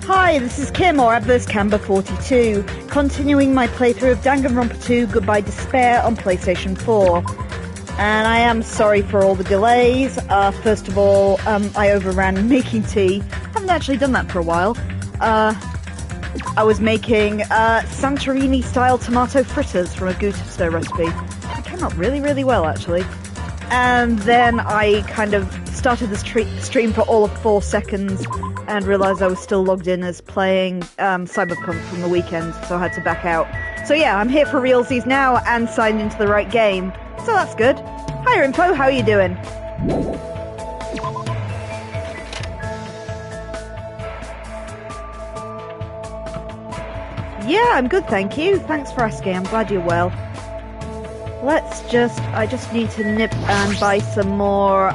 Hi, this is Kim, or Adverse Camber 42, continuing my playthrough of Danganronpa 2 Goodbye Despair on PlayStation 4. And I am sorry for all the delays. First of all, I overran making tea. Haven't actually done that for a while. I was making Santorini-style tomato fritters from a gusto recipe. It came out really, really well, actually. And then I kind of started the stream for all of 4 seconds and realised I was still logged in as playing Cyberpunk from the weekend, so I had to back out. So yeah, I'm here for realsies now and signed into the right game, so that's good. Hi Info, how are you doing? Yeah, I'm good, thank you. Thanks for asking, I'm glad you're well. I just need to nip and buy some more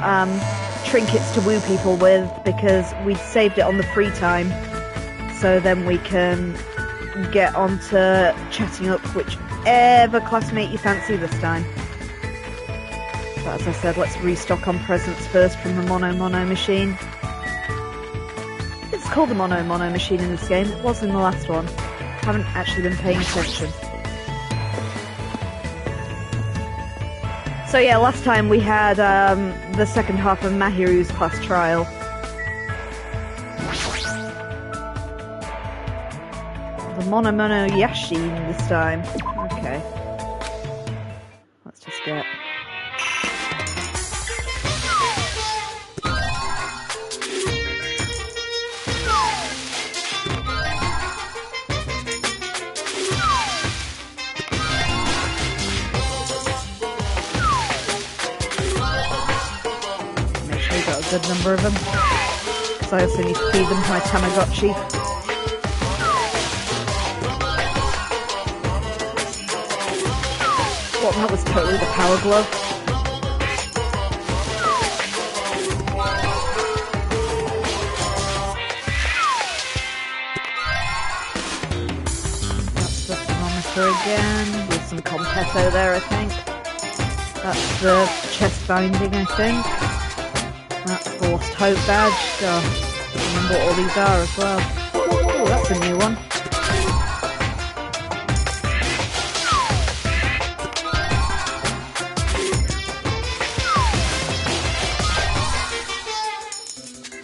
trinkets to woo people with, because we'd saved it on the free time, so then we can get on to chatting up whichever classmate you fancy this time. But as I said, let's restock on presents first from the Mono machine. It's called the Mono machine in this game, it was in the last one. Haven't actually been paying attention. So yeah, last time we had the second half of Mahiru's class trial. The Mono Yashin this time. Okay. Let's just get... good number of them, because I also need to feed them my Tamagotchi. Well, that was totally the power glove. That's the thermometer again, with some Competto there, I think. That's the chest binding, I think. That's the Lost Hope badge. I remember what all these are as well. Oh, that's a new one.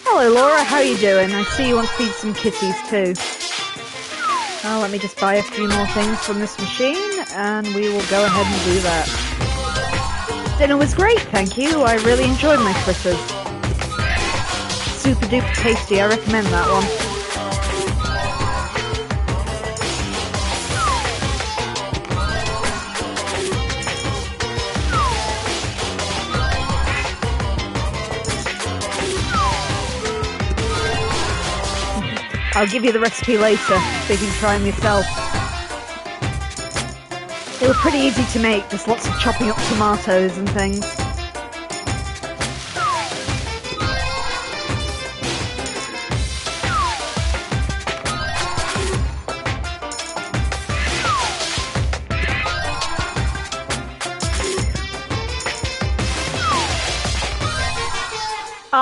Hello Laura, how are you doing? I see you want to feed some kitties too. Well, let me just buy a few more things from this machine and we will go ahead and do that. Dinner was great, thank you. I really enjoyed my fritters. Super duper tasty, I recommend that one. I'll give you the recipe later, so you can try them yourself. They were pretty easy to make, just lots of chopping up tomatoes and things.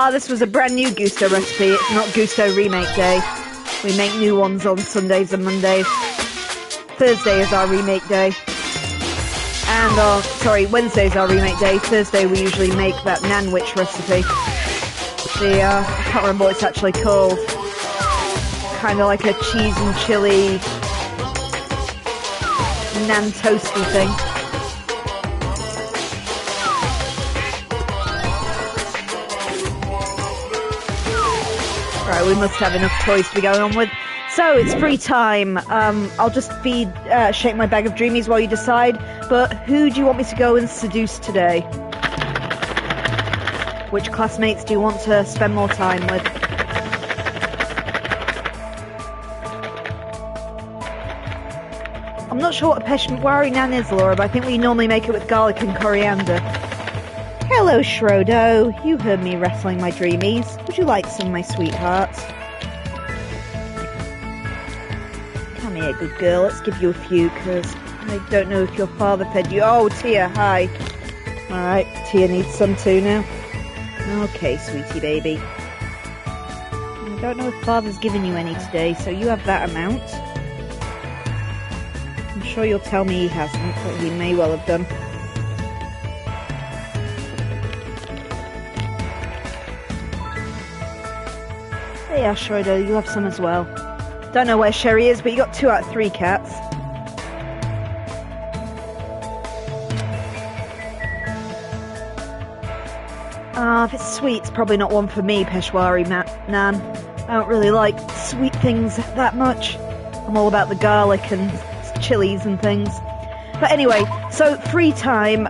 This was a brand new Gusto recipe. It's not Gusto Remake Day. We make new ones on Sundays and Mondays. Thursday is our remake day. And, Wednesday's our remake day. Thursday we usually make that Nanwich recipe. I can't remember what it's actually called. Kind of like a cheese and chili nan toasty thing. Right, we must have enough toys to be going on with. So, it's free time. I'll just shake my bag of dreamies while you decide. But who do you want me to go and seduce today? Which classmates do you want to spend more time with? I'm not sure what a Peshawari nan is, Laura, but I think we normally make it with garlic and coriander. Hello, Shrodo. You heard me wrestling my dreamies. Would you like some, my sweethearts? Come here, good girl. Let's give you a few, because I don't know if your father fed you. Oh, Tia, hi. Alright, Tia needs some too now. Okay, sweetie baby. I don't know if Father's given you any today, so you have that amount. I'm sure you'll tell me he hasn't, but he may well have done. Hey Ashroido, you have some as well. Don't know where Sherry is, but you got 2 out of 3 cats. If it's sweet, it's probably not one for me, Peshwari Nan. I don't really like sweet things that much. I'm all about the garlic and chilies and things. But anyway, so free time,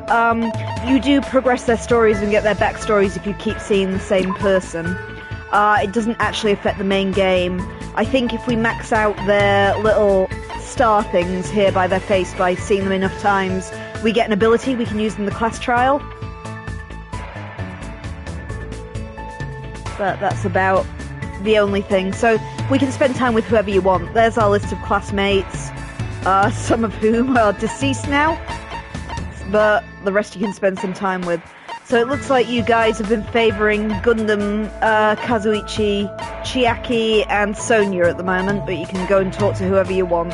you do progress their stories and get their backstories if you keep seeing the same person. It doesn't actually affect the main game. I think if we max out their little star things here by their face by seeing them enough times, we get an ability we can use in the class trial. But that's about the only thing. So we can spend time with whoever you want. There's our list of classmates, some of whom are deceased now, but the rest you can spend some time with. So it looks like you guys have been favouring Gundam, Kazuichi, Chiaki, and Sonia at the moment, but you can go and talk to whoever you want.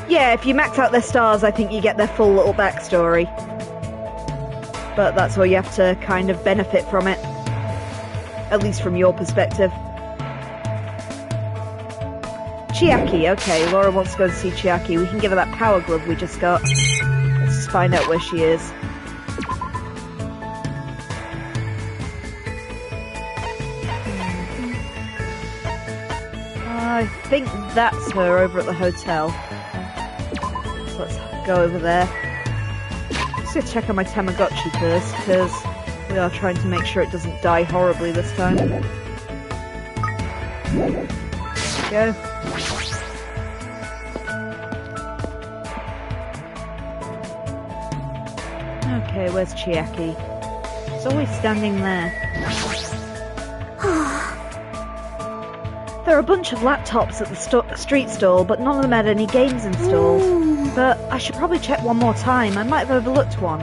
Yeah, if you max out their stars, I think you get their full little backstory. But that's all you have to kind of benefit from it. At least from your perspective. Chiaki, okay, Laura wants to go and see Chiaki. We can give her that power glove we just got. Let's just find out where she is. I think that's her over at the hotel. So let's go over there. Let's check on my Tamagotchi first, because we are trying to make sure it doesn't die horribly this time. There we go. Okay, where's Chiaki? She's always standing there. There are a bunch of laptops at the street stall, but none of them had any games installed. But I should probably check one more time. I might have overlooked one.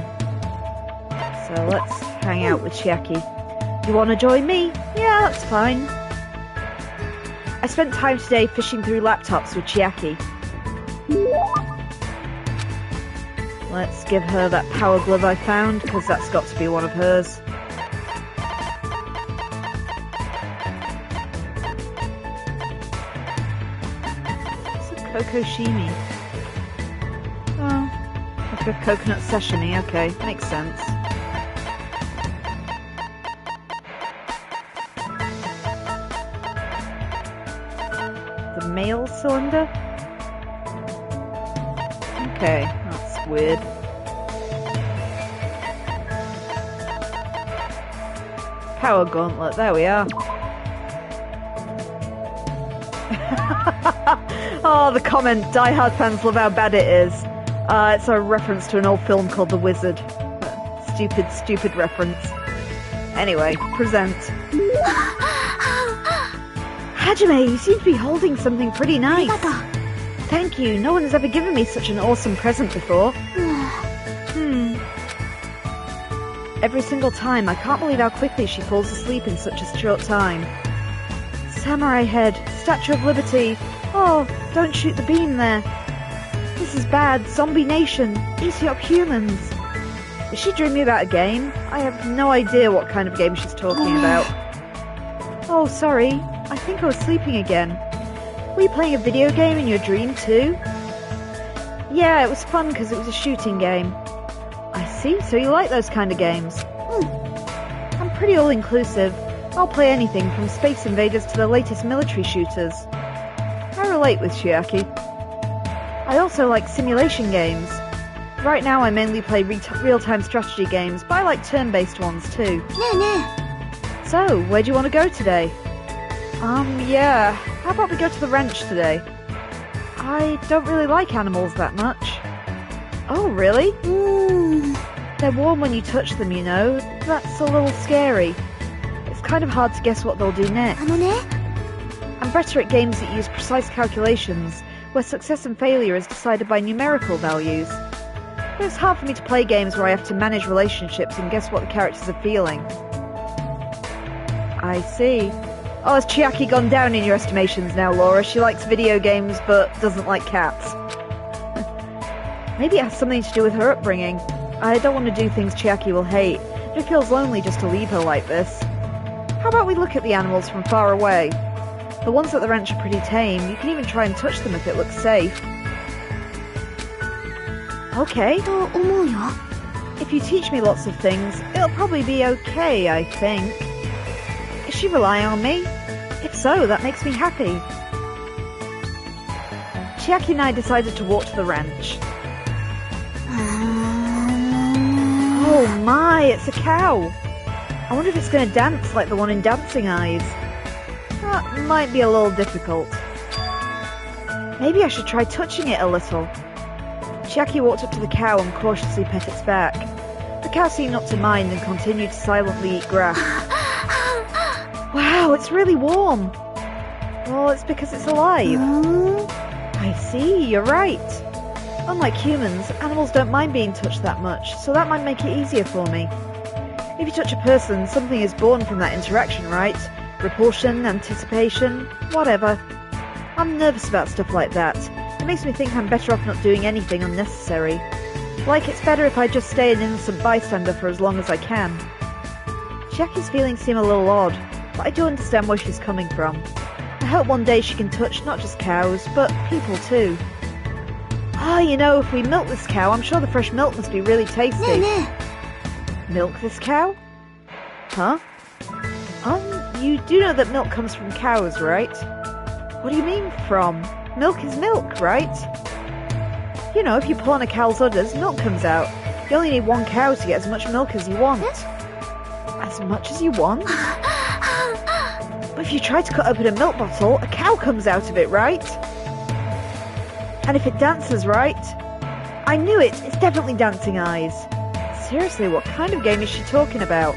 So let's hang out with Chiaki. You want to join me? Yeah, that's fine. I spent time today fishing through laptops with Chiaki. Let's give her that power glove I found, because that's got to be one of hers. Kokoshimi. Oh, like a coconut sashimi, okay, makes sense. The mail cylinder? Okay, that's weird. Power gauntlet, there we are. Oh, the comment, Die-Hard fans love how bad it is. It's a reference to an old film called The Wizard. Stupid reference. Anyway, present. Hajime, you seem to be holding something pretty nice. Thank you, no one has ever given me such an awesome present before. Every single time, I can't believe how quickly she falls asleep in such a short time. Samurai head, Statue of Liberty. Oh, don't shoot the beam there. This is bad. Zombie nation. Eat up humans. Is she dreaming about a game? I have no idea what kind of game she's talking about. Oh, sorry. I think I was sleeping again. Were you playing a video game in your dream too? Yeah, it was fun because it was a shooting game. I see, so you like those kind of games. I'm pretty all-inclusive. I'll play anything from Space Invaders to the latest military shooters. I relate with Chiaki. I also like simulation games. Right now I mainly play real-time strategy games, but I like turn-based ones too. So, where do you want to go today? Yeah. How about we go to the ranch today? I don't really like animals that much. Oh, really? They're warm when you touch them, you know. That's a little scary. It's kind of hard to guess what they'll do next. I'm better at games that use precise calculations, where success and failure is decided by numerical values. But it's hard for me to play games where I have to manage relationships and guess what the characters are feeling. I see. Oh, has Chiaki gone down in your estimations now, Laura? She likes video games but doesn't like cats. Maybe it has something to do with her upbringing. I don't want to do things Chiaki will hate, but it feels lonely just to leave her like this. How about we look at the animals from far away? The ones at the ranch are pretty tame. You can even try and touch them if it looks safe. Okay. If you teach me lots of things, it'll probably be okay, I think. Is she relying on me? If so, that makes me happy. Chiaki and I decided to walk to the ranch. Oh my, it's a cow! I wonder if it's going to dance like the one in Dancing Eyes. That might be a little difficult. Maybe I should try touching it a little. Chiaki walked up to the cow and cautiously pet its back. The cow seemed not to mind and continued to silently eat grass. Wow, it's really warm! Well, it's because it's alive. I see, you're right. Unlike humans, animals don't mind being touched that much, so that might make it easier for me. If you touch a person, something is born from that interaction, right? Repulsion, anticipation, whatever. I'm nervous about stuff like that. It makes me think I'm better off not doing anything unnecessary. Like it's better if I just stay an innocent bystander for as long as I can. Chiaki's feelings seem a little odd, but I do understand where she's coming from. I hope one day she can touch not just cows, but people too. Ah, you know, if we milk this cow, I'm sure the fresh milk must be really tasty. Milk this cow? Huh? You do know that milk comes from cows, right? What do you mean, from? Milk is milk, right? You know, if you pull on a cow's udders, milk comes out. You only need one cow to get as much milk as you want. As much as you want? But if you try to cut open a milk bottle, a cow comes out of it, right? And if it dances right... I knew it! It's definitely Dancing Eyes. Seriously, what kind of game is she talking about?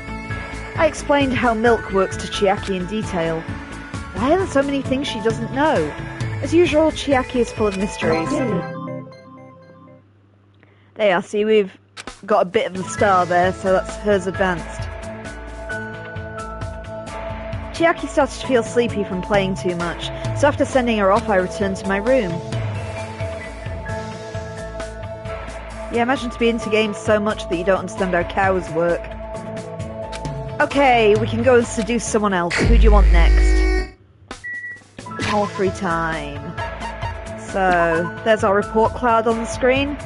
I explained how milk works to Chiaki in detail. Why are there so many things she doesn't know? As usual, Chiaki is full of mysteries. There, see, we've got a bit of the star there, so that's hers advanced. Chiaki started to feel sleepy from playing too much, so after sending her off, I returned to my room. Yeah, imagine to be into games so much that you don't understand how cows work. Okay, we can go and seduce someone else. Who do you want next? More free time. So, there's our report cloud on the screen.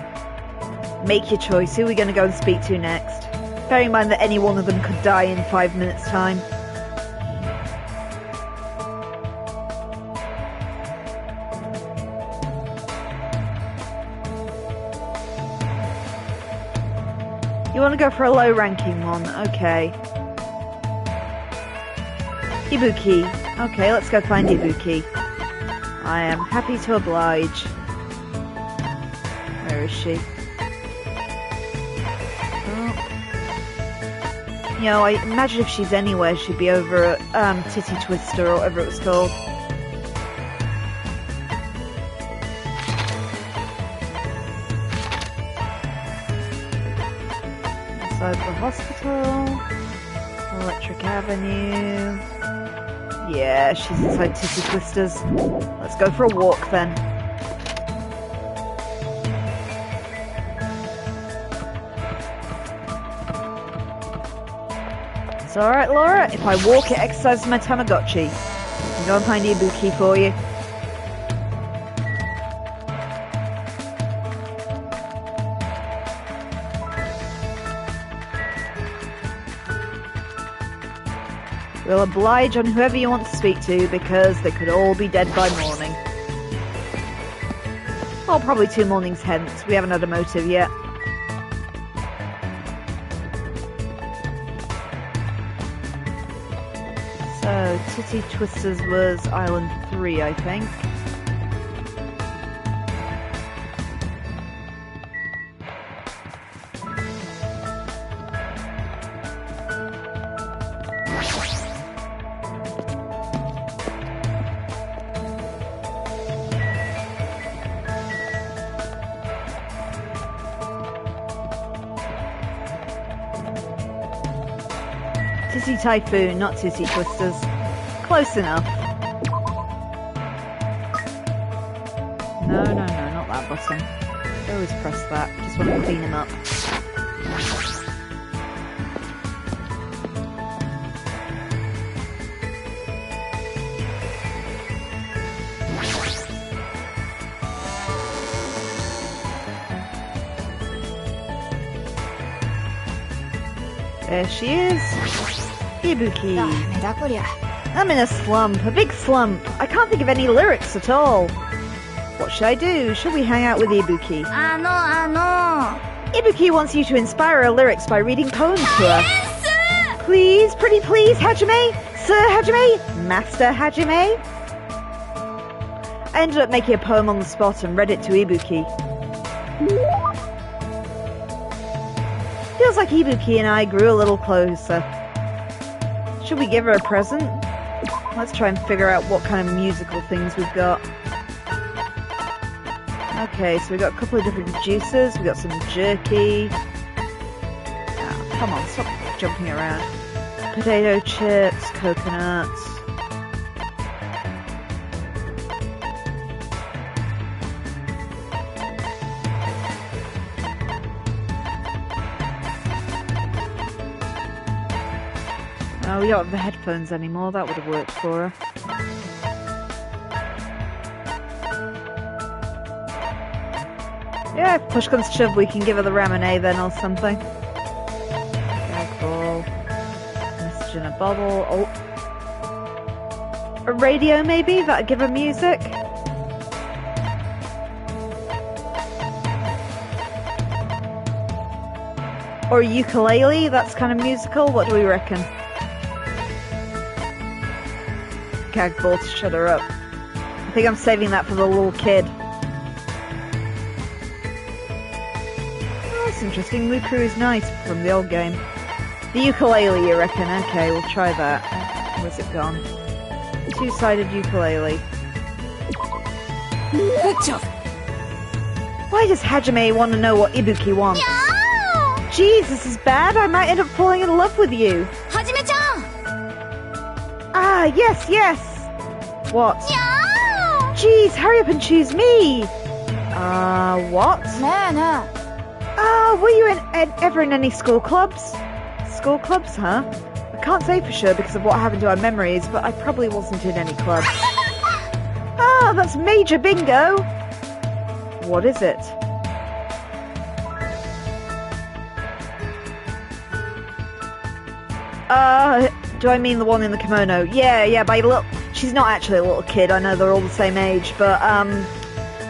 Make your choice. Who are we going to go and speak to next? Bearing in mind that any one of them could die in 5 minutes' time. You want to go for a low-ranking one? Okay. Ibuki. Okay, let's go find Ibuki. I am happy to oblige. Where is she? Oh. You know, I imagine if she's anywhere, she'd be over at Titty Twister or whatever it was called. Inside the hospital. Electric Avenue. Yeah, she's inside Titty Twisters. Let's go for a walk then. It's alright, Laura. If I walk, it exercises my Tamagotchi. I can go and find Ibuki for you. We'll oblige on whoever you want to speak to, because they could all be dead by morning. Well, probably 2 mornings hence. We haven't had a motive yet. So, Titty Twisters was Island 3, I think. Tissy Typhoon, not Tissy Twisters. Close enough. No, not that button. I always press that. Just want to clean him up. There she is. Ibuki. I'm in a slump, a big slump. I can't think of any lyrics at all. What should I do? Should we hang out with Ibuki? Ibuki wants you to inspire her lyrics by reading poems to her. Please, pretty please, Hajime? Sir Hajime? Master Hajime? I ended up making a poem on the spot and read it to Ibuki. Feels like Ibuki and I grew a little closer. Should we give her a present? Let's try and figure out what kind of musical things we've got. Okay, so we've got a couple of different juices. We've got some jerky. Oh, come on, stop jumping around. Potato chips, coconuts. Oh, we don't have the headphones anymore. That would have worked for her. Yeah, if push comes to shove, we can give her the ramen then or something. Okay, cool. Message in a bottle. Oh. A radio, maybe? That'd give her music? Or a ukulele? That's kind of musical? What do we reckon? Gag ball to shut her up. I think I'm saving that for the little kid. Oh, that's interesting. Muku is nice from the old game. The ukulele, you reckon? Okay, we'll try that. Where's it gone? Two-sided ukulele. Why does Hajime want to know what Ibuki wants? Jeez, this is bad. I might end up falling in love with you. Hajime-chan! Ah, yes. What? Jeez, hurry up and choose me. What? Were you ever in any school clubs? School clubs, huh? I can't say for sure because of what happened to our memories, but I probably wasn't in any clubs. Ah, that's major bingo. What is it? Do I mean the one in the kimono? Yeah, by little... She's not actually a little kid, I know they're all the same age, but,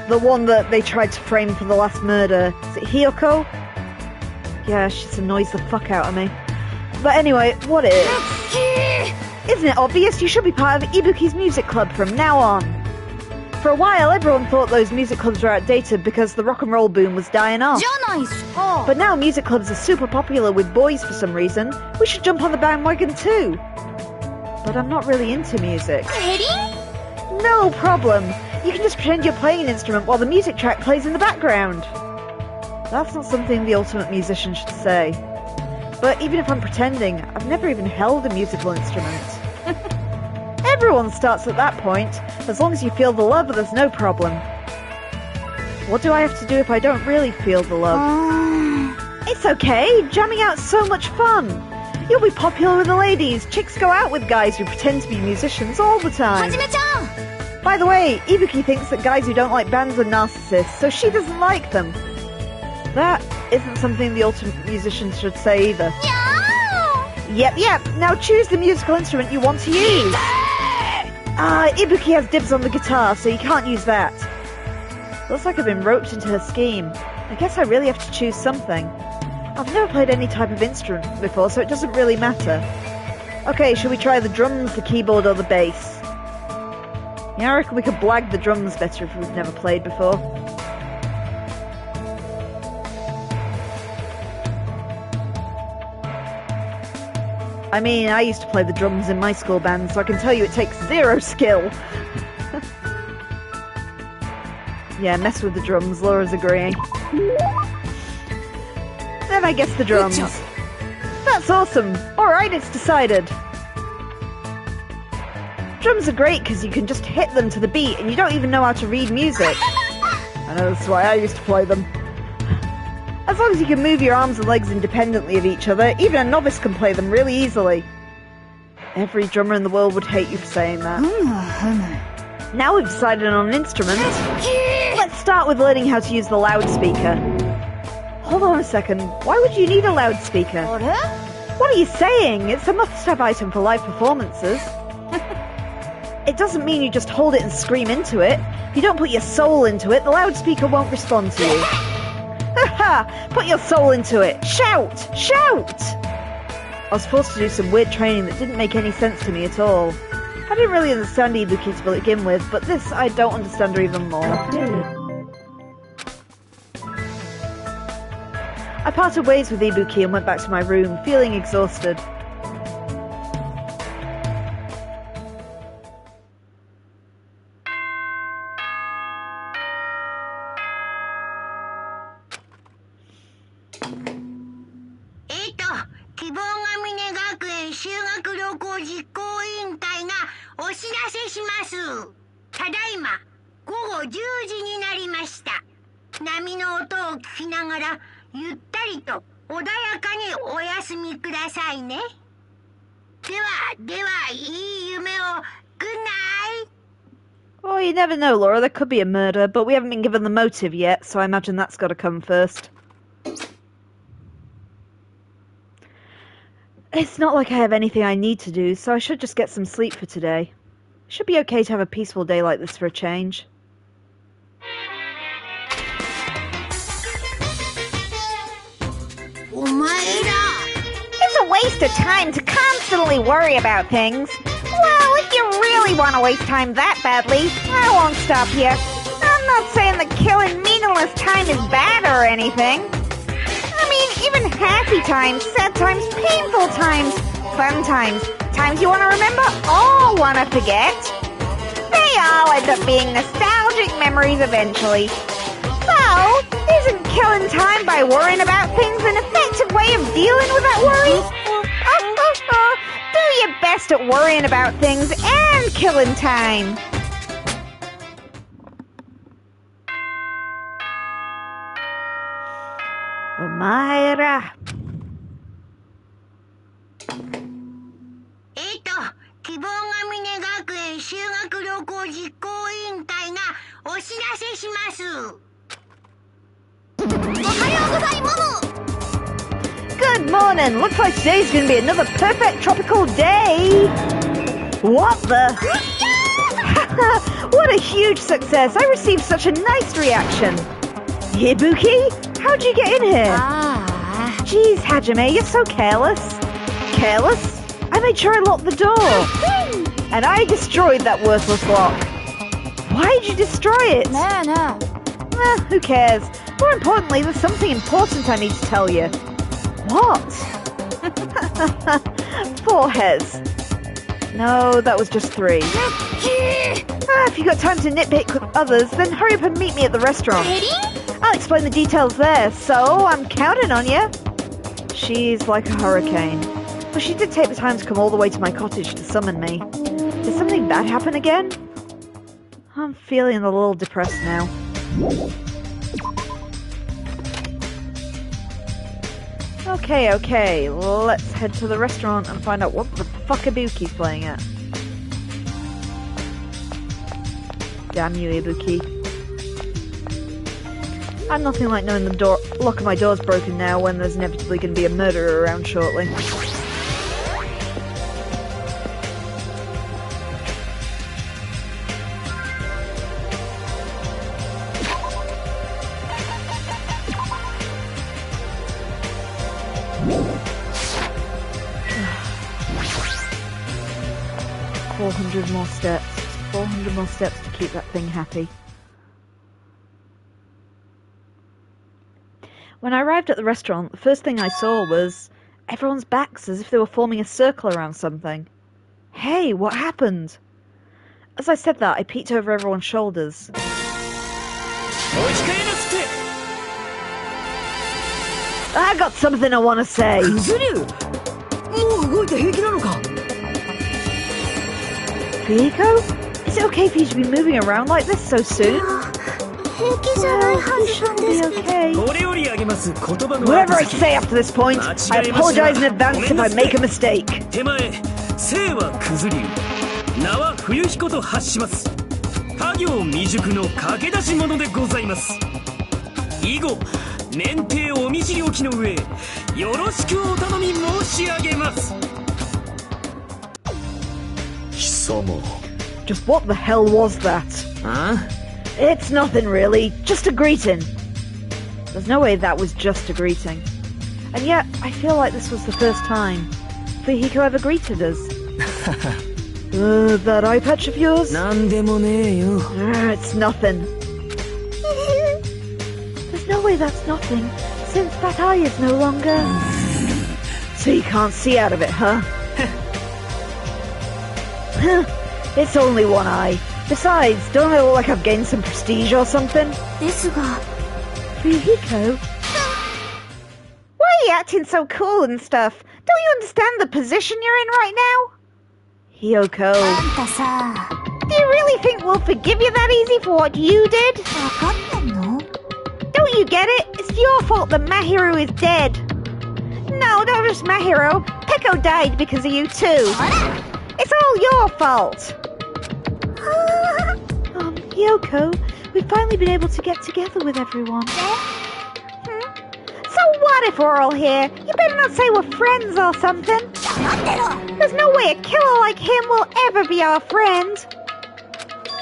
the one that they tried to frame for the last murder. Is it Hiyoko? Yeah, she just annoys the fuck out of me. But anyway, what is? Isn't it obvious? You should be part of Ibuki's music club from now on. For a while, everyone thought those music clubs were outdated because the rock and roll boom was dying off. But now music clubs are super popular with boys for some reason. We should jump on the bandwagon too. But I'm not really into music. No problem. You can just pretend you're playing an instrument while the music track plays in the background. That's not something the ultimate musician should say. But even if I'm pretending, I've never even held a musical instrument. Everyone starts at that point. As long as you feel the love, there's no problem. What do I have to do if I don't really feel the love? It's okay. Jamming out's so much fun. You'll be popular with the ladies. Chicks go out with guys who pretend to be musicians all the time. Hajime-chan! By the way, Ibuki thinks that guys who don't like bands are narcissists, so she doesn't like them. That isn't something the ultimate musician should say either. Yep. Now choose the musical instrument you want to use. Ibuki has dibs on the guitar, so you can't use that. Looks like I've been roped into her scheme. I guess I really have to choose something. I've never played any type of instrument before, so it doesn't really matter. Okay, shall we try the drums, the keyboard, or the bass? Yeah, I reckon we could blag the drums better if we've never played before. I mean, I used to play the drums in my school band, so I can tell you it takes zero skill. Yeah, mess with the drums, Laura's agreeing. Then I guess the drums. That's awesome. Alright, it's decided. Drums are great because you can just hit them to the beat and you don't even know how to read music. I know, that's why I used to play them. As long as you can move your arms and legs independently of each other, even a novice can play them really easily. Every drummer in the world would hate you for saying that. Now we've decided on an instrument. Let's start with learning how to use the loudspeaker. Hold on a second. Why would you need a loudspeaker? What are you saying? It's a must-have item for live performances. It doesn't mean you just hold it and scream into it. If you don't put your soul into it, the loudspeaker won't respond to you. Haha! Put your soul into it! Shout! Shout! I was forced to do some weird training that didn't make any sense to me at all. I didn't really understand Ibuki to begin with, but this I don't understand her even more. I parted ways with Ibuki and went back to my room, feeling exhausted. Oh, you never know, Laura. There could be a murder, but we haven't been given the motive yet, so I imagine that's got to come first. It's not like I have anything I need to do, so I should just get some sleep for today. It should be okay to have a peaceful day like this for a change. It's a waste of time to constantly worry about things. Well, if you really want to waste time that badly, I won't stop you. I'm not saying that killing meaningless time is bad or anything. I mean, even happy times, sad times, painful times, fun times, times you want to remember, all want to forget. They all end up being nostalgic memories eventually. So, isn't killing time by worrying about things an effective way of dealing with that worry? Do your best at worrying about things and killing time. Omaera. 希望ヶ峰学園修学旅行実行委員会がお知らせします。おはようございます。 Good morning! Looks like today's gonna be another perfect tropical day! What the? What a huge success! I received such a nice reaction! Ibuki? How'd you get in here? Jeez, Hajime, you're so careless. Careless? I made sure I locked the door. And I destroyed that worthless lock. Why did you destroy it? No. Who cares? More importantly, there's something important I need to tell you. What? 4 heads. No, that was just 3. If you've got time to nitpick with others, then hurry up and meet me at the restaurant. I'll explain the details there, so I'm counting on you. She's like a hurricane. But she did take the time to come all the way to my cottage to summon me. Did something bad happen again? I'm feeling a little depressed now. Okay, let's head to the restaurant and find out what the fuck Ibuki's playing at. Damn you, Ibuki. I'm nothing like knowing the lock of my door's broken now when there's inevitably going to be a murderer around shortly. More steps. 400 more steps to keep that thing happy. When I arrived at the restaurant, the first thing I saw was everyone's backs as if they were forming a circle around something. Hey, what happened? As I said that, I peeked over everyone's shoulders. I got something I want to say. クズ竜、もう動いて平気なのか。 Fuyuhiko? Is it okay for you to be moving around like this so soon? 平気じゃないは You ずなん shouldn't です be けど。 okay. これよりあげます言葉の Whatever I 後先。 say after this point, I apologize in advance if I make a mistake. 手前、生はクズ竜、名は冬彦と発します。家業未熟の駆け出し者でございます。以後、免停お見知りおきの上、よろしくお頼み申し上げます。貴様。 Just what the hell was that? あ？ It's nothing really, just a greeting. There's no way that was just a greeting. And yet, I feel like this was the first time Fuyuhiko ever greeted us. That eye patch of yours? なんでもねえよ。 It's nothing. There's no way that's nothing, since that eye is no longer... So you can't see out of it, huh? It's only one eye. Besides, don't I look like I've gained some prestige or something? ですが、 Fuyuhiko? Why are you acting so cool and stuff? Don't you understand the position you're in right now? Hiyoko. あんたさ、 Do you really think we'll forgive you that easy for what you did? わかってんの？ Don't you get it? It's your fault that Mahiru is dead. No, not just Mahiru. Peko died because of you too. あれ？ It's all your fault. Hiyoko, we've finally been able to get together with everyone. So what if we're all here? You better not say we're friends or something. 黙ってろ。 There's no way a killer like him will ever be our friend.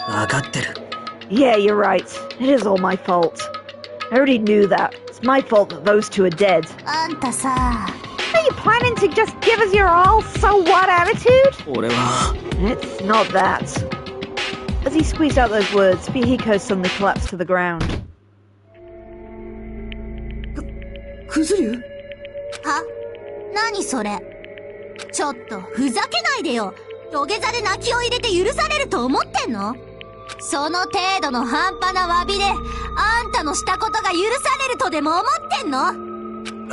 わかってる。 Yeah, you're right. It is all my fault. I already knew that. It's my fault that those two are dead. あんたさ、 Are you planning to just give us your all so what attitude? 俺は。 It's not that. As he squeezed out those words, Fuyuhiko suddenly collapsed to the ground. クズ竜？は？何それ？ちょっと、ふざけないでよ。土下座で泣きを入れて許されると思ってんの？その程度の半端な詫びで、あんたのしたことが許されるとでも思ってんの？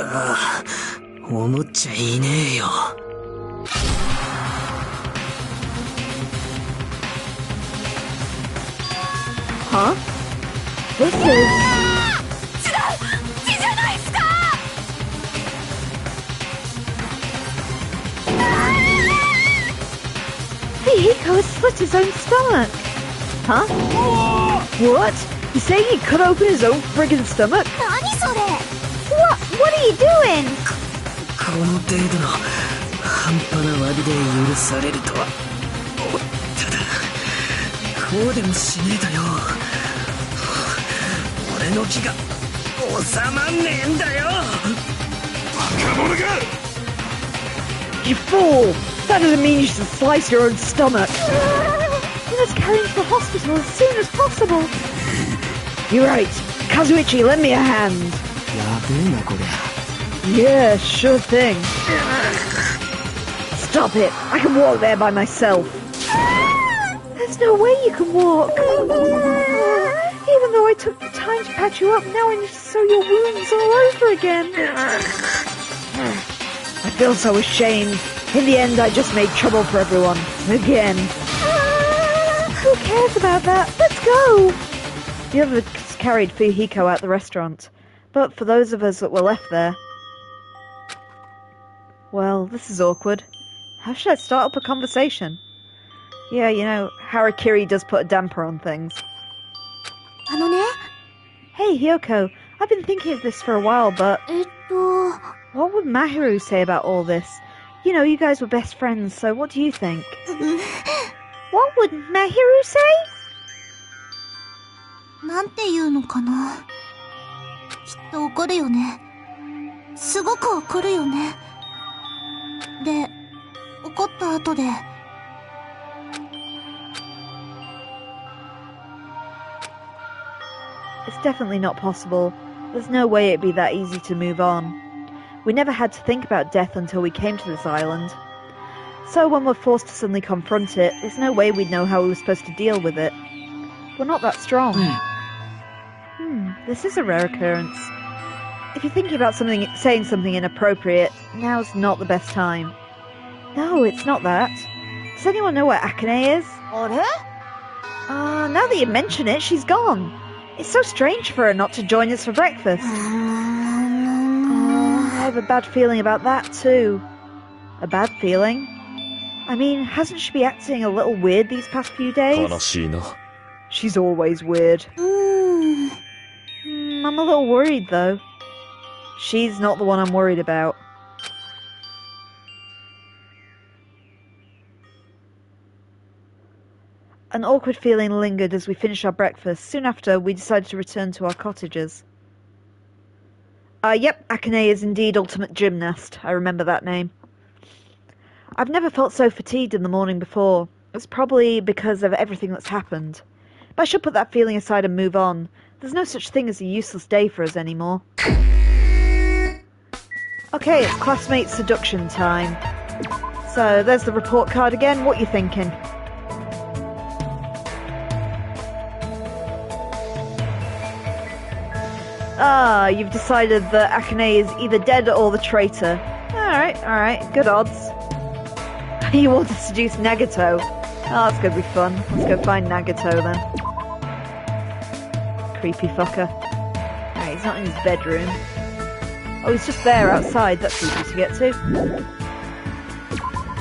ああ、思っちゃいねえよ。 Huh? This is... 違う！血じゃないっすか！ Fuyuhiko has slit his own stomach. Huh? What? He's saying he cut open his own friggin' stomach? 何それ？ What are you doing? この程度の半端な詫びで許されるとは。ただ、こうでもしねえとよ。俺の気が収まんねえんだよ。バカ者が！ You fool! That doesn't mean you should slice your own stomach. You must carry him to the hospital as soon as possible. You're right. Kazuichi, lend me a hand. やべえなこりゃ。 Yeah, sure thing. Stop it. I can walk there by myself. There's no way you can walk. Even though I took the time to patch you up, now I need to sew your wounds all over again. I feel so ashamed. In the end, I just made trouble for everyone. Again. Who cares about that? Let's go! The others carried Fuyuhiko out the restaurant. But for those of us that were left there... Well, this is awkward. How should I start up a conversation? Yeah, you know, Harakiri does put a damper on things. あのね、 Hey, Hiyoko, I've been thinking of this for a while, but... What would Mahiru say about all this? You know, you guys were best friends, so what do you think? What would Mahiru say? なんて言うのかな。きっと怒るよね。すごく怒るよね。で、怒った後で、 It's definitely not possible. There's no way it'd be that easy to move on. We never had to think about death until we came to this island. So when we're forced to suddenly confront it, there's no way we'd know how we were supposed to deal with it. We're not that strong. This is a rare occurrence. if you're thinking about saying something inappropriate, now's not the best time. No, it's not that. Does anyone know where Akane is? Now that you mention it, she's gone. It's so strange for her not to join us for breakfast. I have a bad feeling about that too. A bad feeling? I mean, hasn't she been acting a little weird these past few days? She's always weird. I'm a little worried though. She's not the one I'm worried about. An awkward feeling lingered as we finished our breakfast. Soon after, we decided to return to our cottages. Yep, Akane is indeed ultimate gymnast. I remember that name. I've never felt so fatigued in the morning before. It's probably because of everything that's happened. But I should put that feeling aside and move on. There's no such thing as a useless day for us anymore. Okay, it's classmate seduction time. So, there's the report card again. What you thinking? You've decided that Akane is either dead or the traitor. Alright, good odds. You want to seduce Nagato? Oh, that's gonna be fun. Let's go find Nagato then. Creepy fucker. Alright, he's not in his bedroom. Oh, he's just there outside. That's easy to get to.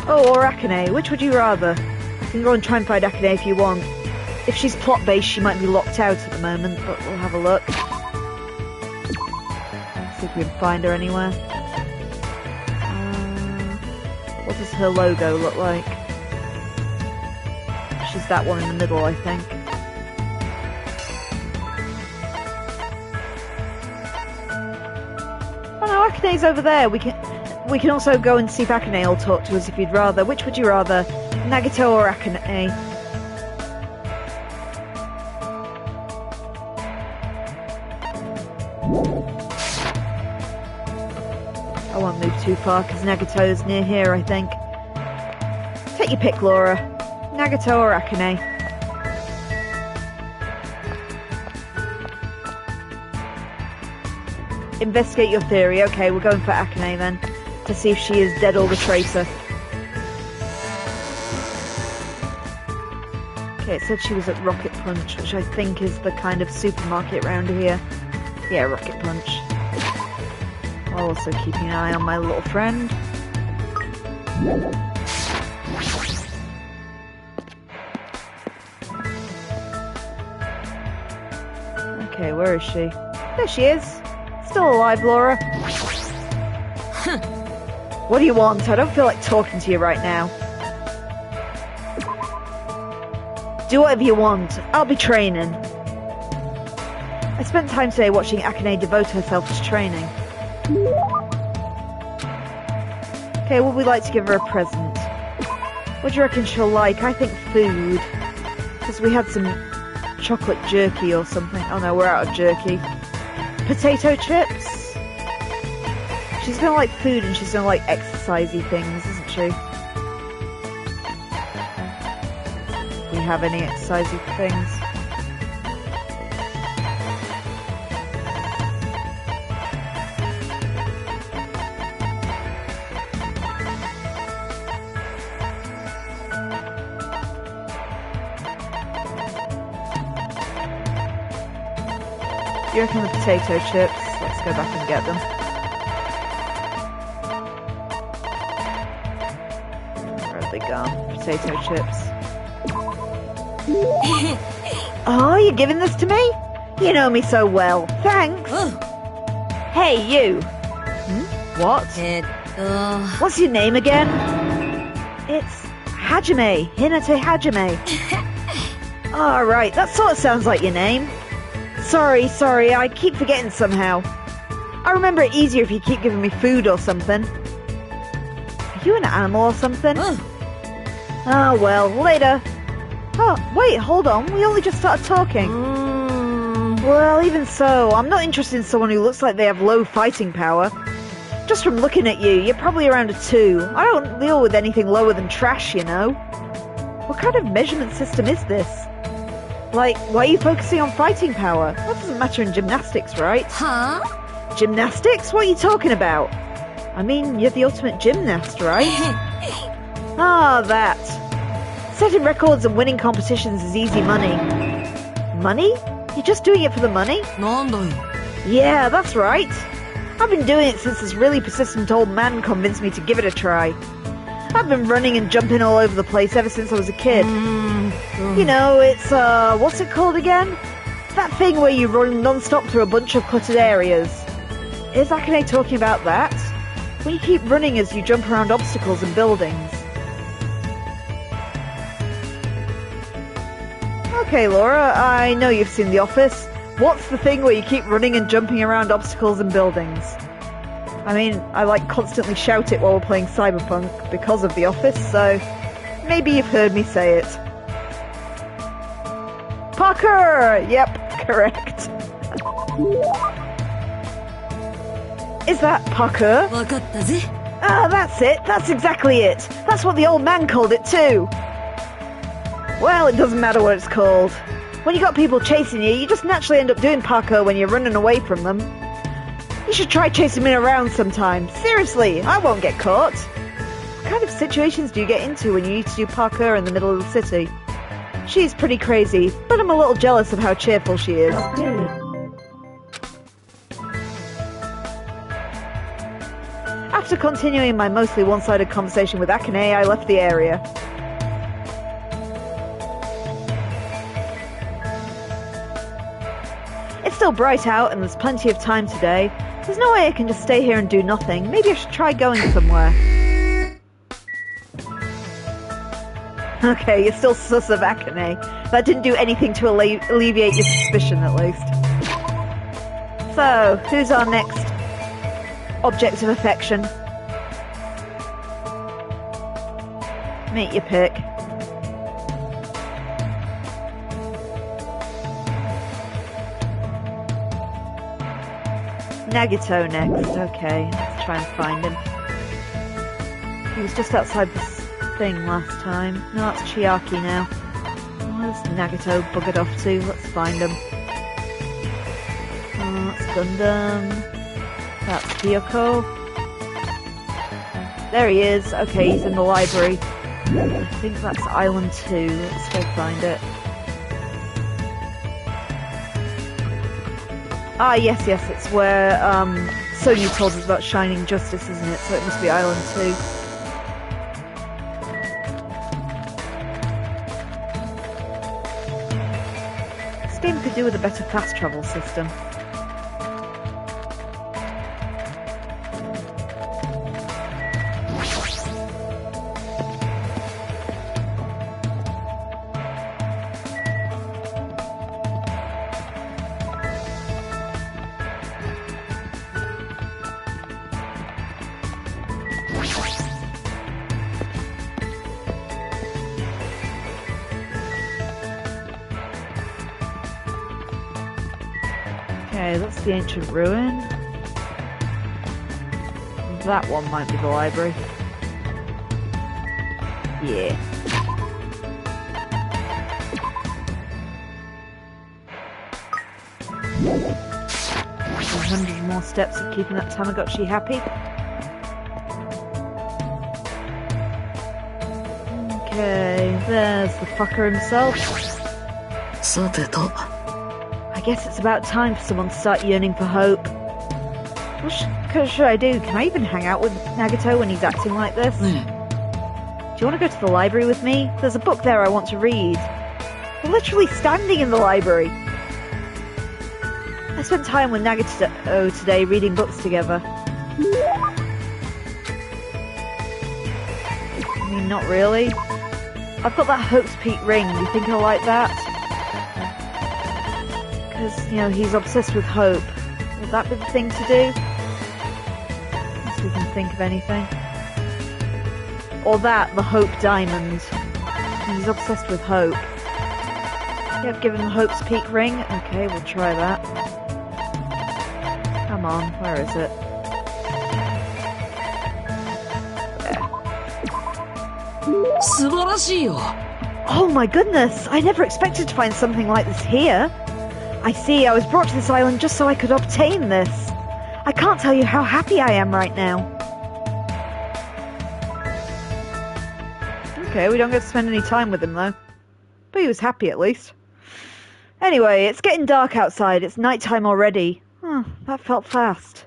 Oh, or Akane. Which would you rather? You can go and try and find Akane if you want. If she's plot-based, she might be locked out at the moment, but we'll have a look. See if we can find her anywhere. What does her logo look like? She's that one in the middle, I think. Oh no, Akane's over there. We can also go and see if Akane will talk to us if you'd rather. Which would you rather? Nagato or Akane? I won't move too far because Nagato's near here, I think. Take your pick, Laura. Nagato or Akane? Investigate your theory. Okay, we're going for Akane then. To see if she is dead or the traitor. Okay, it said she was at Rocket Punch, which I think is the kind of supermarket round here. Yeah, Rocket Punch. While also keeping an eye on my little friend. Okay, where is she? There she is! Still alive, Laura. What do you want? I don't feel like talking to you right now. Do whatever you want. I'll be training. I spent time today watching Akane devote herself to training. Okay, would we like to give her a present? What do you reckon she'll like? I think food. Because we had some chocolate jerky or something. Oh no, we're out of jerky. Potato chips? She's gonna like food and she's gonna like exercisey things, isn't she? Do we have any exercisey things? You reckon the potato chips? Let's go back and get them. Where have they gone? Potato chips. Oh, you're giving this to me? You know me so well. Thanks. Hey, you. What? What's your name again? It's Hajime. Hinata Hajime. All right, that sort of sounds like your name. Sorry, I keep forgetting somehow. I remember it easier if you keep giving me food or something. Are you an animal or something? Oh, well, later. Oh, wait, hold on. We only just started talking. Well, even so, I'm not interested in someone who looks like they have low fighting power. Just from looking at you, you're probably around a 2. I don't deal with anything lower than trash, you know. What kind of measurement system is this? Like, why are you focusing on fighting power? That doesn't matter in gymnastics, right? Huh? Gymnastics? What are you talking about? I mean, you're the ultimate gymnast, right? Ah, that. Setting records and winning competitions is easy money. Money? You're just doing it for the money? Yeah, that's right. I've been doing it since this really persistent old man convinced me to give it a try. I've been running and jumping all over the place ever since I was a kid. You know, it's, what's it called again? That thing where you run non-stop through a bunch of cluttered areas. Is Akane talking about that? When you keep running as you jump around obstacles and buildings. Okay, Laura, I know you've seen The Office. What's the thing where you keep running and jumping around obstacles and buildings? I mean, I constantly shout it while we're playing Cyberpunk because of The Office, so maybe you've heard me say it. Parkour! Yep, correct. Is that parkour? Ah, that's it. That's exactly it. That's what the old man called it too. Well, it doesn't matter what it's called. When you got people chasing you, you just naturally end up doing parkour when you're running away from them. You should try chasing me around sometime. Seriously, I won't get caught. What kind of situations do you get into when you need to do parkour in the middle of the city? She's pretty crazy, but I'm a little jealous of how cheerful she is. After continuing my mostly one-sided conversation with Akane, I left the area. It's still bright out and there's plenty of time today. There's no way I can just stay here and do nothing. Maybe I should try going somewhere. Okay, you're still sus of Akane. That didn't do anything to alleviate your suspicion, at least. So, who's our next object of affection? Make your pick. Nagito next. Okay, let's try and find him. He was just outside this thing last time. No, that's Chiaki now. Where's Nagito buggered off to? Let's find him. Oh, that's Gundam. That's Fuyuhiko. There he is. Okay, he's in the library. I think that's Island 2. Let's go find it. Ah, yes, it's where Sonya told us about Shining Justice, isn't it? So it must be Island 2. This game could do with a better fast travel system. Okay, that's the ancient ruin. That one might be the library. Yeah. 100 more steps of keeping that Tamagotchi happy. Okay, there's the fucker himself. I guess it's about time for someone to start yearning for hope. What should I do? Can I even hang out with Nagito when he's acting like this? Do you want to go to the library with me? There's a book there I want to read. We're literally standing in the library. I spent time with Nagito today reading books together. I mean, not really. I've got that Hope's Peak ring. Do you think he'll like that? Because, you know, he's obsessed with hope. Would that be the thing to do? Unless we can think of anything. Or that, the Hope Diamond. He's obsessed with hope. Yep, give him the Hope's Peak ring. Okay, we'll try that. Come on, where is it? There. Oh my goodness! I never expected to find something like this here. I see, I was brought to this island just so I could obtain this. I can't tell you how happy I am right now. Okay, we don't get to spend any time with him though. But he was happy at least. Anyway, it's getting dark outside. It's nighttime already. That felt fast.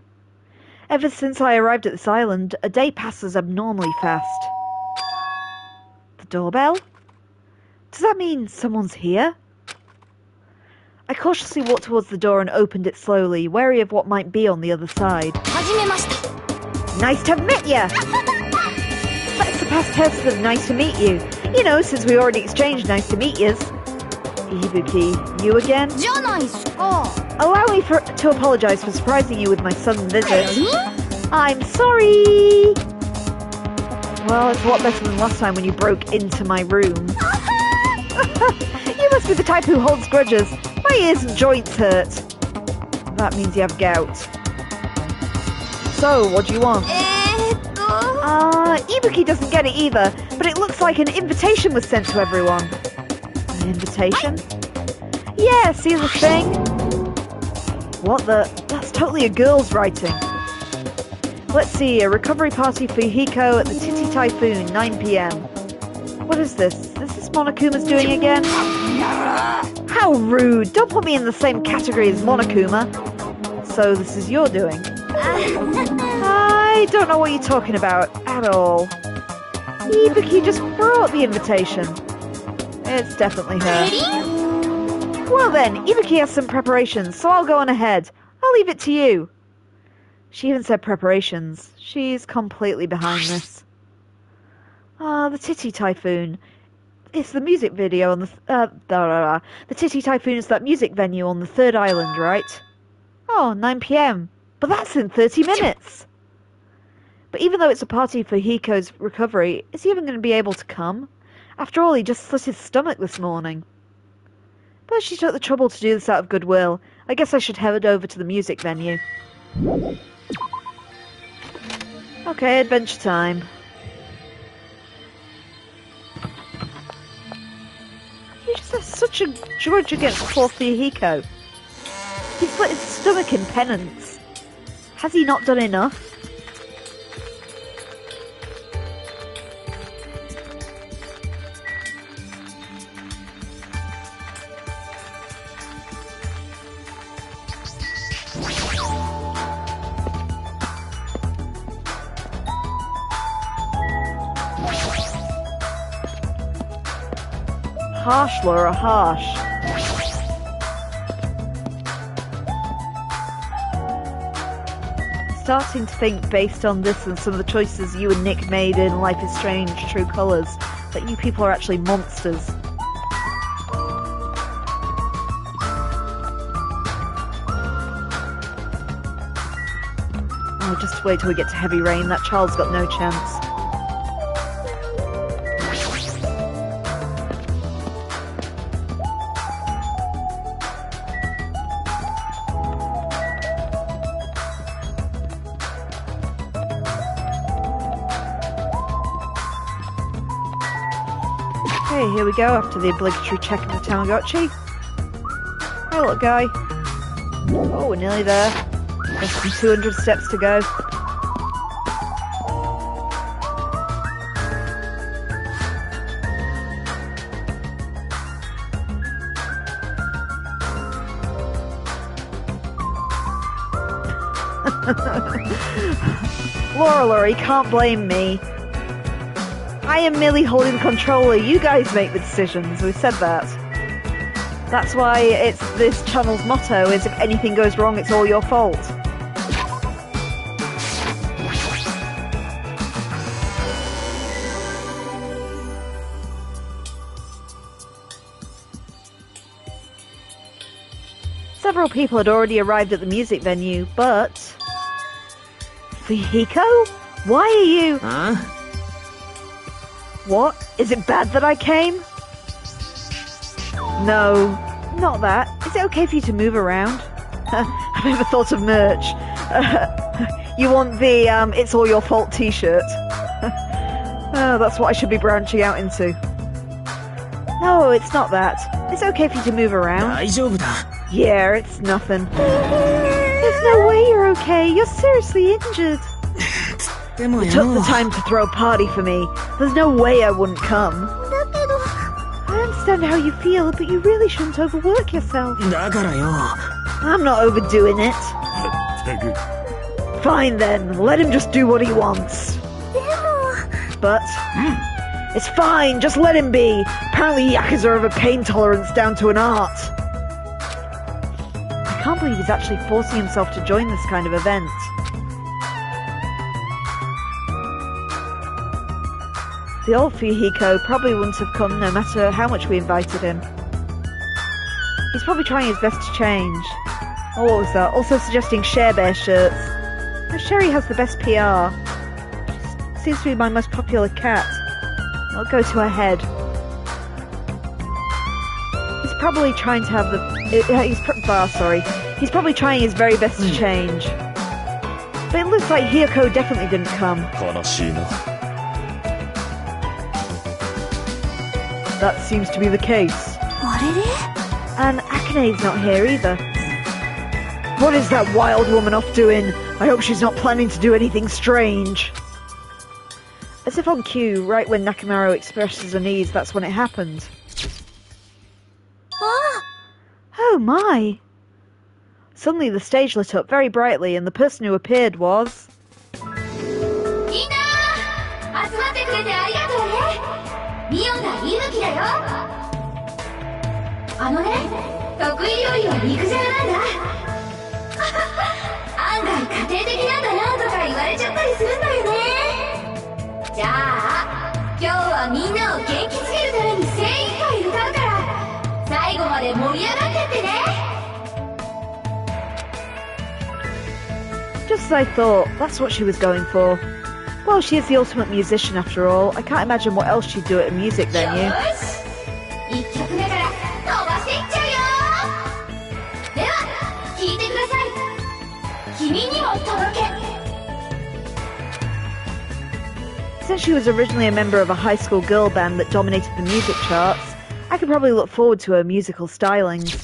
Ever since I arrived at this island, a day passes abnormally fast. The doorbell? Does that mean someone's here? I cautiously walked towards the door and opened it slowly, wary of what might be on the other side. Nice to meet ya! That's the past tense of nice to meet you. You know, since we already exchanged nice to meet yous. Ibuki, you again? Allow me to apologize for surprising you with my sudden visit. I'm sorry! Well, it's a lot better than last time when you broke into my room. You must be the type who holds grudges. My ears and joints hurt. That means you have gout. So, what do you want? Ibuki doesn't get it either, but it looks like an invitation was sent to everyone. An invitation? Yeah, see the thing? What the? That's totally a girl's writing. Let's see, a recovery party for Fuyuhiko at the Titty Typhoon, 9 p.m. What is this? Is this Monokuma's doing again? How rude! Don't put me in the same category as Monokuma. So this is your doing? I don't know what you're talking about at all. Ibuki just brought the invitation. It's definitely her. Well then, Ibuki has some preparations, so I'll go on ahead. I'll leave it to you. She even said preparations. She's completely behind this. The Titty Typhoon. It's the music video on the Titty Typhoon is that music venue on the 3rd island, right? Oh, 9 p.m. But that's in 30 minutes! But even though it's a party for Hiko's recovery, is he even going to be able to come? After all, he just slit his stomach this morning. But she took the trouble to do this out of goodwill. I guess I should head over to the music venue. Okay, adventure time. You just have such a grudge against poor Fuyuhiko. He split his stomach in penance. Has he not done enough? Harsh, Laura, harsh. Starting to think, based on this and some of the choices you and Nick made in Life is Strange True Colours, that you people are actually monsters. Oh, just wait till we get to heavy rain. That child's got no chance. Okay, here we go, after the obligatory check of the Tamagotchi. Hi, little guy. Oh, we're nearly there. Less than 200 steps to go. Laura, you can't blame me. I am merely holding the controller. You guys make the decisions. We said that. That's why it's this channel's motto is if anything goes wrong, it's all your fault. Several people had already arrived at the music venue, but... Fuyuhiko? Why are you... Huh? What? Is it bad that I came? No, not that. Is it okay for you to move around? I've never thought of merch. You want the It's All Your Fault t-shirt? Oh, that's what I should be branching out into. No, it's not that. It's okay for you to move around. 大丈夫だ。 Yeah, it's nothing. There's no way you're okay. You're seriously injured. You took the time to throw a party for me. There's no way I wouldn't come. I understand how you feel, but you really shouldn't overwork yourself. I'm not overdoing it. Fine then, let him just do what he wants. But it's fine, just let him be. Apparently Yakuza have a pain tolerance down to an art. I can't believe he's actually forcing himself to join this kind of event. The old Fuyuhiko probably wouldn't have come no matter how much we invited him. He's probably trying his best to change. Oh, what was that? Also suggesting Share Bear shirts. Now, Sherry has the best PR. She seems to be my most popular cat. I'll go to her head. He's probably trying to have He's probably trying his very best to change. But it looks like Hiyoko definitely didn't come. That seems to be the case. And Akane's not here either. What is that wild woman off doing? I hope she's not planning to do anything strange. As if on cue, right when Nakamaro expresses unease, that's when it happened. Oh my! Suddenly the stage lit up very brightly and the person who appeared was... Just as I thought, that's what she was going for. Well, she is the ultimate musician after all. I can't imagine what else she'd do at a music venue. Since she was originally a member of a high school girl band that dominated the music charts, I could probably look forward to her musical stylings.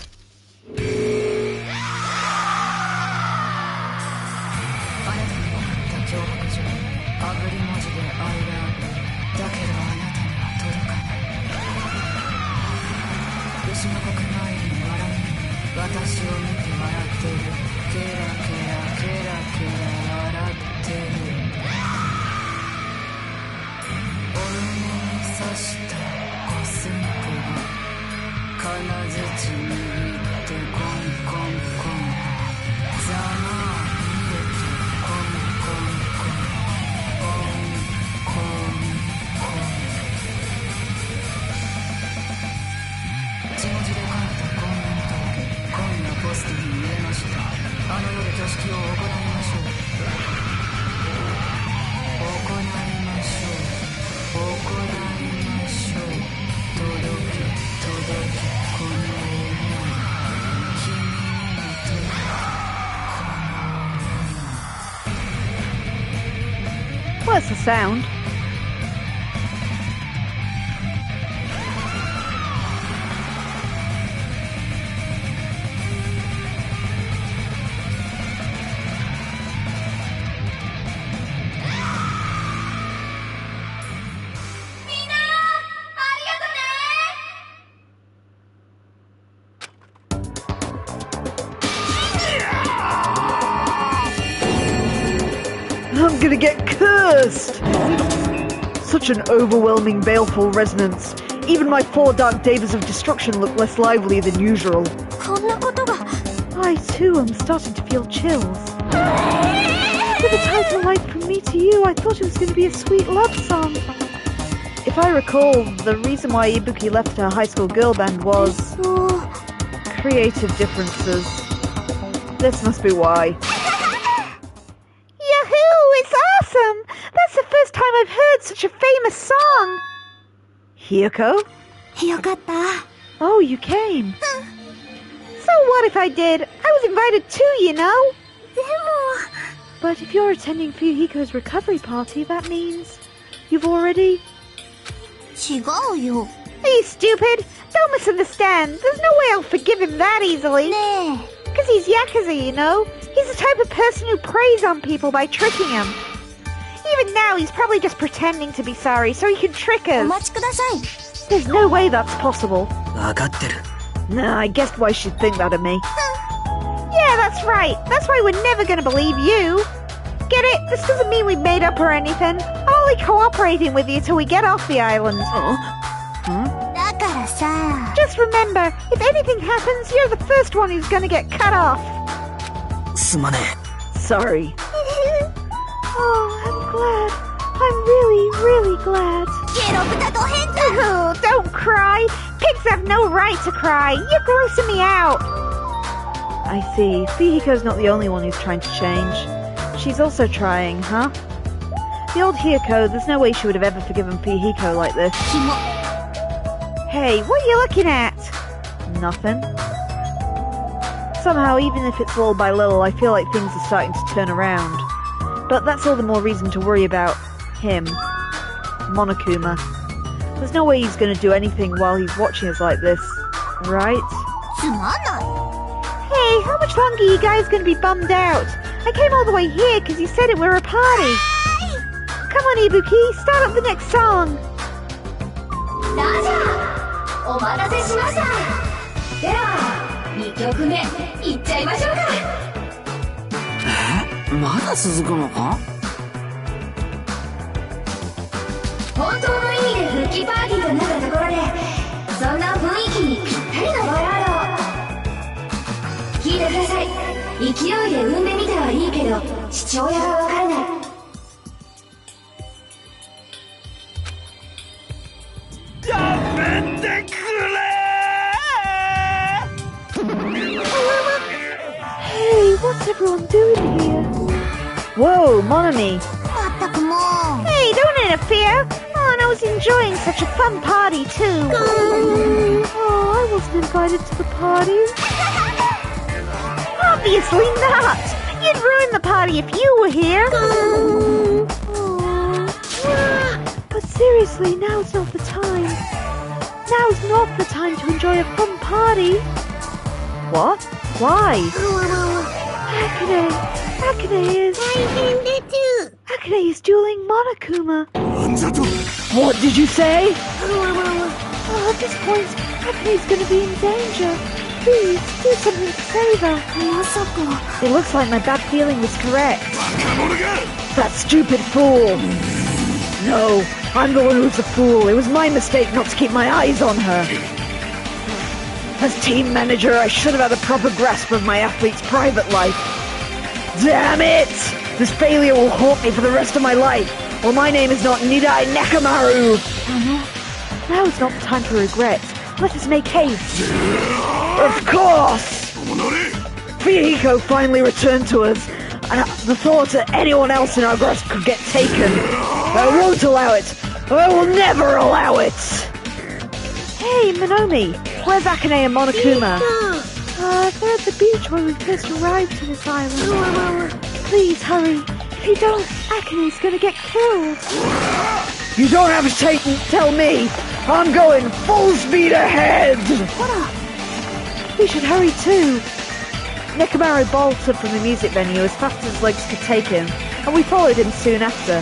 What's the sound? I'm gonna get cursed! Such an overwhelming, baleful resonance. Even my 4 dark days of destruction look less lively than usual. I too am starting to feel chills. With the title Light From Me To You, I thought it was going to be a sweet love song. If I recall, the reason why Ibuki left her high school girl band was... creative differences. This must be why. That's the first time I've heard such a famous song. Hiyoko? Oh, you came. So what if I did? I was invited too, you know. But if you're attending Fuyuhiko's recovery party, that means you've already... Are you stupid? Don't misunderstand. There's no way I'll forgive him that easily. Because he's Yakuza, you know. He's the type of person who preys on people by tricking them. Even now, he's probably just pretending to be sorry so he can trick us. There's no way that's possible. わかってる。 Nah, I guessed why she'd think that of me. Yeah, that's right. That's why we're never gonna believe you. Get it? This doesn't mean we've made up or anything. I'm only cooperating with you till we get off the island. Just remember, if anything happens, you're the first one who's gonna get cut off. すまね Sorry. Oh, I'm glad. I'm really, really glad. Oh, don't cry. Pigs have no right to cry. You're grossing me out. I see. Fuyuhiko's not the only one who's trying to change. She's also trying, huh? The old Hiyoko, there's no way she would have ever forgiven Fuyuhiko like this. Hey, what are you looking at? Nothing. Somehow, even if it's little by little, I feel like things are starting to turn around. But that's all the more reason to worry about him. Monokuma. There's no way he's going to do anything while he's watching us like this, right? Hey, how much longer are you guys going to be bummed out? I came all the way here because you said it were a party. Come on, Ibuki, start up the next song. お待たせしました。では2曲目いっちゃいましょうか。まだ続くのか？本当の意味で復帰パーティーとなったところで、そんな雰囲気にぴったりのバラード。聞いてください。勢いで産んでみてはいいけど、父親がわからない。やめてくれ Hey, what's everyone doing here? Whoa, Monomi! Hey, don't interfere. Oh, and I was enjoying such a fun party, too. Oh, I wasn't invited to the party. Obviously not. You'd ruin the party if you were here. But seriously, now's not the time. Now's not the time to enjoy a fun party. What? Why? Akane is dueling Monokuma. What did you say? At this point, Akane's gonna be in danger. Please, do something to save her. It looks like my bad feeling was correct. That stupid fool. No, I'm the one who's the fool. It was my mistake not to keep my eyes on her. As team manager, I should have had a proper grasp of my athlete's private life. Damn it! This failure will haunt me for the rest of my life. Well, my name is not Nidai Nakamaru. Now is not the time for regret. Let us make haste. Of course! Fuyuhiko finally returned to us, and the thought that anyone else in our grasp could get taken. I won't allow it. I will never allow it. Hey, Monomi, where's Akane and Monokuma? They're at the beach where we first arrived to this island. Please hurry. If you don't, Akane's gonna get killed. You don't have to tell me. I'm going full speed ahead. What up? We should hurry too. Nekamaru bolted from the music venue as fast as his legs could take him, and we followed him soon after.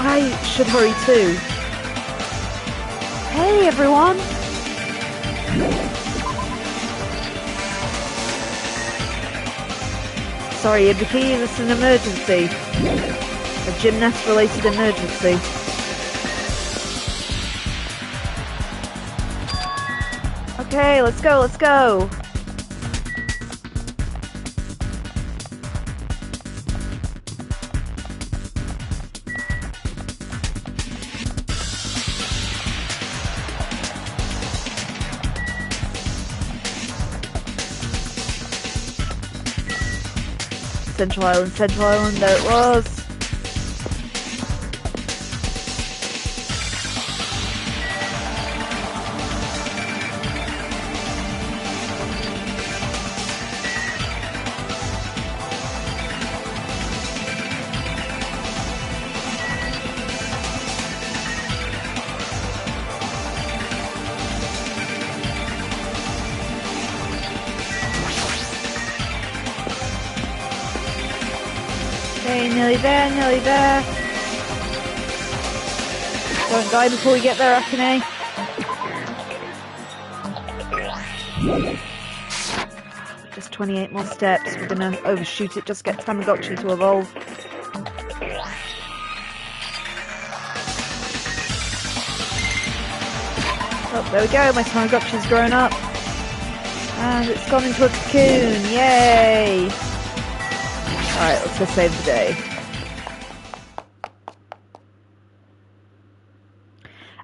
I should hurry too. Hey everyone! Sorry, Ibuki, this is an emergency. A gymnast-related emergency. Okay, let's go, let's go! Central Island, there it was. nearly there. Don't die before we get there, Akane. Just 28 more steps. We're gonna overshoot it, just get Tamagotchi to evolve. Oh, there we go, my Tamagotchi's grown up. And it's gone into a cocoon, yay! Alright, let's go save the day.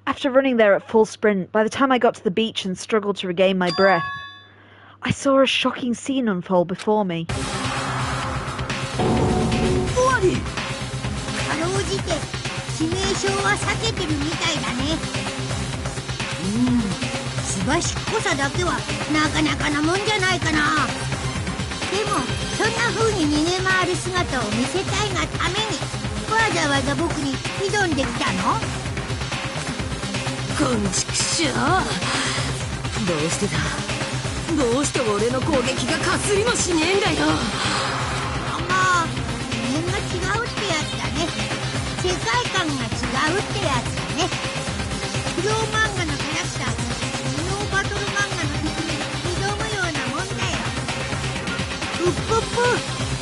After running there at full sprint, by the time I got to the beach and struggled to regain my breath, I saw a shocking scene unfold before me. かろうじて致命傷は避けてるみたいだね。すばしっこさだけはなかなかなもんじゃないかな。でもそんな風に逃げ回る姿を見せたいがためにわざわざ僕に挑んできたの？こんちくしょう。どうしてだ。どうして俺の攻撃がかすりもしねえんだよ。まあ次元が違うってやつだね。世界観が違うってやつだね。不良漫画のキャラクターが頭脳バトル漫画の敵に挑むようなもんだよ。うっぷっぷ、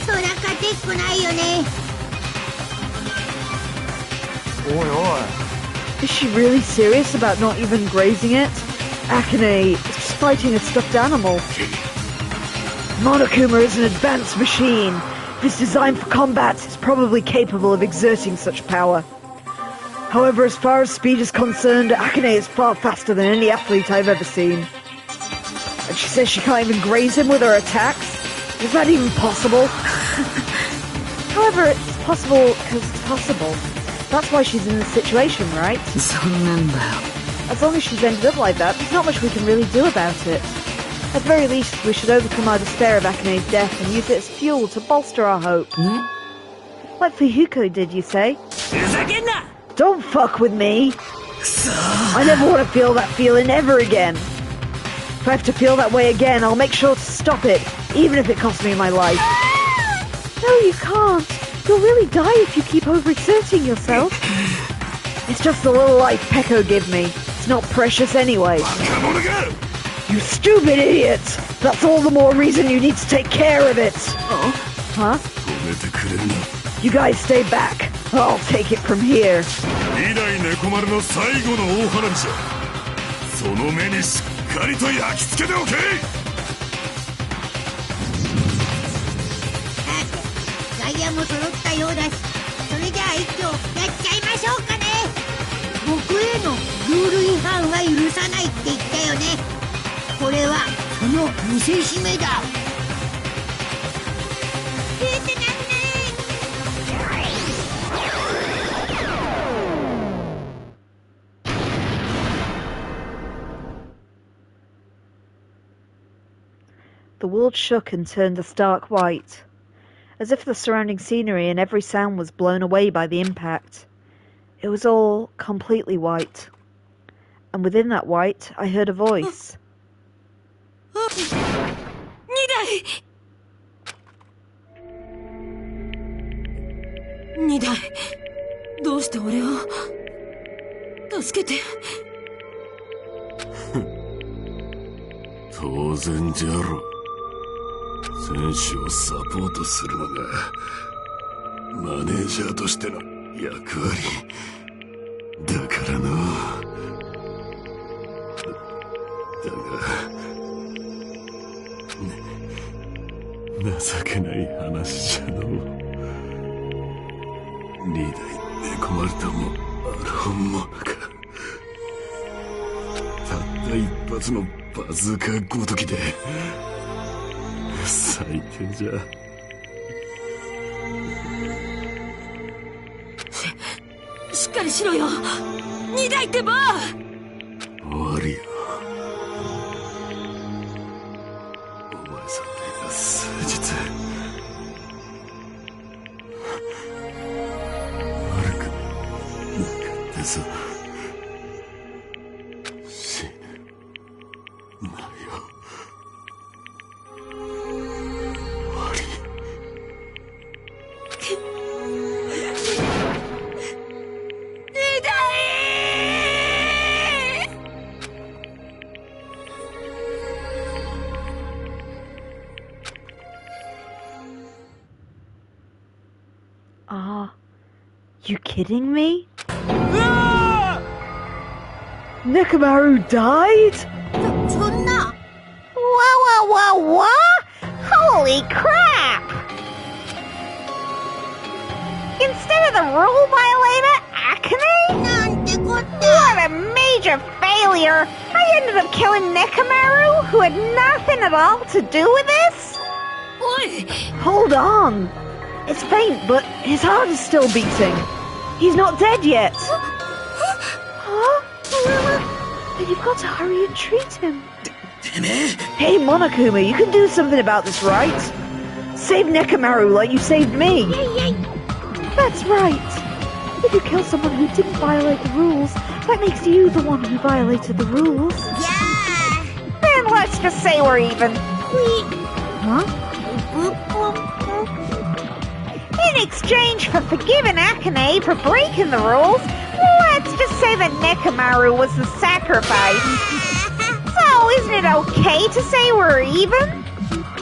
そら勝てっこないよね。おいおい。Is she really serious about not even grazing it? Akane is just fighting a stuffed animal. Monokuma is an advanced machine. If it's designed for combat, it's probably capable of exerting such power. However, as far as speed is concerned, Akane is far faster than any athlete I've ever seen. And she says she can't even graze him with her attacks? Is that even possible? However, it's possible because it's possible. That's why she's in this situation, right? そんなんだよ。 As long as she's ended up like that, there's not much we can really do about it. At the very least, we should overcome our despair of Akane's death and use it as fuel to bolster our hope. Like Fuyuhiko did, you say? Don't fuck with me! I never want to feel that feeling ever again. If I have to feel that way again, I'll make sure to stop it, even if it costs me my life. No, you can't. You'll really die if you keep overexerting yourself. It's just the little life Peko give me. It's not precious anyway. You stupid idiot! That's all the more reason you need to take care of it! Huh? You guys stay back. I'll take it from here. 外野も揃ったようだし、それじゃあ一挙やっちゃいましょうかね。僕へのルール違反は許さないって言ったよね。これはその見せしめだ。The world shook and turned a stark white, as if the surrounding scenery and every sound was blown away by the impact. It was all completely white, and within that white I heard a voice. 二代どうして俺を助けて。当然じゃろ。選手をサポートするのがマネージャーとしての役割だからな。だが情けない話じゃの。二台寝込まれたもあるものか。たった一発のバズーカごときで最低じゃ。しっかりしろよ、二代ってば。終わりよ。お前さんが数日悪くなかったぞ。死ぬなよ。終わり。Are you kidding me? Nekomaru died? そんな What? Holy crap! Instead of the rule violator, Akane? なんてこっ What a major failure! I ended up killing Nekomaru, who had nothing at all to do with this? おい Hold on. It's faint, but his heart is still beating. He's not dead yet. Huh? Then you've got to hurry and treat him. Hey, Monokuma, you can do something about this, right? Save Nekomaru like you saved me. That's right. If you kill someone who didn't violate the rules, that makes you the one who violated the rules. や Then let's just say we're even. Huh? In exchange for forgiving Akane for breaking the rules, let's just say that Nekomaru was the sacrifice. So, isn't it okay to say we're even?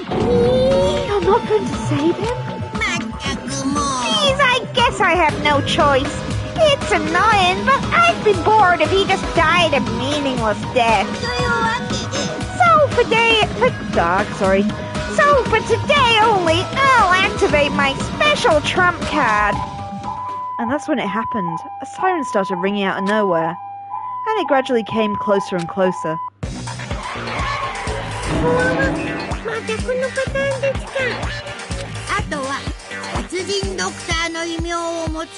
You're not going to save him? まったくもう Geez, I guess I have no choice. It's annoying, but I'd be bored if he just died a meaningless death. というわけで So for today only, I'll activate my special trump card. And that's when it happened. A siren started ringing out of nowhere, and it gradually came closer and closer. またこのパターンですかあとは殺人ドクターの異名を持つ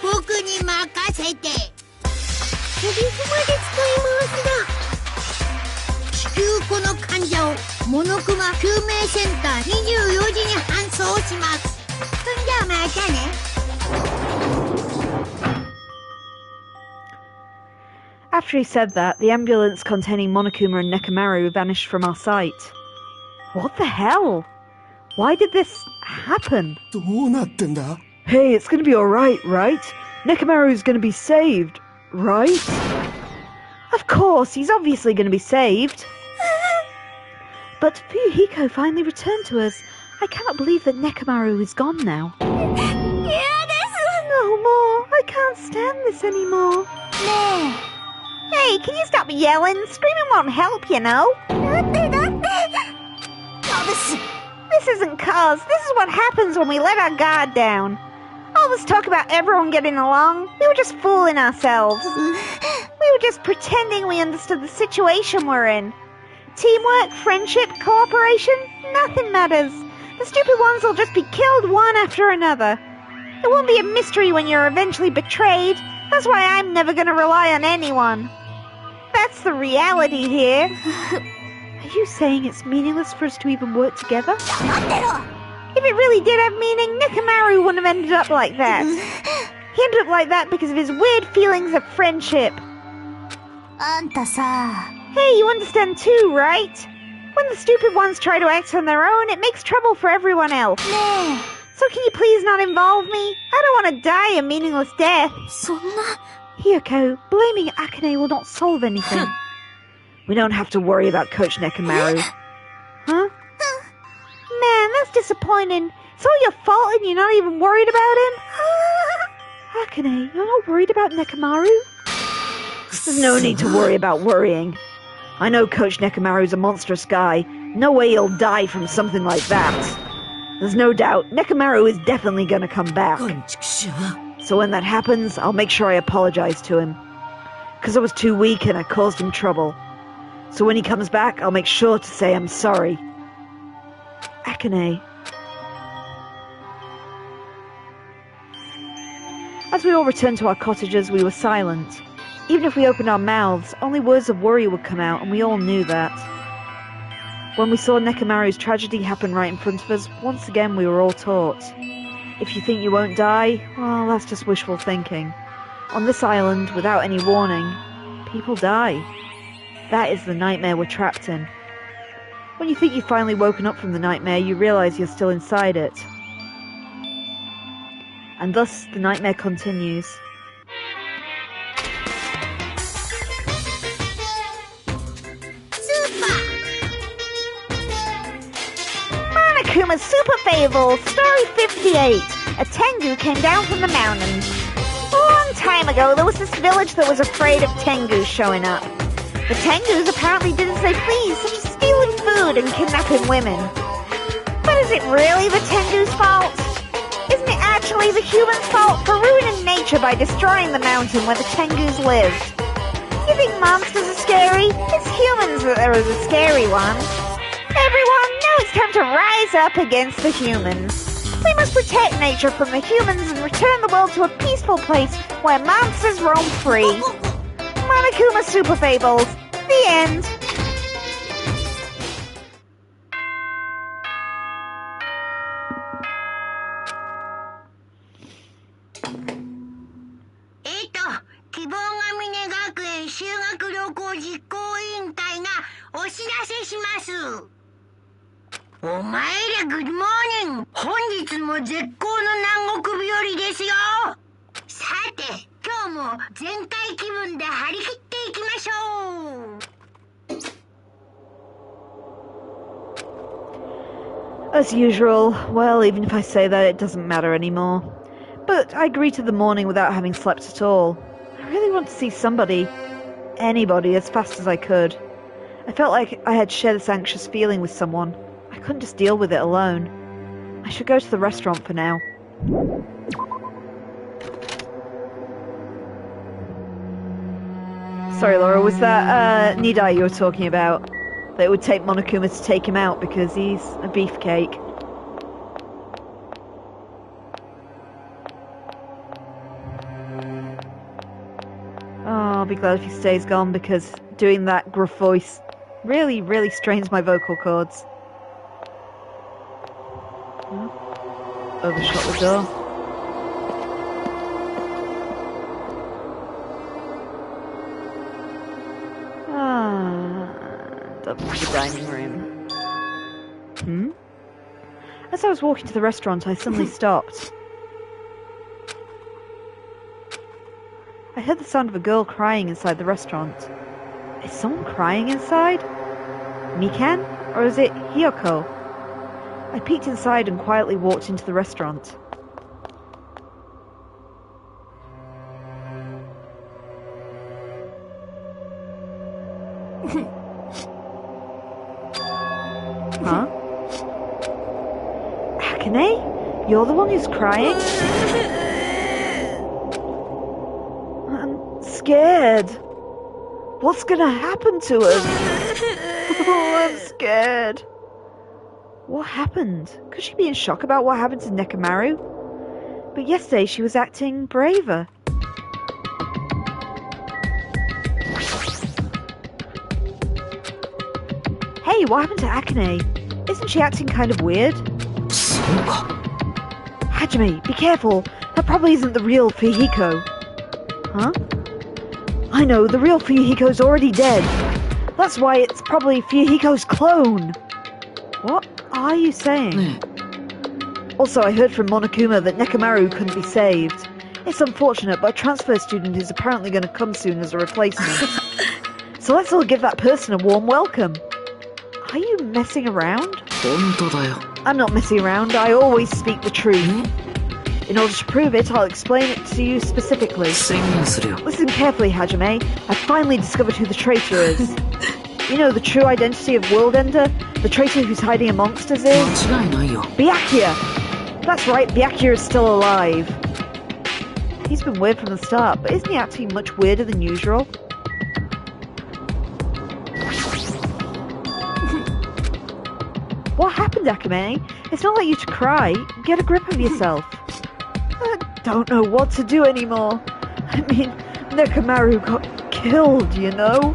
僕に任せてセリフまで使い回すだ至急この患者をモノクマ救命センター24時に搬送しますそんじゃあまたね After he said that, the ambulance containing Monokuma and Nekomaru vanished from our sight. What the hell? Why did this happen? どうなってんだ Hey, it's gonna be alright, right? Nekomaru's gonna be saved, right? Of course, he's obviously gonna be saved. But Fuyuhiko finally returned to us. I cannot believe that Nekomaru is gone now. 嫌です No more. I can't stand this anymore. Hey, can you stop yelling? Screaming won't help, you know. だって This isn't cause. This is what happens when we let our guard down. All this talk about everyone getting along, we were just fooling ourselves. We were just pretending we understood the situation we're in. Teamwork, friendship, cooperation, nothing matters. The stupid ones will just be killed one after another. It won't be a mystery when you're eventually betrayed. That's why I'm never going to rely on anyone. That's the reality here. Are you saying it's meaningless for us to even work together? 待ってろ If it really did have meaning, Nekomaru wouldn't have ended up like that. He ended up like that because of his weird feelings of friendship. あんたさ Hey, you understand too, right? When the stupid ones try to act on their own, it makes trouble for everyone else. ね So can you please not involve me? I don't want to die a meaningless death. えそんな Hiyoko, blaming Akane will not solve anything. We don't have to worry about Coach Nekomaru. Huh? Man, that's disappointing. It's all your fault and you're not even worried about him? Akane, you're not worried about Nekomaru? There's no need to worry about worrying. I know Coach Nekomaru's a monstrous guy. No way he'll die from something like that. There's no doubt Nekomaru is definitely gonna come back. こんちくしょう So when that happens, I'll make sure I apologize to him. Because I was too weak and I caused him trouble. So when he comes back, I'll make sure to say I'm sorry. Akane. As we all returned to our cottages, we were silent. Even if we opened our mouths, only words of worry would come out, and we all knew that. When we saw Nekomaru's tragedy happen right in front of us, once again we were all taught. If you think you won't die, well, that's just wishful thinking. On this island, without any warning, people die. That is the nightmare we're trapped in. When you think you've finally woken up from the nightmare, you realise you're still inside it. And thus, the nightmare continues. Monokuma's Super Fable, Story 58. A Tengu came down from the mountains. A long time ago, there was this village that was afraid of Tengus showing up. The Tengus apparently did as they pleased, such as stealing food and kidnapping women. But is it really the Tengu's fault? Isn't it actually the humans' fault for ruining nature by destroying the mountain where the Tengus lived? You think monsters are scary? It's humans that are the scary ones. Everyone, now it's time to rise up against the humans. We must protect nature from the humans and return the world to a peaceful place where monsters roam free. Monokuma Super Fables. The end. Good morning. 本日も絶好の南国日和ですよ。さて、今日も全開気分で張り切っていきましょう。 As usual, well, even if I say that, it doesn't matter anymore. But I agreed to the morning without having slept at all. I really want to see somebody, anybody, as fast as I could. I felt like I had shared this anxious feeling with someone. I couldn't just deal with it alone. I should go to the restaurant for now. Sorry, Laura, was that Nidai you were talking about? That it would take Monokuma to take him out because he's a beefcake. Oh, I'll be glad if he stays gone because doing that gruff voice really, really strains my vocal cords. Overshot the door. Up to the dining room. As I was walking to the restaurant, I suddenly stopped. I heard the sound of a girl crying inside the restaurant. Is someone crying inside? Mikan? Or is it Hiyoko? I peeked inside and quietly walked into the restaurant. Huh? Akane? You're the one who's crying? I'm scared. What's gonna happen to us? Oh, I'm scared. What happened? Could she be in shock about what happened to Nekomaru? But yesterday she was acting braver. Hey, what happened to Akane? Isn't she acting kind of weird? Hajime, be careful. That probably isn't the real Fuyuhiko. Huh? I know, the real Fuyuhiko's already dead. That's why it's probably Fuyuhiko's clone. What are you saying? Also, I heard from Monokuma that Nekomaru couldn't be saved. It's unfortunate, but a transfer student is apparently going to come soon as a replacement. So let's all give that person a warm welcome. Are you messing around? I'm not messing around, I always speak the truth. In order to prove it, I'll explain it to you specifically. Listen carefully, Hajime. I've finally discovered who the traitor is. You know the true identity of World Ender? The traitor who's hiding amongst us is? Byakuya! That's right, Byakuya is still alive. He's been weird from the start, but isn't he acting much weirder than usual? What happened, Akane? It's not like you to cry. Get a grip of yourself. I don't know what to do anymore. I mean, Nekomaru got killed, you know?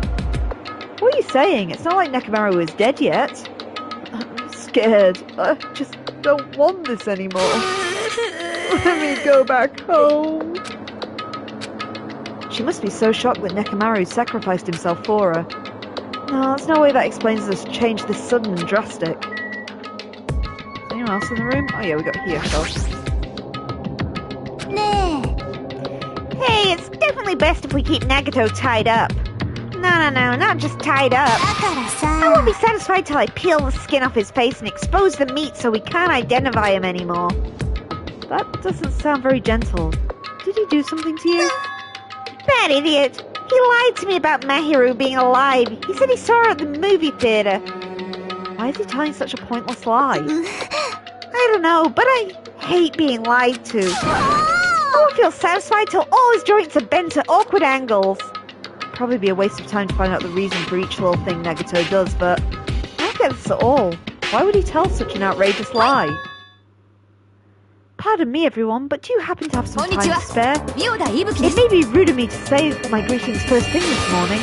What are you saying? It's not like Nekomaru is dead yet. I'm scared. I just don't want this anymore. Let me go back home. She must be so shocked that Nekomaru sacrificed himself for her. No, there's no way that explains this change this sudden and drastic. Is anyone else in the room? Oh yeah, we got Hiyoko. Hey, it's definitely best if we keep Nagato tied up. No, not just tied up. だから I won't さ be satisfied till I peel the skin off his face and expose the meat so we can't identify him anymore. That doesn't sound very gentle. Did he do something to you? That idiot. He lied to me about Mahiru being alive. He said he saw her at the movie theater. Why is he telling such a pointless lie? I don't know, but I hate being lied to. I won't feel satisfied till all his joints are bent at awkward angles. Probably be a waste of time to find out the reason for each little thing Nagato does, but I don't get this at all. Why would he tell such an outrageous lie? Pardon me, everyone, but do you happen to have some time to spare? 妙だ、伊吹 It may be rude of me to say my greetings first thing this morning.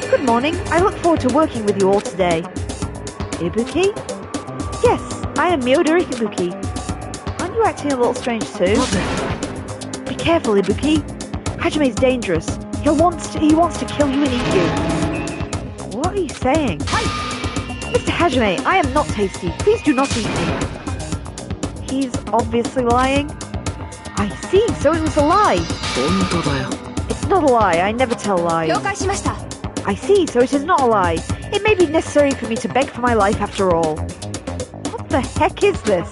Good morning. I look forward to working with you all today. Ibuki? Yes, I am Miyodori Ibuki. Aren't you acting a little strange too? Be careful, Ibuki. Hajime's dangerous. He wants to kill you and eat you. What are you saying? Mr. Hajime, I am not tasty. Please do not eat me. He's obviously lying. I see, so it was a lie. 本当だよ。 It's not a lie. I never tell lies. 了解しました I see, so it is not a lie. It may be necessary for me to beg for my life after all. What the heck is this?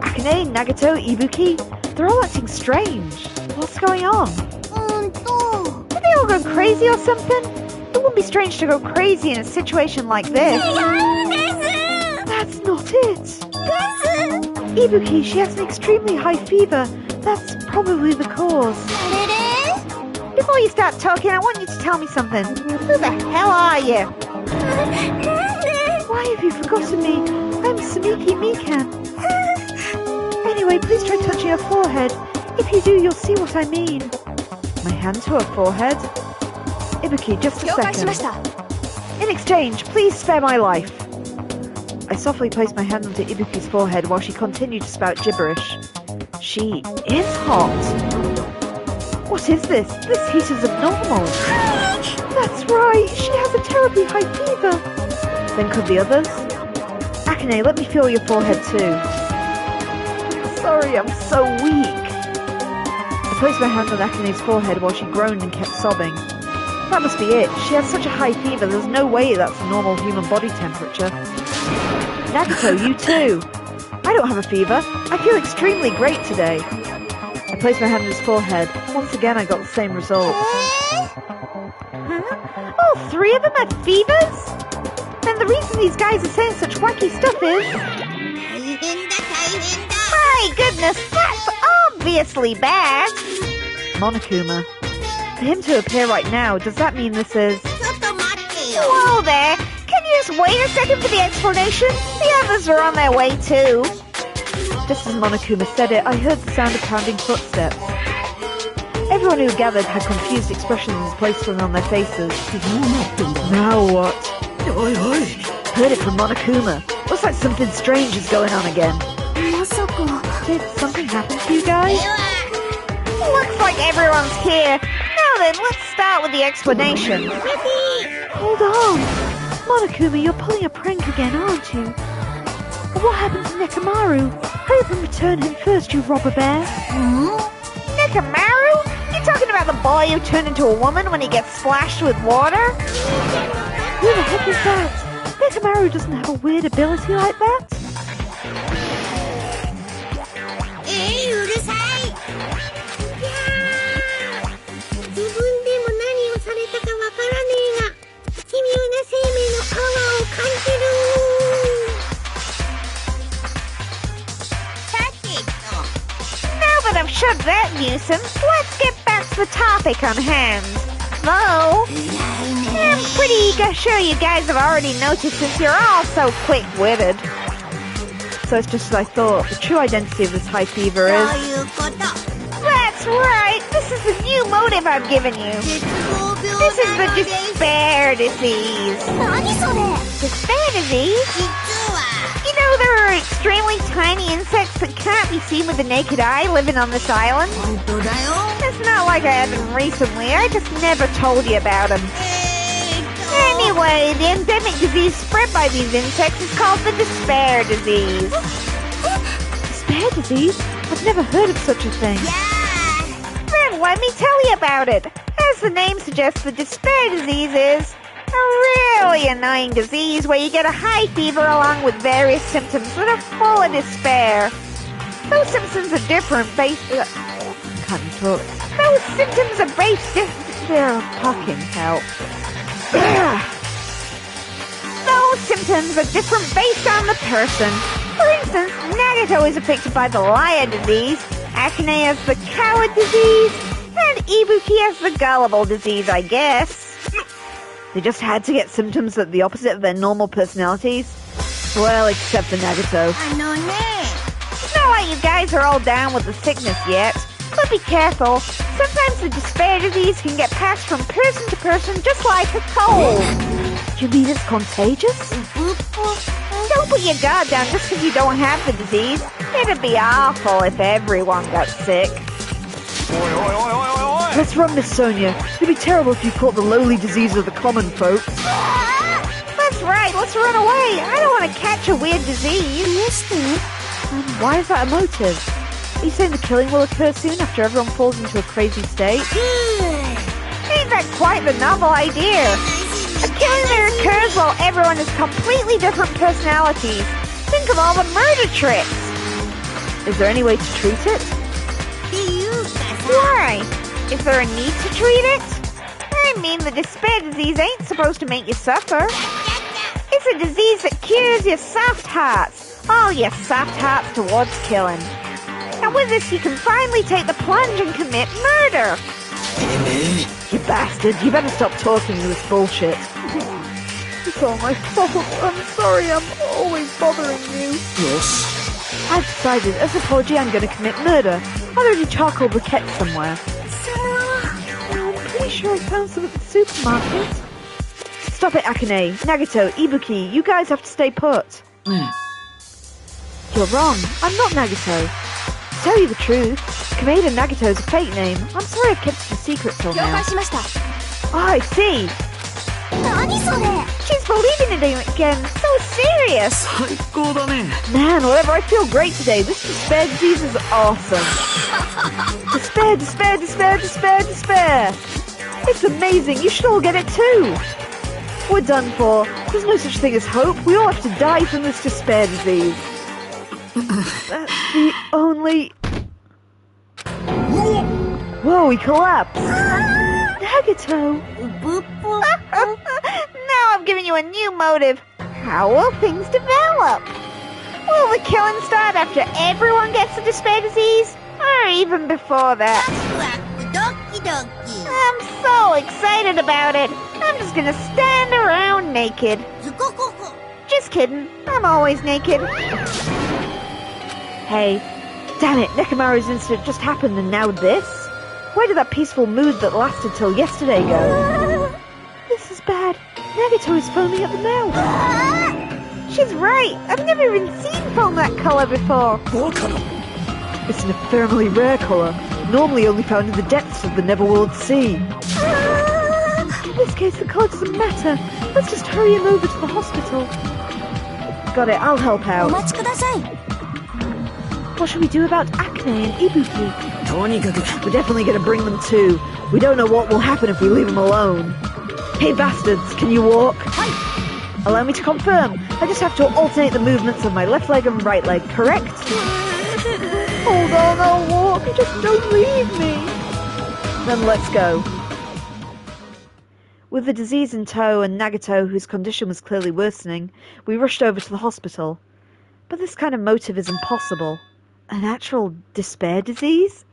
Akane, Nagato, Ibuki, they're all acting strange. What's going on? と Did they all go crazy or something? It wouldn't be strange to go crazy in a situation like this. 違うんです That's not it. Ibuki, she has an extremely high fever. That's probably the cause. あれれ Before you start talking, I want you to tell me something. Who the hell are you? なんで Why have you forgotten me? I'm Sumiki Mikan. Anyway, please try touching her forehead. If you do, you'll see what I mean. My hand to her forehead? Ibuki, just a 了解しま second. した In exchange, please spare my life. I softly placed my hand onto Ibuki's forehead while she continued to spout gibberish. She is hot. What is this? This heat is abnormal. That's right, she has a terribly high fever. Then could the others? Akane, let me feel your forehead too. Sorry, I'm so weak. I placed my hand on Akane's forehead while she groaned and kept sobbing. That must be it. She has such a high fever, there's no way that's a normal human body temperature. Nagato, you too. I don't have a fever. I feel extremely great today. I placed my hand on his forehead. Once again, I got the same result. All three of them have fevers? And the reason these guys are saying such wacky stuff is... 大変だ大変だ My goodness, that's obviously bad. Monokuma. For him to appear right now, does that mean this is... ちょっと待ってよ Whoa there. Can you just wait a second for the explanation? The others are on their way too. Just as Monokuma said it, I heard the sound of pounding footsteps. Everyone who gathered had confused expressions placed on their faces. Now what? Heard it from Monokuma. Looks like something strange is going on again. まさか Did something happen to you guys? Looks like everyone's here. Now then, let's start with the explanation. Hold on. Monokuma, you're pulling a prank again, aren't you? What happened to Nekamaru? Hurry up and return him first, you robber bear. Nekamaru? You talking about the boy who turned into a woman when he gets splashed with water? Who the heck is that? Nekamaru doesn't have a weird ability like that. うるさいいやー自分でも何をされたかわからねえが奇妙な生命のパワーを感じるさてと Now that I've shoved that nuisance, let's get back to the topic on hand. Though, I'm pretty sure you guys have already noticed since you're all so quick-witted. So it's just as I thought. The true identity of this high fever そう is... いうこと That's right! This is the new motive I've given you. 絶望病 This is な the のです despair disease. 何それ Despair disease? 実は You know there are extremely tiny insects that can't be seen with the naked eye living on this island? 本当だよ It's not like I haven't recently, I just never told you about them. Anyway, the endemic disease spread by these insects is called the despair disease. Despair disease? I've never heard of such a thing. Yeah. Then let me tell you about it. As As the name suggests, the despair disease is a really annoying disease where you get a high fever along with various symptoms that are full of despair. Those symptoms are different based... can't talk. Those symptoms are based... fucking help. Those symptoms are different based on the person. For instance, Nagato is affected by the liar disease, Akane has the coward disease, and Ibuki has the gullible disease, I guess. They just had to get symptoms that are the opposite of their normal personalities. Well, except for Nagato. It's not like you guys are all down with the sickness yet, but be careful. Sometimes the despair disease can get passed from person to person just like a cold. Do you mean it's contagious? Don't put your guard down just because you don't have the disease. It'd be awful if everyone got sick. Let's run, Miss Sonia. It'd be terrible if you caught the lowly disease of the common folks. That's right, let's run away. I don't want to catch a weird disease. Why is that a motive? Are you saying the killing will occur soon after everyone falls into a crazy state? Ain't that quite the novel idea? A killing that occurs while everyone has completely different personalities. Think of all the murder tricks. Is there any way to treat it? Why? Is there a need to treat it? I mean, the despair disease ain't supposed to make you suffer. It's a disease that cures your soft hearts. All your soft hearts towards killing. And with this, you can finally take the plunge and commit murder. You bastard, you better stop talking this bullshit. It's all my fault. I'm sorry, I'm always bothering you. Yes. I've decided, as an apology, I'm going to commit murder. Are there any charcoal briquettes somewhere? I'm pretty sure I found some at the supermarket. Stop it, Akane. Nagato, Ibuki, you guys have to stay put. You're wrong. I'm not Nagato. To tell you the truth, Kameda Nagato is a fake name. I'm sorry I've kept it a secret till now. Oh, I see. She's believing in it again. So serious. Man, whatever, I feel great today. This despair disease is awesome. Despair, despair, despair, despair, despair. It's amazing. You should all get it too. We're done for. There's no such thing as hope. We all have to die from this despair disease. That's the only... Whoa, he collapsed. Nagato. Now I've given you a new motive. How will things develop? Will the killing start after everyone gets the despair disease? Or even before that? I'm so excited about it. I'm just gonna stand around naked. Just kidding. I'm always naked. Hey, damn it, Nekomaru's incident just happened and now this? Where did that peaceful mood that lasted till yesterday go? This is bad. Nagato is foaming at the mouth. She's right. I've never even seen foam that colour before. It's an ephemerally rare colour, normally only found in the depths of the Neverworld Sea. In this case, the colour doesn't matter. Let's just hurry him over to the hospital. Got it, I'll help out. What should we do about Akane and Ibuki? We're definitely going to bring them too. We don't know what will happen if we leave them alone. Hey bastards, can you walk? Allow me to confirm. I just have to alternate the movements of my left leg and right leg, correct? Hold on, I'll walk. Just don't leave me. Then let's go. With the disease in tow and Nagato, whose condition was clearly worsening, we rushed over to the hospital. But this kind of motive is impossible. An actual despair disease?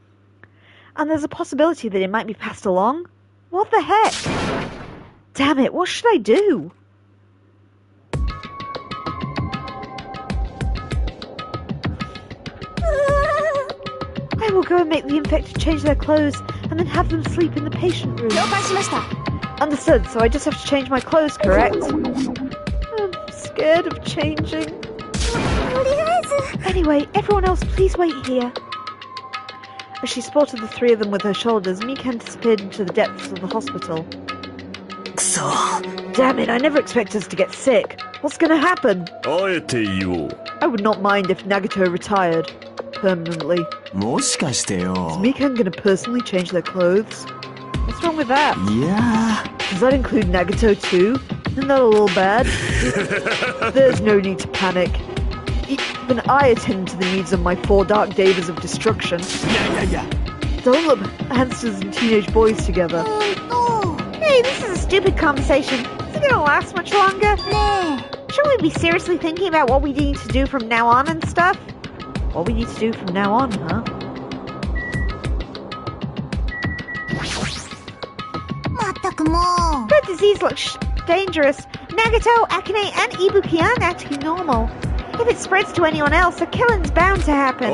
And there's a possibility that it might be passed along? What the heck? Damn it, what should I do? I will go and make the infected change their clothes and then have them sleep in the patient room. Understood, so I just have to change my clothes, correct? I'm scared of changing. Anyway, everyone else, please wait here. As she spotted the three of them with her shoulders, Mika disappeared into the depths of the hospital. Damn it, I never expected us to get sick. What's gonna happen? I would not mind if Nagato retired. Permanently. Is Mika gonna personally change their clothes? Let's What's wrong with that? Yeah. Does that include Nagato too? Isn't that a little bad? There's no need to panic. Even I attend to the needs of my 4 dark davas of destruction. Yeah. Don't look hamsters and teenage boys together. Hey, this is a stupid conversation. Is it gonna last much longer? Shouldn't we be seriously thinking about what we need to do from now on and stuff? What we need to do from now on, huh? That disease looks dangerous. Nagato, Akane, and Ibuki aren't acting normal. If it spreads to anyone else, a killing's bound to happen.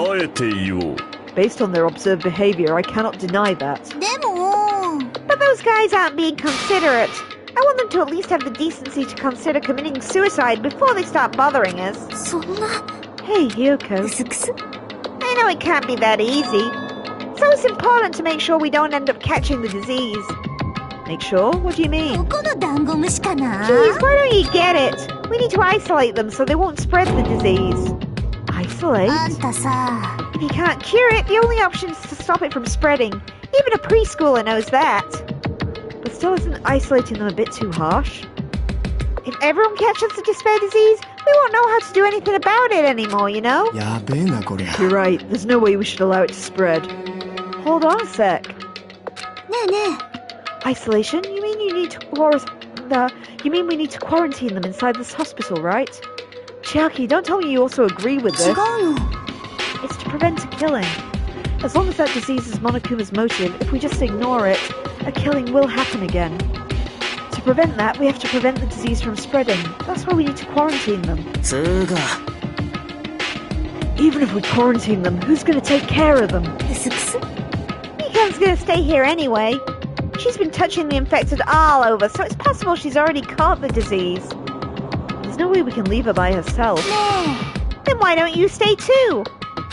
Based on their observed behavior, I cannot deny that. But those guys aren't being considerate. I want them to at least have the decency to consider committing suicide before they start bothering us. Hey, Hiyoko. I know it can't be that easy. So it's important to make sure we don't end up catching the disease. Make sure? What do you mean? Geez, why don't you get it? We need to isolate them so they won't spread the disease. Isolate? If you can't cure it, the only option is to stop it from spreading. Even a preschooler knows that. But still, isn't isolating them a bit too harsh? If everyone catches the despair disease, we won't know how to do anything about it anymore, you know? You're right. There's no way we should allow it to spread. Hold on a sec. Isolation? You mean we need to quarantine them inside this hospital, right? Chiaki, don't tell me you also agree with this. It's to prevent a killing. As long as that disease is Monokuma's motive, if we just ignore it, a killing will happen again. To prevent that, we have to prevent the disease from spreading. That's why we need to quarantine them. Even if we quarantine them, who's going to take care of them? Mikan's going to stay here anyway. She's been touching the infected all over, so it's possible she's already caught the disease. There's no way we can leave her by herself. Then why don't you stay too?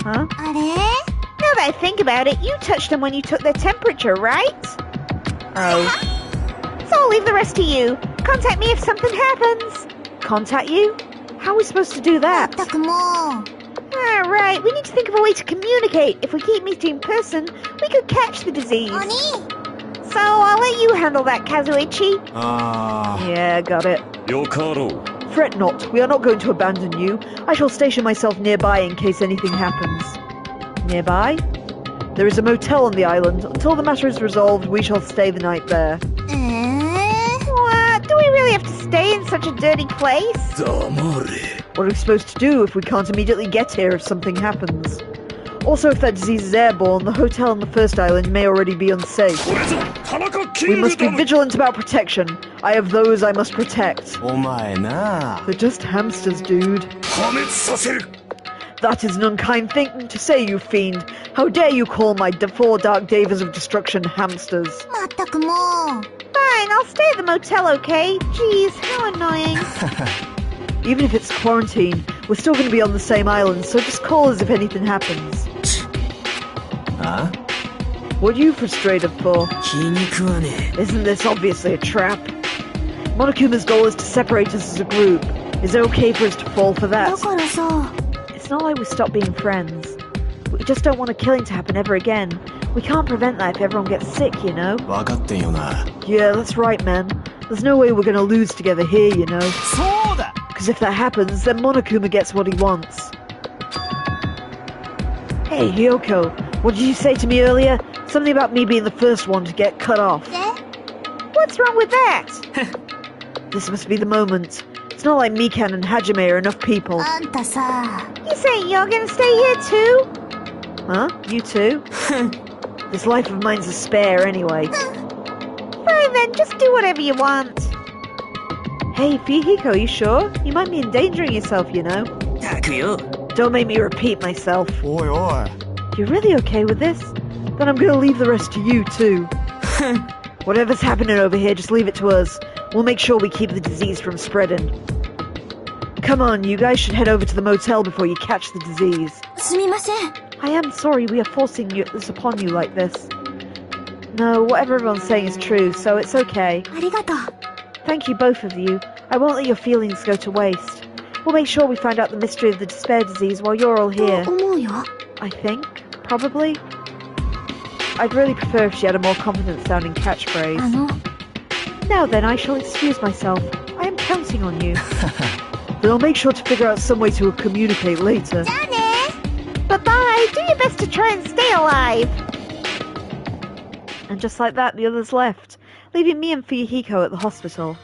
Huh? Now that I think about it, you touched them when you took their temperature, right? Oh. So I'll leave the rest to you. Contact me if something happens. Contact you? How are we supposed to do that? Right, we need to think of a way to communicate. If we keep meeting in person, we could catch the disease. So I'll let you handle that, Kazuichi. Yeah, got it. Fret not, we are not going to abandon you. I shall station myself nearby in case anything happens. Nearby? There is a motel on the island. Until the matter is resolved, we shall stay the night there. What? Do we really have to stay in such a dirty place? What are we supposed to do if we can't immediately get here if something happens? Also, if that disease is airborne, the hotel on the first island may already be unsafe. We must be vigilant about protection. I have those I must protect. They're just hamsters, dude. That is an unkind thing to say, you fiend. How dare you call my 4 dark davas of destruction hamsters? Fine, I'll stay at the motel, okay? Jeez, how annoying. Even if it's quarantine, we're still going to be on the same island, so just call us if anything happens. Huh? What are you frustrated for? Isn't this obviously a trap? Monokuma's goal is to separate us as a group. Is it okay for us to fall for that? It's not like we stop being friends. We just don't want a killing to happen ever again. We can't prevent that if everyone gets sick, you know? Yeah, that's right, man. There's no way we're going to lose together here, you know? Because if that happens, then Monokuma gets what he wants. Hey, Hiyoko, what did you say to me earlier? Something about me being the first one to get cut off. What's wrong with that? This must be the moment. It's not like Mikan and Hajime are enough people. You saying you're gonna stay here too? Huh? You too? This life of mine's a spare anyway. Fine then, just do whatever you want. Hey, Fuyuhiko, you sure? You might be endangering yourself, you know. Don't make me repeat myself. You're really okay with this? Then I'm gonna leave the rest to you too. Whatever's happening over here, just leave it to us. We'll make sure we keep the disease from spreading. Come on, you guys should head over to the motel before you catch the disease. I am sorry we are forcing this upon you like this. No, whatever everyone's saying is true, so it's okay. Thank you, both of you. I won't let your feelings go to waste. We'll make sure we find out the mystery of the despair disease while you're all here. I think, probably. I'd really prefer if she had a more confident-sounding catchphrase. Now then, I shall excuse myself. I am counting on you. Then I'll make sure to figure out some way to communicate later. Bye-bye. Do your best to try and stay alive. And just like that, the others left, leaving me and Fuyuhiko at the hospital.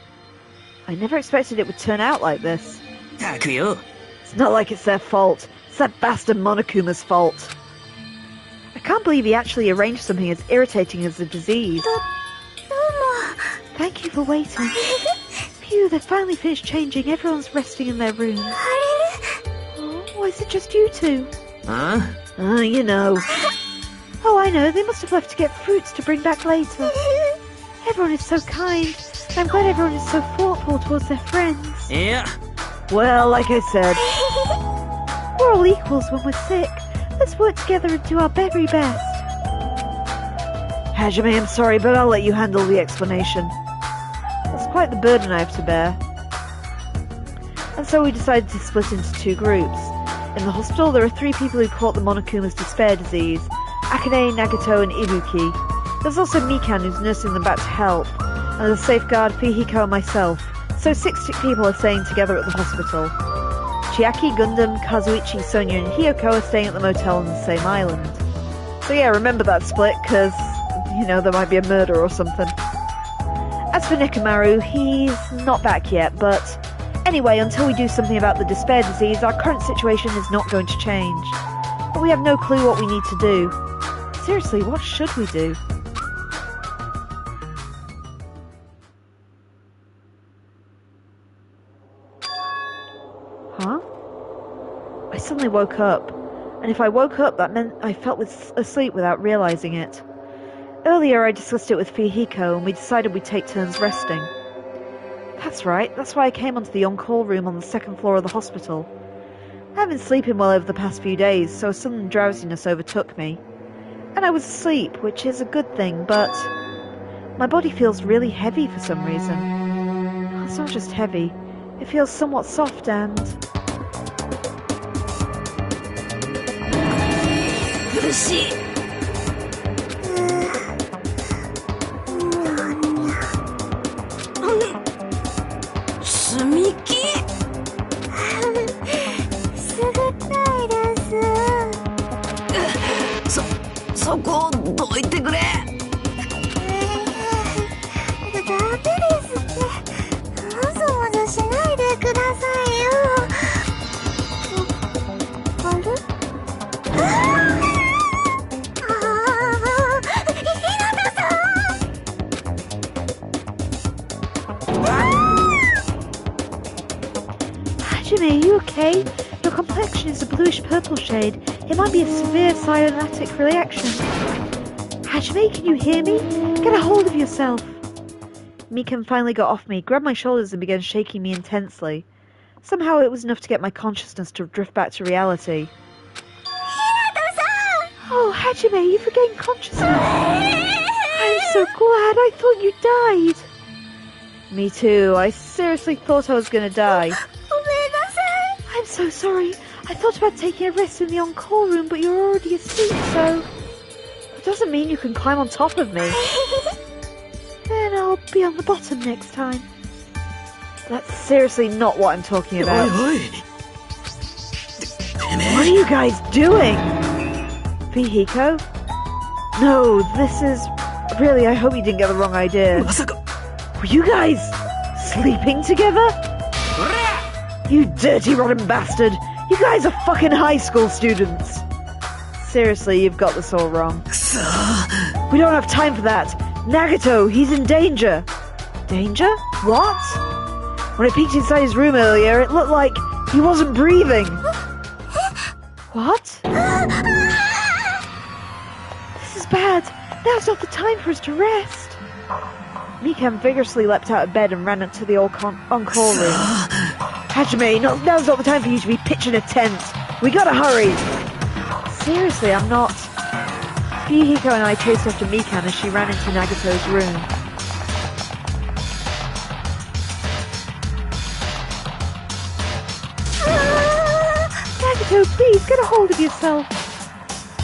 I never expected it would turn out like this. It's not like it's their fault. It's that bastard Monokuma's fault. I can't believe he actually arranged something as irritating as the disease. Thank you for waiting. Phew, they've finally finished changing. Everyone's resting in their rooms. Oh, why is it just you two? Huh? You know. Oh, I know. They must have left to get fruits to bring back later. Everyone is so kind. I'm glad everyone is so thoughtful towards their friends. Yeah. Well, like I said, we're all equals when we're sick. Let's work together and do our very best. Hajime, I'm sorry, but I'll let you handle the explanation. That's quite the burden I have to bear. And so we decided to split into two groups. In the hospital, there are 3 people who caught the Monokuma's despair disease: Akane, Nagato, and Ibuki. There's also Mikan, who's nursing them back to health, and as a safeguard, Fuyuhiko and myself. So 6 people are staying together at the hospital. Chiaki, Gundam, Kazuichi, Sonia, and Hiyoko are staying at the motel on the same island. So yeah, remember that split, because, you know, there might be a murder or something. As for Nekomaru, he's not back yet, but anyway, until we do something about the despair disease, our current situation is not going to change. But we have no clue what we need to do. Seriously, what should we do? Huh? I suddenly woke up, and if I woke up, that meant I felt asleep without realizing it. Earlier I discussed it with Fuyuhiko, and we decided we'd take turns resting. That's right, that's why I came onto the on-call room on the 2nd floor of the hospital. I haven't been sleeping well over the past few days, so a sudden drowsiness overtook me. And I was asleep, which is a good thing, but my body feels really heavy for some reason. It's not just heavy, it feels somewhat soft and... Hajime, are you okay? Your complexion is a bluish-purple shade. It might be a severe cyanotic reaction. Hajime, can you hear me? Get a hold of yourself. Mikan finally got off me, grabbed my shoulders and began shaking me intensely. Somehow it was enough to get my consciousness to drift back to reality. Oh, Hajime, you've regained consciousness. I'm so glad. I thought you died. Me too. I seriously thought I was going to die. I'm so sorry. I thought about taking a rest in the on-call room, but you're already asleep, so... It doesn't mean you can climb on top of me. Then I'll be on the bottom next time. That's seriously not what I'm talking about. What are you guys doing? Fuyuhiko? No, this is... Really, I hope you didn't get the wrong idea. Were you guys sleeping together? You dirty, rotten bastard! You guys are fucking high school students! Seriously, you've got this all wrong. We don't have time for that! Nagato, he's in danger! Danger? What? When I peeked inside his room earlier, it looked like he wasn't breathing! What? This is bad! Now's not the time for us to rest! Mikan vigorously leapt out of bed and ran up to the on-call room. Hajime, now's not the time for you to be pitching a tent. We gotta hurry. Seriously, I'm not. Fuyuhiko and I chased after Mikan as she ran into Nagato's room. Nagato, please, get a hold of yourself.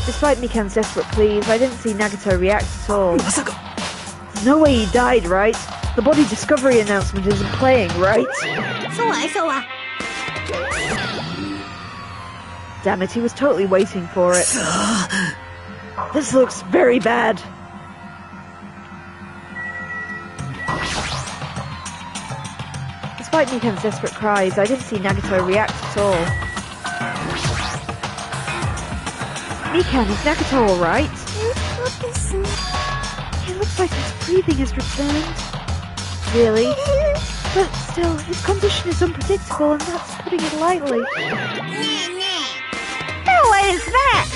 Despite Mikan's desperate pleas, I didn't see Nagato react at all. There's no way he died, right? The body discovery announcement isn't playing, right? So Damn it, he was totally waiting for it. This looks very bad. Despite Mikan's desperate cries, I didn't see Nagato react at all. Mikan, is Nagato alright? It looks like his breathing has returned. Really? But still, his condition is unpredictable, and that's putting it lightly. Oh, what is that?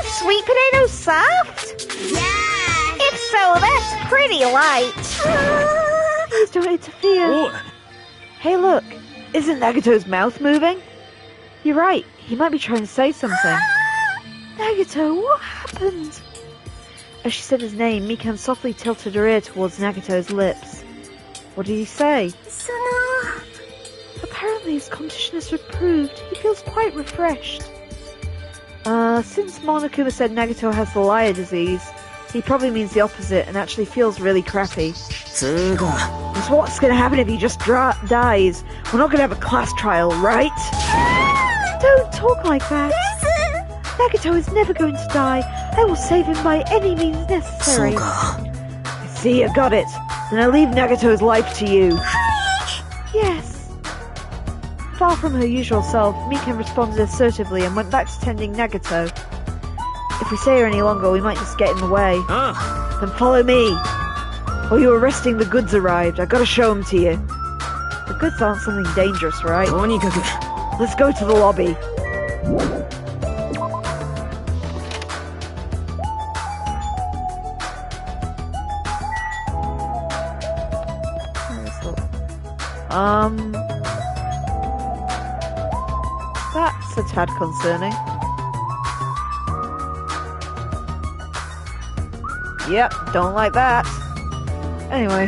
Is sweet potato soft? Yeah! If so, that's pretty light. Please don't interfere. Oh, Hey, look. Isn't Nagato's mouth moving? You're right. He might be trying to say something. Nagato, what happened? As she said his name, Mikan softly tilted her ear towards Nagato's lips. What did he say? Apparently his condition has improved. He feels quite refreshed. Since Monokuma said Nagato has the liar disease, he probably means the opposite and actually feels really crappy. So what's gonna happen if he just dies? We're not gonna have a class trial, right? Don't talk like that. Nagato is never going to die. I will save him by any means necessary. I see, you got it. Then I leave Nagato's life to you. Yes. Far from her usual self, Mikan responded assertively and went back to tending Nagato. If we stay here any longer, we might just get in the way. Then follow me. While you were resting, the goods arrived. I gotta show them to you. The goods aren't something dangerous, right? Let's go to the lobby. That's a tad concerning. Yep, don't like that. Anyway.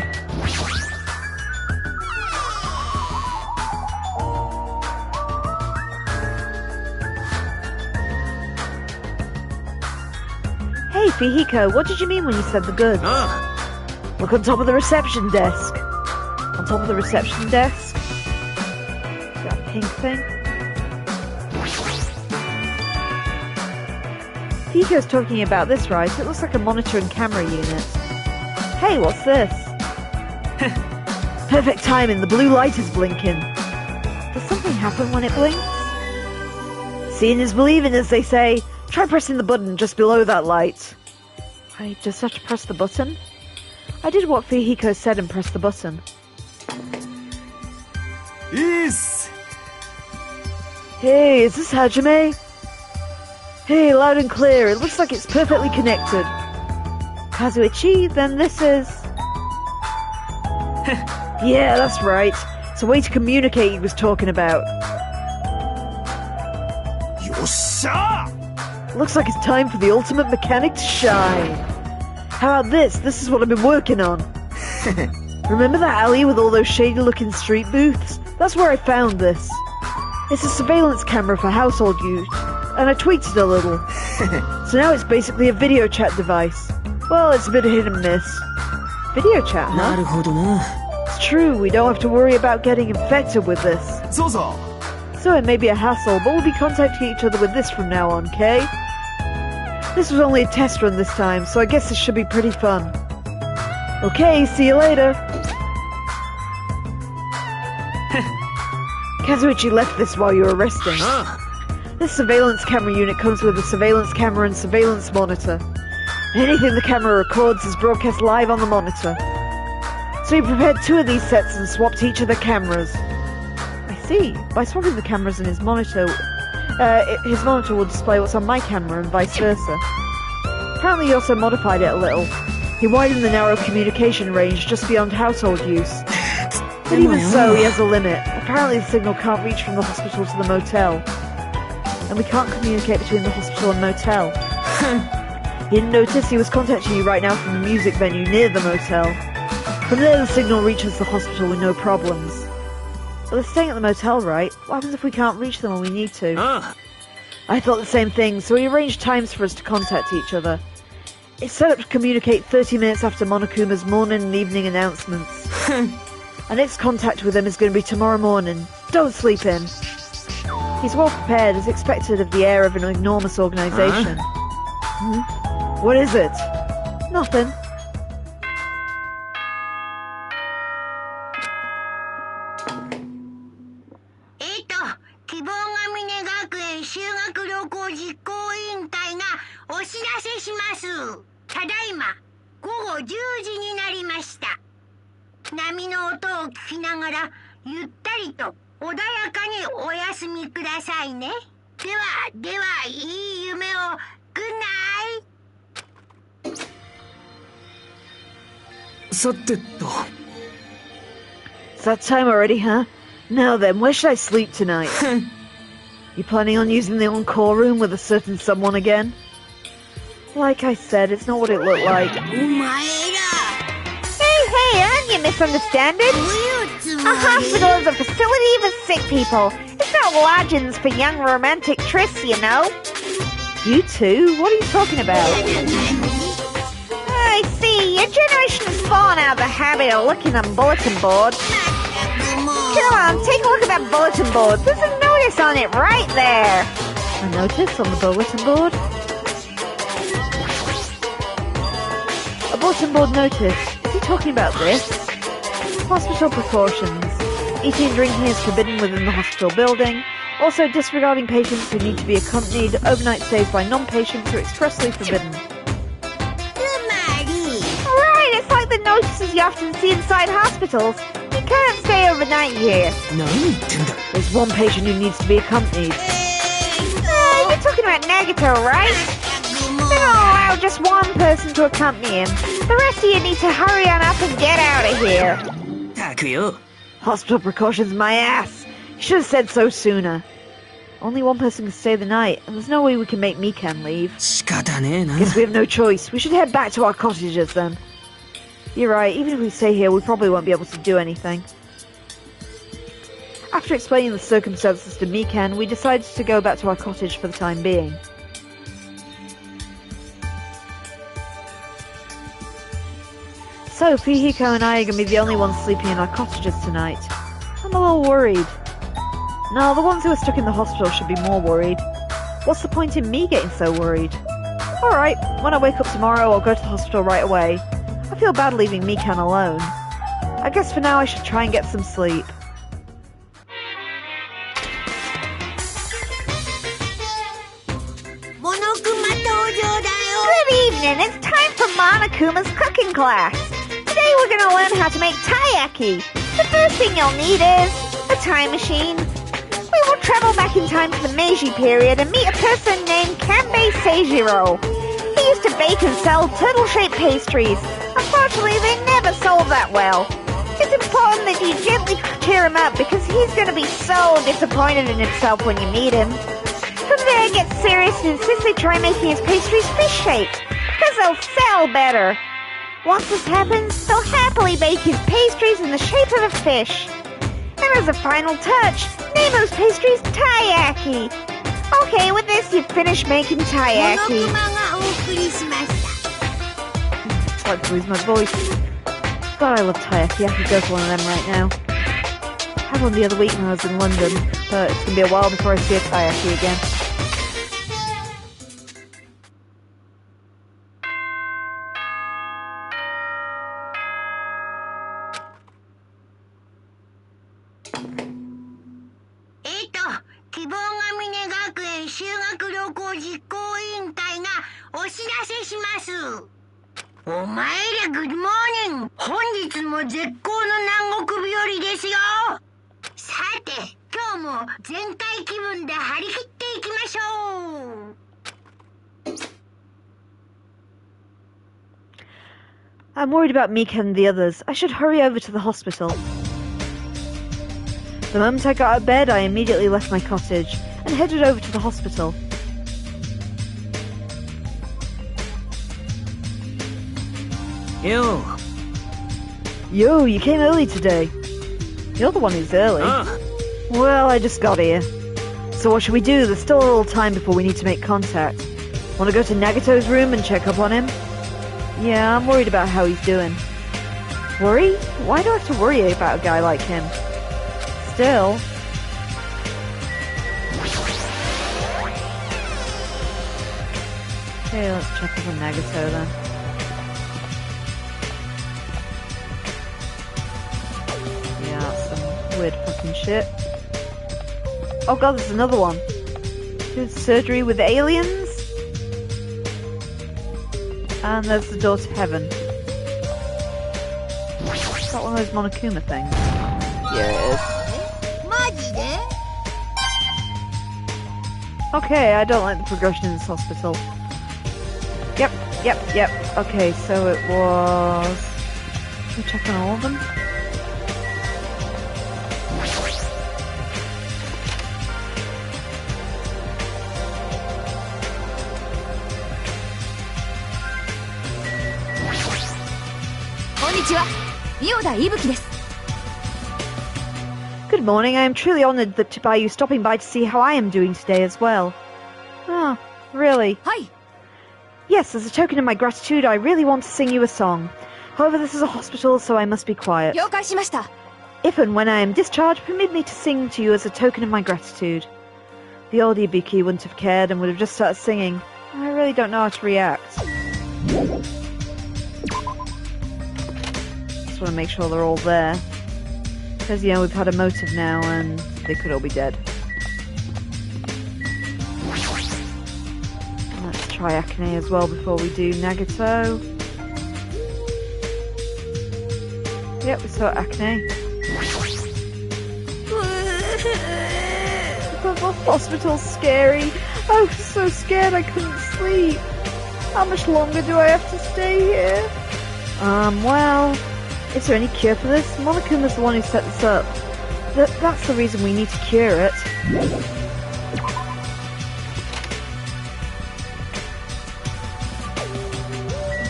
Hey, Fuyuhiko, what did you mean when you said the goods? Look on top of the reception desk. On top of the reception desk? That pink thing? Fuyuhiko's talking about this, right? It looks like a monitor and camera unit. Hey, what's this? Perfect timing, the blue light is blinking. Does something happen when it blinks? Seeing is believing, as they say. Try pressing the button just below that light. I just have to press the button? I did what Fuyuhiko said and pressed the button. Yes! Hey, is this Hajime? Hey, loud and clear. It looks like it's perfectly connected. Kazuichi, then this is... Yeah, that's right. It's a way to communicate he was talking about. Yossha! Looks like it's time for the ultimate mechanic to shine. How about this? This is what I've been working on. Remember that alley with all those shady-looking street booths? That's where I found this. It's a surveillance camera for household use, and I tweaked it a little. So now it's basically a video chat device. Well, it's a bit of hit and miss. Video chat, huh? It's true, we don't have to worry about getting infected with this. So it may be a hassle, but we'll be contacting each other with this from now on, okay? This was only a test run this time, so I guess this should be pretty fun. Okay, see you later. Kazuichi left this while you were resting. This surveillance camera unit comes with a surveillance camera and surveillance monitor. Anything the camera records is broadcast live on the monitor. So he prepared 2 of these sets and swapped each of the cameras. I see. By swapping the cameras in his monitor will display what's on my camera and vice versa. Apparently he also modified it a little. He widened the narrow communication range just beyond household use. But even so, he has a limit. Apparently the signal can't reach from the hospital to the motel. And we can't communicate between the hospital and motel. You didn't notice he was contacting you right now from the music venue near the motel. From there the signal reaches the hospital with no problems. But they're staying at the motel, right? What happens if we can't reach them when we need to? I thought the same thing, so we arranged times for us to contact each other. It's set up to communicate 30 minutes after Monokuma's morning and evening announcements. Our next contact with him is going to be tomorrow morning. Don't sleep in. He's well prepared, as expected of the heir of an enormous organisation. What is it? Nothing. It's that time already, huh? Now then, where should I sleep tonight? You planning on using the encore room with a certain someone again? Like I said, it's not what it looked like. Hey, aren't you misunderstanding? A hospital is a facility for sick people. It's not lodgings for young romantic trysts, you know. You too? What are you talking about? I see. Your generation has fallen out of the habit of looking on bulletin boards. Come on, take a look at that bulletin board. There's a notice on it right there. A notice on the bulletin board? A bulletin board notice. Is he talking about this? Hospital precautions. Eating and drinking is forbidden within the hospital building. Also, disregarding patients who need to be accompanied. Overnight stays by non-patients are expressly forbidden. Right, it's like the notices you often see inside hospitals. You can't stay overnight here. There's one patient who needs to be accompanied. You're talking about Nagato, right? Then I'll allow just one person to accompany him. The rest of you need to hurry on up and get out of here. Hospital precautions, my ass. You should have said so sooner. Only one person can stay the night, and there's no way we can make Mikan leave. Guess we have no choice. We should head back to our cottages then. You're right, even if we stay here, we probably won't be able to do anything. After explaining the circumstances to Mikan, we decided to go back to our cottage for the time being. So, Fuyuhiko and I are going to be the only ones sleeping in our cottages tonight. I'm a little worried. No, the ones who are stuck in the hospital should be more worried. What's the point in me getting so worried? Alright, when I wake up tomorrow, I'll go to the hospital right away. I feel bad leaving Mikan alone. I guess for now I should try and get some sleep. Good evening, it's time for Monokuma's cooking class. Today we're going to learn how to make taiyaki. The first thing you'll need is a time machine. We will travel back in time to the Meiji period and meet a person named Kanbei Seijiro. He used to bake and sell turtle-shaped pastries. Unfortunately, they never sold that well. It's important that you gently cheer him up because he's going to be so disappointed in himself when you meet him. From there, it gets serious and insists they try making his pastries fish-shaped because they'll sell better. Once this happens, they'll happily bake his pastries in the shape of a fish. And as a final touch, name those pastries taiyaki. Okay, with this, you've finished making taiyaki. It's like to lose my voice. God, I love taiyaki. I could go for one of them right now. I had one the other week when I was in London, but it's going to be a while before I see a taiyaki again. Good morning. 本日も絶好の南国日和ですよ。さて、今日も全開気分で張り切っていきましょう。I'm worried about Mika and the others. I should hurry over to the hospital. The moment I got out of bed, I immediately left my cottage and headed over to the hospital. Yo, you came early today. You're the one who's early. Well, I just got here. So what should we do? There's still a little time before we need to make contact. Want to go to Nagato's room and check up on him? Yeah, I'm worried about how he's doing. Worry? Why do I have to worry about a guy like him? Still... Okay, let's check up on Nagato then. Yeah, that's some weird fucking shit. Oh god, there's another one. Doing surgery with aliens? And there's the door to heaven. Is that one of those Monokuma things? Yeah, it is. Okay, I don't like the progression in this hospital. Yep. Okay, so it was... Can we check on all of them? Good morning, I am truly honoured by you stopping by to see how I am doing today as well. Oh, really? Hi. Yes, as a token of my gratitude, I really want to sing you a song. However, this is a hospital, so I must be quiet. If and when I am discharged, permit me to sing to you as a token of my gratitude. The old Ibuki wouldn't have cared and would have just started singing. I really don't know how to react. Just want to make sure they're all there. Because, you know, we've had a motive now and they could all be dead. Let's try Akane as well before we do Nagato. Yep, we saw Akane. The hospital's scary. I was so scared I couldn't sleep. How much longer do I have to stay here? Well... Is there any cure for this? Monokuma's the one who set this up. That's the reason we need to cure it.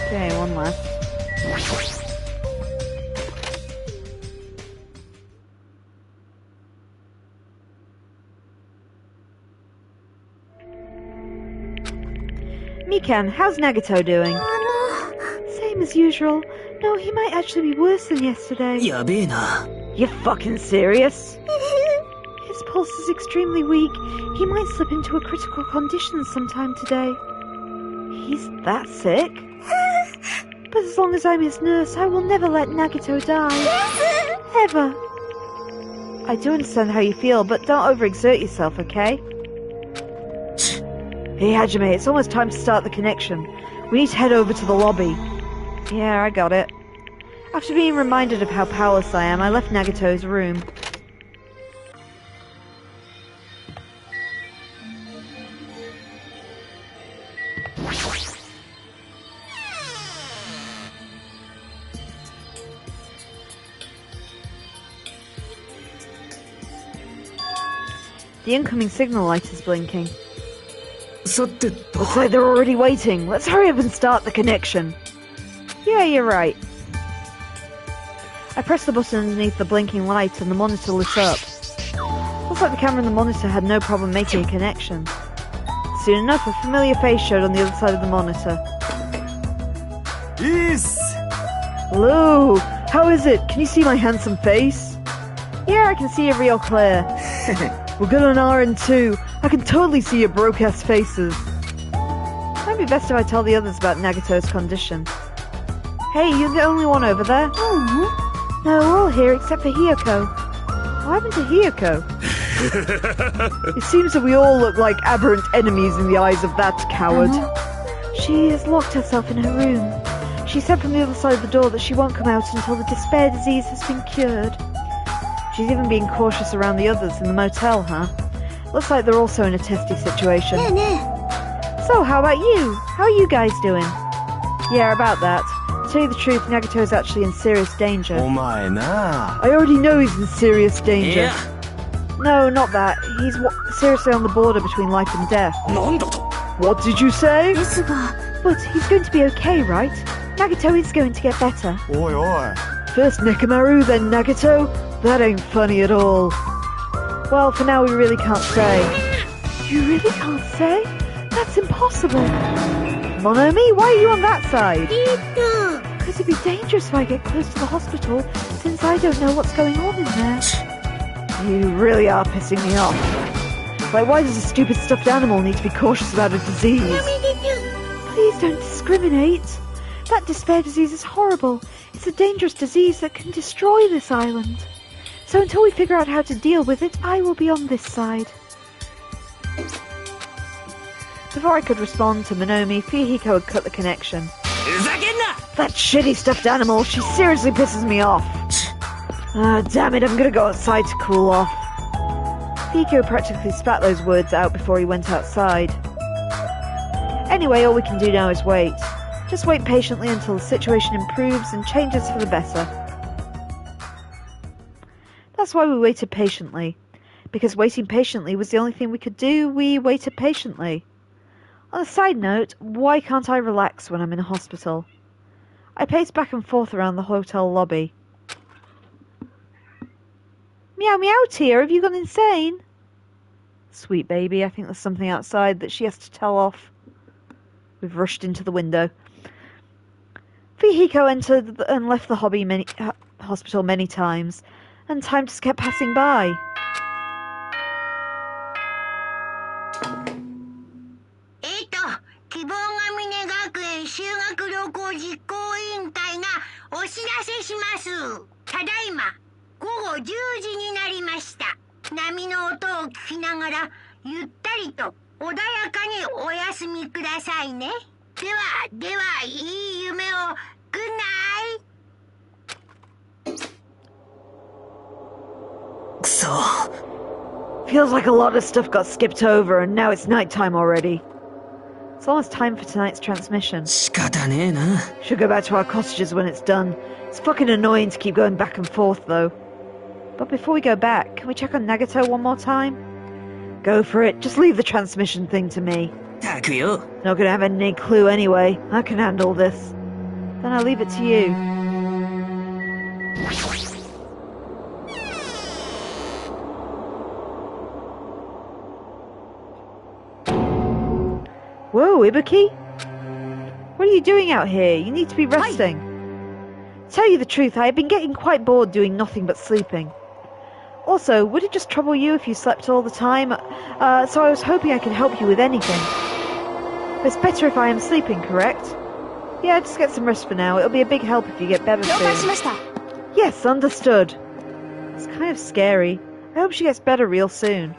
Okay, one left. Mikan, how's Nagato doing? Same as usual. No, he might actually be worse than yesterday. You fucking serious? His pulse is extremely weak. He might slip into a critical condition sometime today. He's that sick? But as long as I'm his nurse, I will never let Nagato die. Ever. I do understand how you feel, but don't overexert yourself, okay? Hey Hajime, it's almost time to start the connection. We need to head over to the lobby. Yeah, I got it. After being reminded of how powerless I am, I left Nagato's room. The incoming signal light is blinking. Looks like they're already waiting. Let's hurry up and start the connection. Yeah, you're right. I pressed the button underneath the blinking light and the monitor lit up. Looks like the camera and the monitor had no problem making a connection. Soon enough, a familiar face showed on the other side of the monitor. Yes! Hello! How is it? Can you see my handsome face? Yeah, I can see it real clear. We're good on RN2. I can totally see your broke-ass faces. Might be best if I tell the others about Nagato's condition. Hey, you're the only one over there? Oh. No, we're all here except for Hiyoko. What happened to Hiyoko? It seems that we all look like aberrant enemies in the eyes of that coward. She has locked herself in her room. She said from the other side of the door that she won't come out until the despair disease has been cured. She's even being cautious around the others in the motel, huh? Looks like they're also in a testy situation. So, how about you? How are you guys doing? Yeah, about that. To tell you the truth, Nagato is actually in serious danger. I already know he's in serious danger. Yeah. No, not that. He's seriously on the border between life and death. What did you say? But he's going to be okay, right? Nagato is going to get better. First Nekomaru, then Nagato? That ain't funny at all. Well, for now we really can't say. You really can't say? That's impossible. Monomi, why are you on that side? Because it'd be dangerous if I get close to the hospital, since I don't know what's going on in there. You really are pissing me off. Like, why does a stupid stuffed animal need to be cautious about a disease? Please don't discriminate. That despair disease is horrible. It's a dangerous disease that can destroy this island. So until we figure out how to deal with it, I will be on this side. Before I could respond to Monomi, Fuyuhiko had cut the connection. That shitty stuffed animal, she seriously pisses me off. Damn it, I'm gonna go outside to cool off. Fuyuhiko practically spat those words out before he went outside. Anyway, all we can do now is wait. Just wait patiently until the situation improves and changes for the better. That's why we waited patiently. Because waiting patiently was the only thing we could do, we waited patiently. On a side note, why can't I relax when I'm in a hospital? I paced back and forth around the hotel lobby. Meow meow, Tia, have you gone insane? Sweet baby, I think there's something outside that she has to tell off. We've rushed into the window. Fuyuhiko entered and left the hospital many times, and time just kept passing by. Feels like a lot of stuff got skipped over and now it's nighttime already. It's almost time for tonight's transmission. Should go back to our cottages when it's done. It's fucking annoying to keep going back and forth though. But before we go back, can we check on Nagato one more time? Go for it, just leave the transmission thing to me. Not gonna have any clue anyway. I can handle this. Then I'll leave it to you. Whoa, Ibuki? What are you doing out here? You need to be resting. To tell you the truth, I have been getting quite bored doing nothing but sleeping. Also, would it just trouble you if you slept all the time? So I was hoping I could help you with anything. It's better if I am sleeping, correct? Yeah, just get some rest for now. It'll be a big help if you get better soon. Yes, understood. It's kind of scary. I hope she gets better real soon.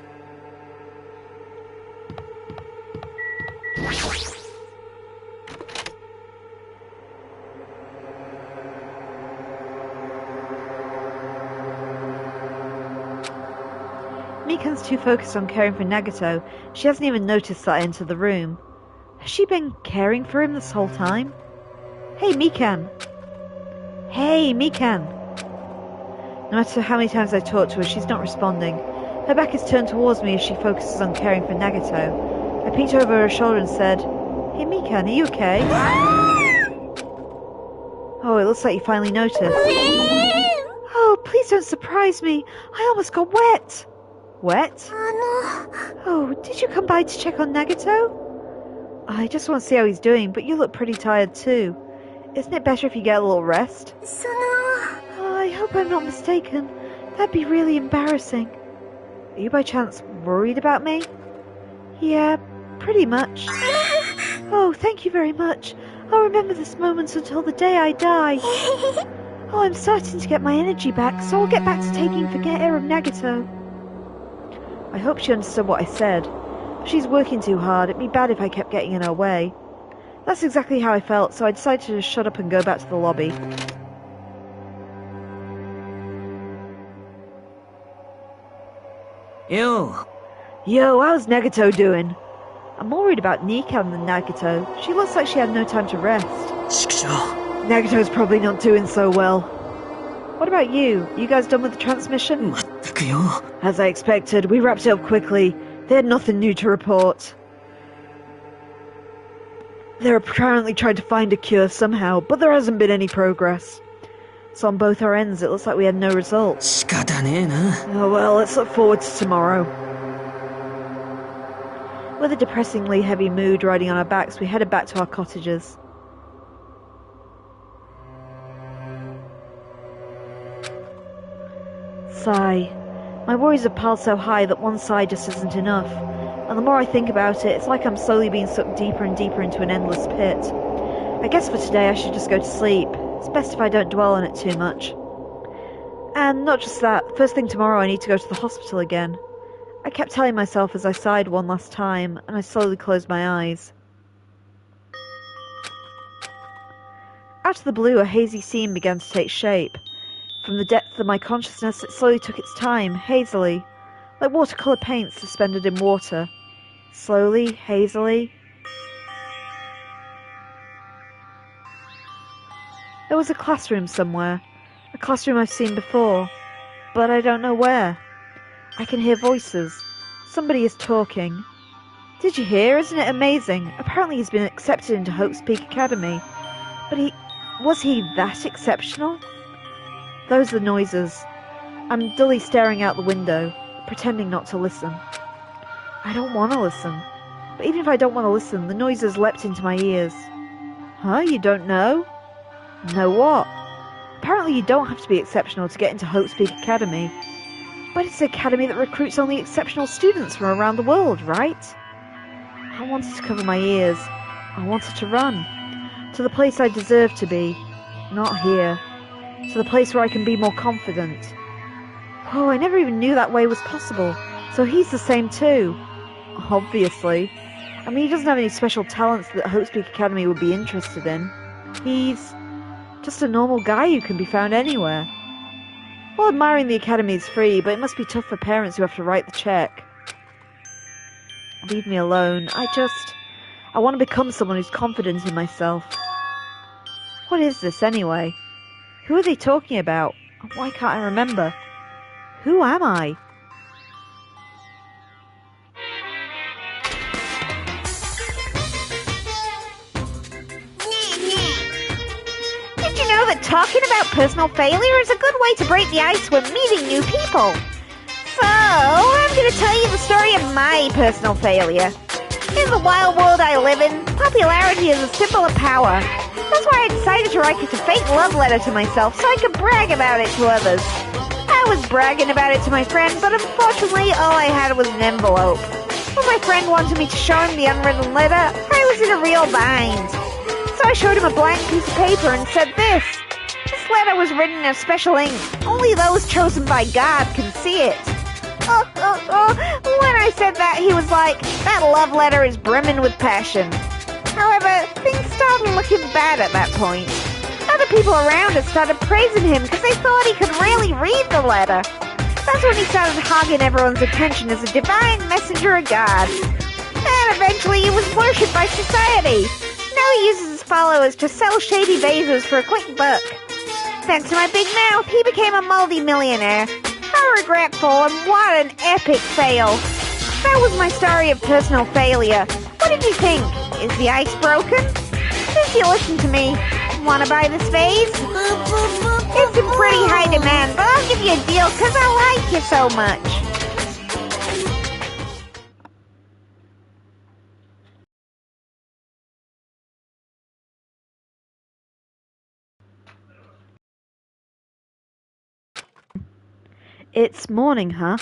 Mikan's too focused on caring for Nagato, she hasn't even noticed that I entered the room. Has she been caring for him this whole time? Hey, Mikan! Hey, Mikan! No matter how many times I talk to her, she's not responding. Her back is turned towards me as she focuses on caring for Nagato. I peeked over her shoulder and said, Hey, Mikan, are you okay? Oh, it looks like you finally noticed. Oh, please don't surprise me. I almost got wet. Wet? Oh, did you come by to check on Nagato? I just want to see how he's doing, but you look pretty tired too. Isn't it better if you get a little rest? I hope I'm not mistaken. That'd be really embarrassing. Are you by chance worried about me? Yeah, pretty much. Oh, thank you very much. I'll remember this moment until the day I die. Oh, I'm starting to get my energy back, so I'll get back to taking care of Nagato. I hope she understood what I said. If she's working too hard, it'd be bad if I kept getting in her way. That's exactly how I felt, so I decided to just shut up and go back to the lobby. Yo, how's Nagato doing? I'm more worried about Nikan than Nagato. She looks like she had no time to rest. Nagato's probably not doing so well. What about you? You guys done with the transmission? As I expected, we wrapped it up quickly. They had nothing new to report. They're apparently trying to find a cure somehow, but there hasn't been any progress. So on both our ends, it looks like we had no results. Oh well, let's look forward to tomorrow. With a depressingly heavy mood riding on our backs, we headed back to our cottages. Sigh. My worries have piled so high that one sigh just isn't enough. And the more I think about it, it's like I'm slowly being sucked deeper and deeper into an endless pit. I guess for today I should just go to sleep. It's best if I don't dwell on it too much. And not just that, first thing tomorrow I need to go to the hospital again. I kept telling myself as I sighed one last time, and I slowly closed my eyes. Out of the blue, a hazy scene began to take shape. From the depth of my consciousness, it slowly took its time, hazily, like watercolour paint suspended in water. Slowly, hazily. There was a classroom somewhere. A classroom I've seen before, but I don't know where. I can hear voices. Somebody is talking. Did you hear? Isn't it amazing? Apparently he's been accepted into Hope's Peak Academy. But was he that exceptional? Those are the noises. I'm dully staring out the window, pretending not to listen. I don't want to listen. But even if I don't want to listen, the noises leapt into my ears. Huh? You don't know? Know what? Apparently you don't have to be exceptional to get into Hope's Peak Academy. But it's an academy that recruits only exceptional students from around the world, right? I wanted to cover my ears. I wanted to run. To the place I deserve to be. Not here. To the place where I can be more confident. Oh, I never even knew that way was possible. So he's the same too. Obviously. I mean, he doesn't have any special talents that Hope's Peak Academy would be interested in. He's just a normal guy who can be found anywhere. Well, admiring the academy is free, but it must be tough for parents who have to write the check. Leave me alone. I want to become someone who's confident in myself. What is this, anyway? Who are they talking about? Why can't I remember? Who am I? Did you know that talking about personal failure is a good way to break the ice when meeting new people? So, I'm going to tell you the story of my personal failure. In the wild world I live in, popularity is a symbol of power. That's why I decided to write a fake love letter to myself so I could brag about it to others. I was bragging about it to my friend, but unfortunately all I had was an envelope. When my friend wanted me to show him the unwritten letter, I was in a real bind. So I showed him a blank piece of paper and said this. This letter was written in a special ink. Only those chosen by God can see it. When I said that, he was like, that love letter is brimming with passion. However, things started looking bad at that point. Other people around us started praising him because they thought he could really read the letter. That's when he started hogging everyone's attention as a divine messenger of God. And eventually he was worshipped by society. Now he uses his followers to sell shady vases for a quick buck. Thanks to my big mouth, he became a multi-millionaire. How regretful, and what an epic fail. That was my story of personal failure. What did you think? Is the ice broken? Since you listen to me, wanna buy this vase? It's in pretty high demand, but I'll give you a deal because I like you so much. It's morning, huh?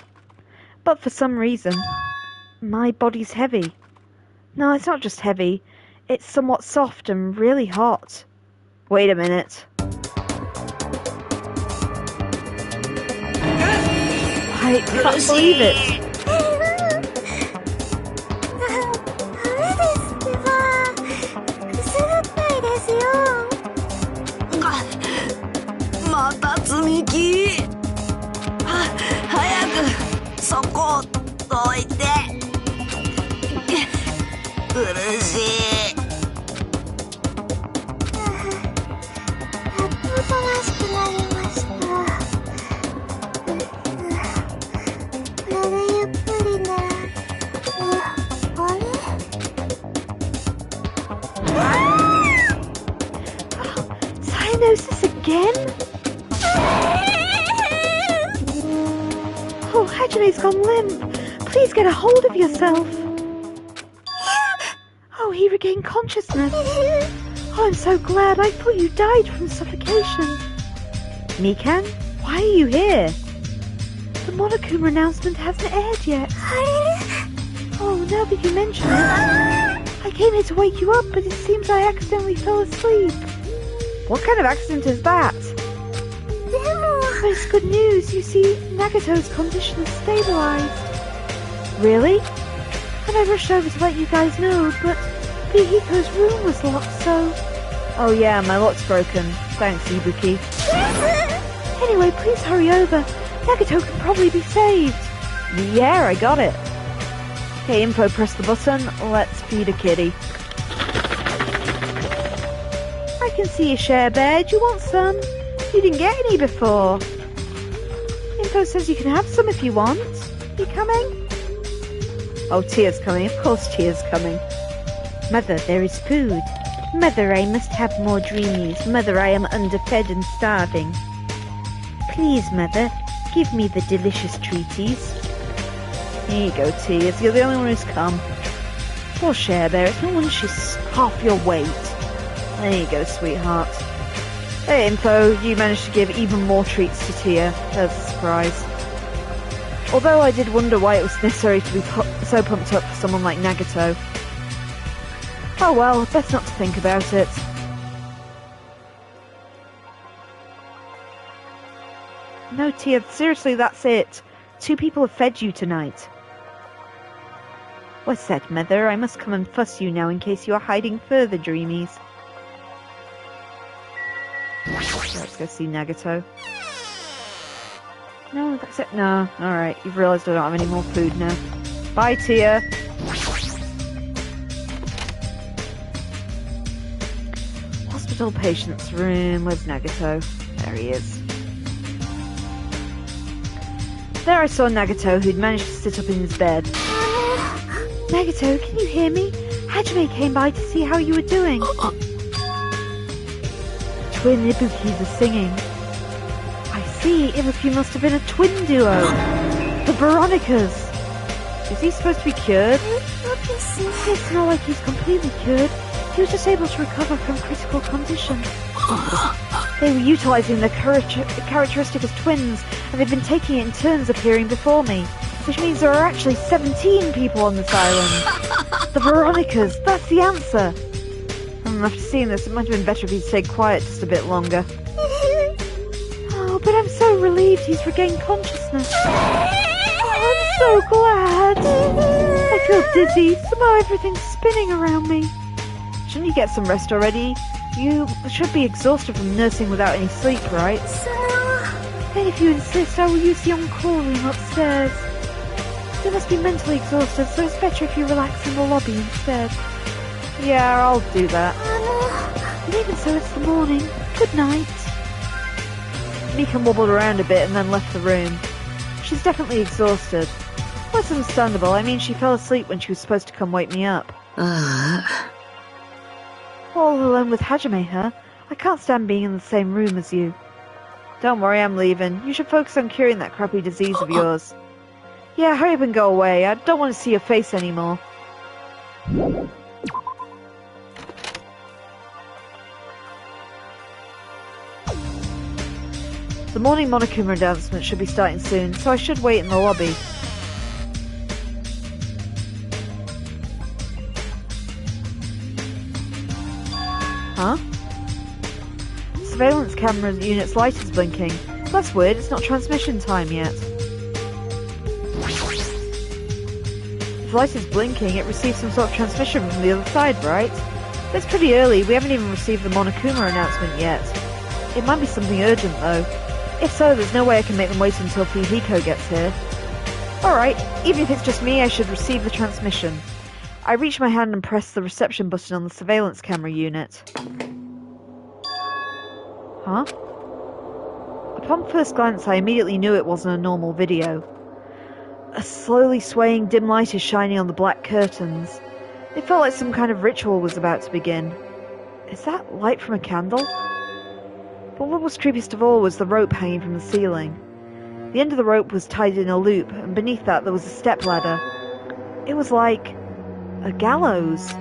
But for some reason, my body's heavy. No, it's not just heavy. It's somewhat soft and really hot. Wait a minute. I can't believe it. Cyanosis again? Oh, Hajime's gone limp. Please get a hold of yourself. he regained consciousness. Oh, I'm so glad. I thought you died from suffocation. Mikan, why are you here? The Monokuma announcement hasn't aired yet. Oh, now that you mention it, I came here to wake you up, but it seems I accidentally fell asleep. What kind of accident is that? But it's good news. You see, Nagato's condition is stabilized. Really? And I rushed over to let you guys know, but Fuyuhiko's room was locked, so... Oh yeah, my lock's broken. Thanks, Ibuki. Anyway, please hurry over. Nagato can probably be saved. Yeah, I got it. Okay, info, press the button. Let's feed a kitty. I can see a share bear. Do you want some? You didn't get any before. Info says you can have some if you want. You coming? Oh, Tia's coming. Of course Tia's coming. Mother, there is food. Mother, I must have more dreamies. Mother, I am underfed and starving. Please, Mother, give me the delicious treaties. Here you go, Tias. You're the only one who's come. Poor Share Bear. It's no wonder she's half your weight. There you go, sweetheart. Hey, Info, you managed to give even more treats to Tia. That's a surprise. Although I did wonder why it was necessary to be so pumped up for someone like Nagato. Oh well, best not to think about it. No, Tia, seriously, that's it. 2 people have fed you tonight. What's that, Mother? I must come and fuss you now in case you are hiding further, dreamies. Let's go see Nagato. No, that's it. No, alright. You've realised I don't have any more food now. Bye, Tia. Hospital patient's room. Where's Nagato? There he is. There I saw Nagato, who'd managed to sit up in his bed. Nagato, can you hear me? Hajime came by to see how you were doing. Twin Ibukis are singing. I see, Ibuki must have been a twin duo. The Veronicas. Is he supposed to be cured? It's not like he's completely cured. He was just able to recover from critical condition. They were utilising their characteristic as twins, and they've been taking it in turns appearing before me. Which means there are actually 17 people on this island. The Veronicas, that's the answer. After seeing this, it might have been better if he'd stayed quiet just a bit longer. Oh, but I'm so relieved he's regained consciousness. Oh, I'm so glad. I feel dizzy. Somehow everything's spinning around me. Shouldn't you get some rest already? You should be exhausted from nursing without any sleep, right? Then if you insist, I will use the on-call room upstairs. You must be mentally exhausted, so it's better if you relax in the lobby instead. Yeah, I'll do that. And even so, it's the morning. Good night. Mika wobbled around a bit and then left the room. She's definitely exhausted. That's understandable. I mean, she fell asleep when she was supposed to come wake me up. All alone with Hajime, huh? I can't stand being in the same room as you. Don't worry, I'm leaving. You should focus on curing that crappy disease of yours. Yeah, hurry up and go away. I don't want to see your face anymore. The morning Monokuma announcement should be starting soon, so I should wait in the lobby. Huh? The surveillance camera unit's light is blinking. That's weird, it's not transmission time yet. If the light is blinking, it receives some sort of transmission from the other side, right? But it's pretty early, we haven't even received the Monokuma announcement yet. It might be something urgent though. If so, there's no way I can make them wait until Fuyuhiko gets here. Alright, even if it's just me, I should receive the transmission. I reach my hand and press the reception button on the surveillance camera unit. Huh? Upon first glance, I immediately knew it wasn't a normal video. A slowly swaying dim light is shining on the black curtains. It felt like some kind of ritual was about to begin. Is that light from a candle? But what was creepiest of all was the rope hanging from the ceiling. The end of the rope was tied in a loop, and beneath that there was a stepladder. It was like a gallows.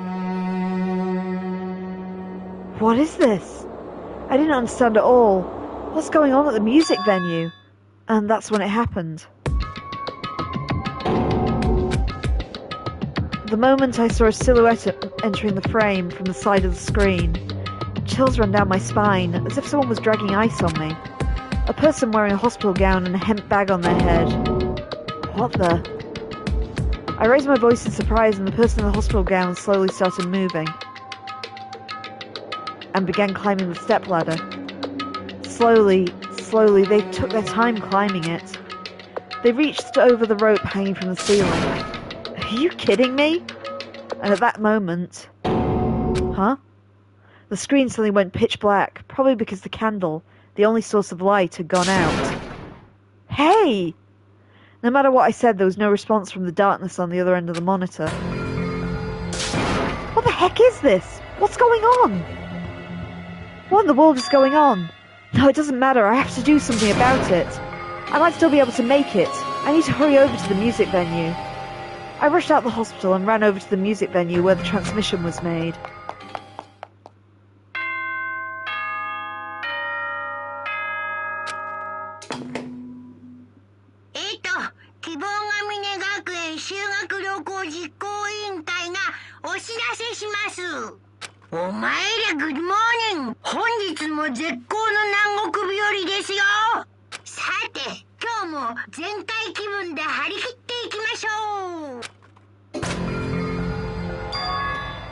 What is this? I didn't understand at all. What's going on at the music venue? And that's when it happened. The moment I saw a silhouette entering the frame from the side of the screen, chills ran down my spine, as if someone was dragging ice on me. A person wearing a hospital gown and a hemp bag on their head. What the? I raised my voice in surprise, and the person in the hospital gown slowly started moving and began climbing the stepladder. Slowly, they took their time climbing it. They reached over the rope hanging from the ceiling. Are you kidding me? And at that moment... Huh? The screen suddenly went pitch black, probably because the candle, the only source of light, had gone out. Hey! No matter what I said, there was no response from the darkness on the other end of the monitor. What the heck is this? What's going on? What in the world is going on? No, it doesn't matter. I have to do something about it. I might still be able to make it. I need to hurry over to the music venue. I rushed out the hospital and ran over to the music venue where the transmission was made.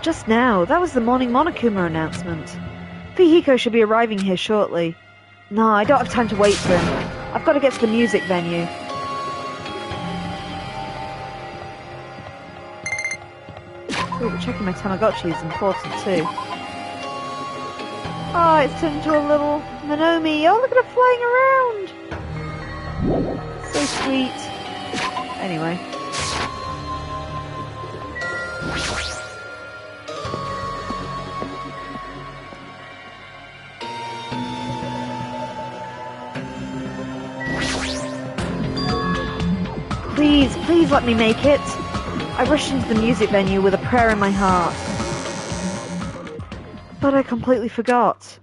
Just now, that was the morning Monokuma announcement. Fuyuhiko should be arriving here shortly. No, I don't have time to wait for him. I've got to get to the music venue. Oh, but checking my Tamagotchi is important too. Oh, it's turned into a little Monomi. Oh, look at her flying around. So sweet. Anyway. Please let me make it. I rushed into the music venue with a prayer in my heart. But I completely forgot.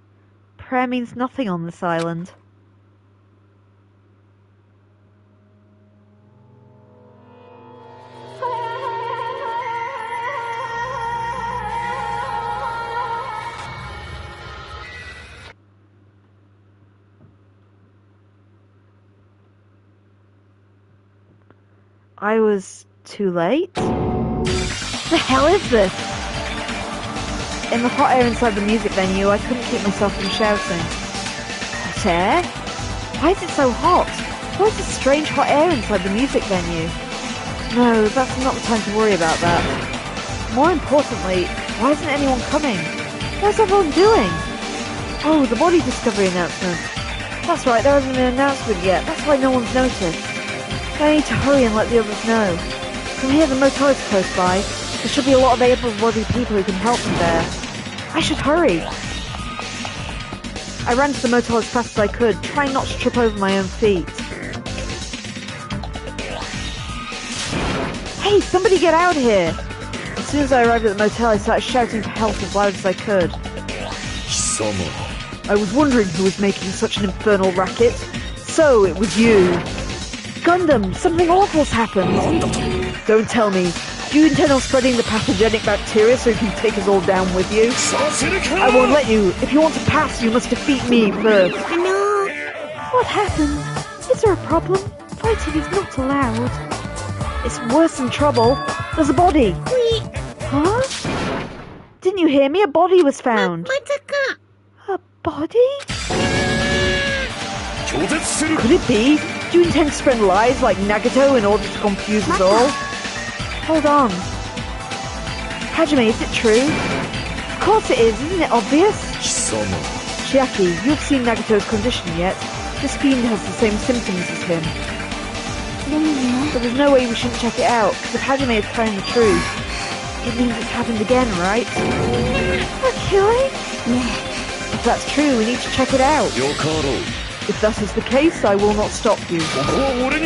Prayer means nothing on this island. I was too late? The hell is this? In the hot air inside the music venue, I couldn't keep myself from shouting. Hot air? Why is it so hot? Why is this strange hot air inside the music venue? No, that's not the time to worry about that. More importantly, why isn't anyone coming? What's everyone doing? Oh, the body discovery announcement. That's right, there hasn't been an announcement yet. That's why no one's noticed. I need to hurry and let the others know. From here, the motel is close by. There should be a lot of able-bodied people who can help me there. I should hurry. I ran to the motel as fast as I could, trying not to trip over my own feet. Hey, somebody get out here! As soon as I arrived at the motel, I started shouting for help as loud as I could. I was wondering who was making such an infernal racket. So, it was you. Gundam, something awful's happened. Don't tell me. Do you intend on spreading the pathogenic bacteria so you can take us all down with you? I won't let you. If you want to pass, you must defeat me first. What happened? Is there a problem? Fighting is not allowed. It's worse than trouble. There's a body. Huh? Didn't you hear me? A body was found. A body? Could it be? Do you intend to spread lies like Nagato in order to confuse us all? Hold on. Hajime, is it true? Of course it is, isn't it obvious? Chiaki, you have seen Nagato's condition yet? This fiend has the same symptoms as him. But there's no way we shouldn't check it out, because if Hajime is telling the truth, it means it's happened again, right? Really? If that's true, we need to check it out. If that is the case, I will not stop you.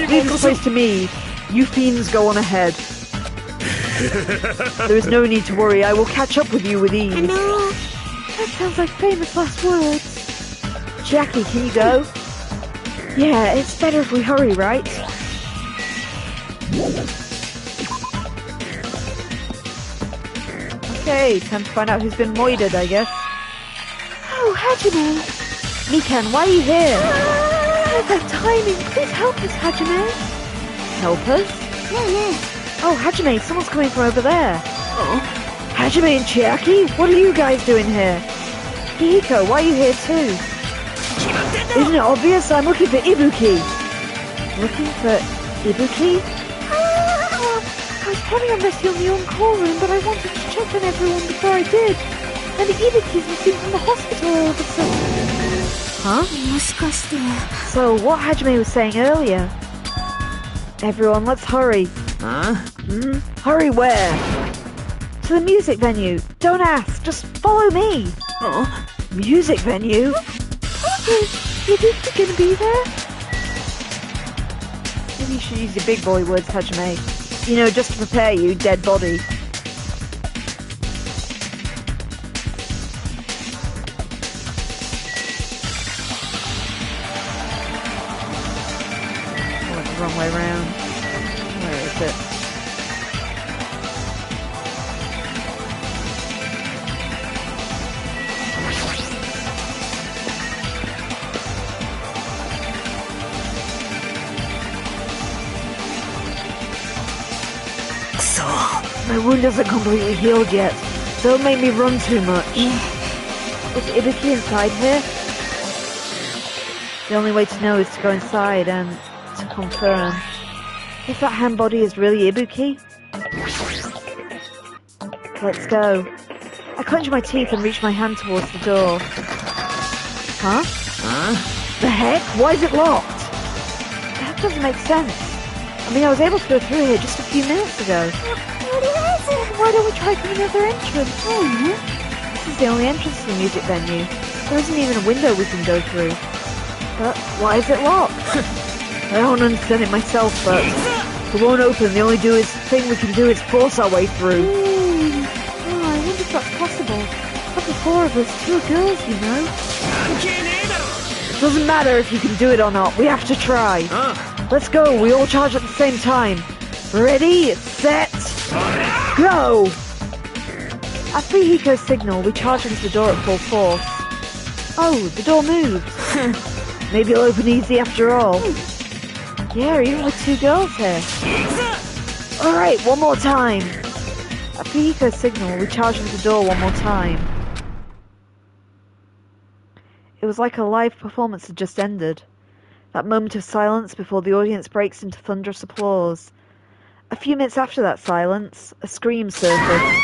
Leave this place to me. You fiends go on ahead. There is no need to worry. I will catch up with you with ease. That sounds like famous last words. Jackie, can you go? Yeah, it's better if we hurry, right? Okay, time to find out who's been moided, I guess. Oh, Hajime! Mikan, why are you here? Perfect timing! Please help us, Hajime! Help us? Oh, Hajime, someone's coming from over there. Oh. Hajime and Chiaki? What are you guys doing here? Fuyuhiko, why are you here too? Isn't it obvious? I'm looking for Ibuki. Looking for Ibuki? I was planning on resting on the on-call room, but I wanted to check on everyone before I did. And the Ibuki's missing from the hospital all of a sudden. Huh? So, what Hajime was saying earlier. Everyone, let's hurry. Huh? Hurry where? To the music venue. Don't ask, just follow me. Oh? Music venue? Is Ibuki gonna be there? Maybe you should use your big boy words, Hajime. You know, just to prepare you, dead body. Oh, it's the wrong way round. Where is it? My wound isn't completely healed yet. Don't make me run too much. Is Ibuki inside here? The only way to know is to go inside and to confirm. If that hand body is really Ibuki? Let's go. I clench my teeth and reach my hand towards the door. Huh? The heck? Why is it locked? That doesn't make sense. I mean, I was able to go through here just a few minutes ago. Why don't we try from another entrance? This is the only entrance to the music venue. There isn't even a window we can go through. But why is it locked? I don't understand it myself, but it won't open. The only thing we can do is force our way through. Oh, I wonder if that's possible. Not the four of us, two girls, you know. It doesn't matter if you can do it or not. We have to try. Let's go. We all charge at the same time. Ready, set, go! At Fuyuhiko's signal, we charge into the door at full force. Oh, the door moves. Maybe it'll open easy after all. Yeah, even with two girls here. Alright, one more time. At Fuyuhiko's signal, we charge into the door one more time. It was like a live performance had just ended. That moment of silence before the audience breaks into thunderous applause. A few minutes after that silence, a scream surfaced.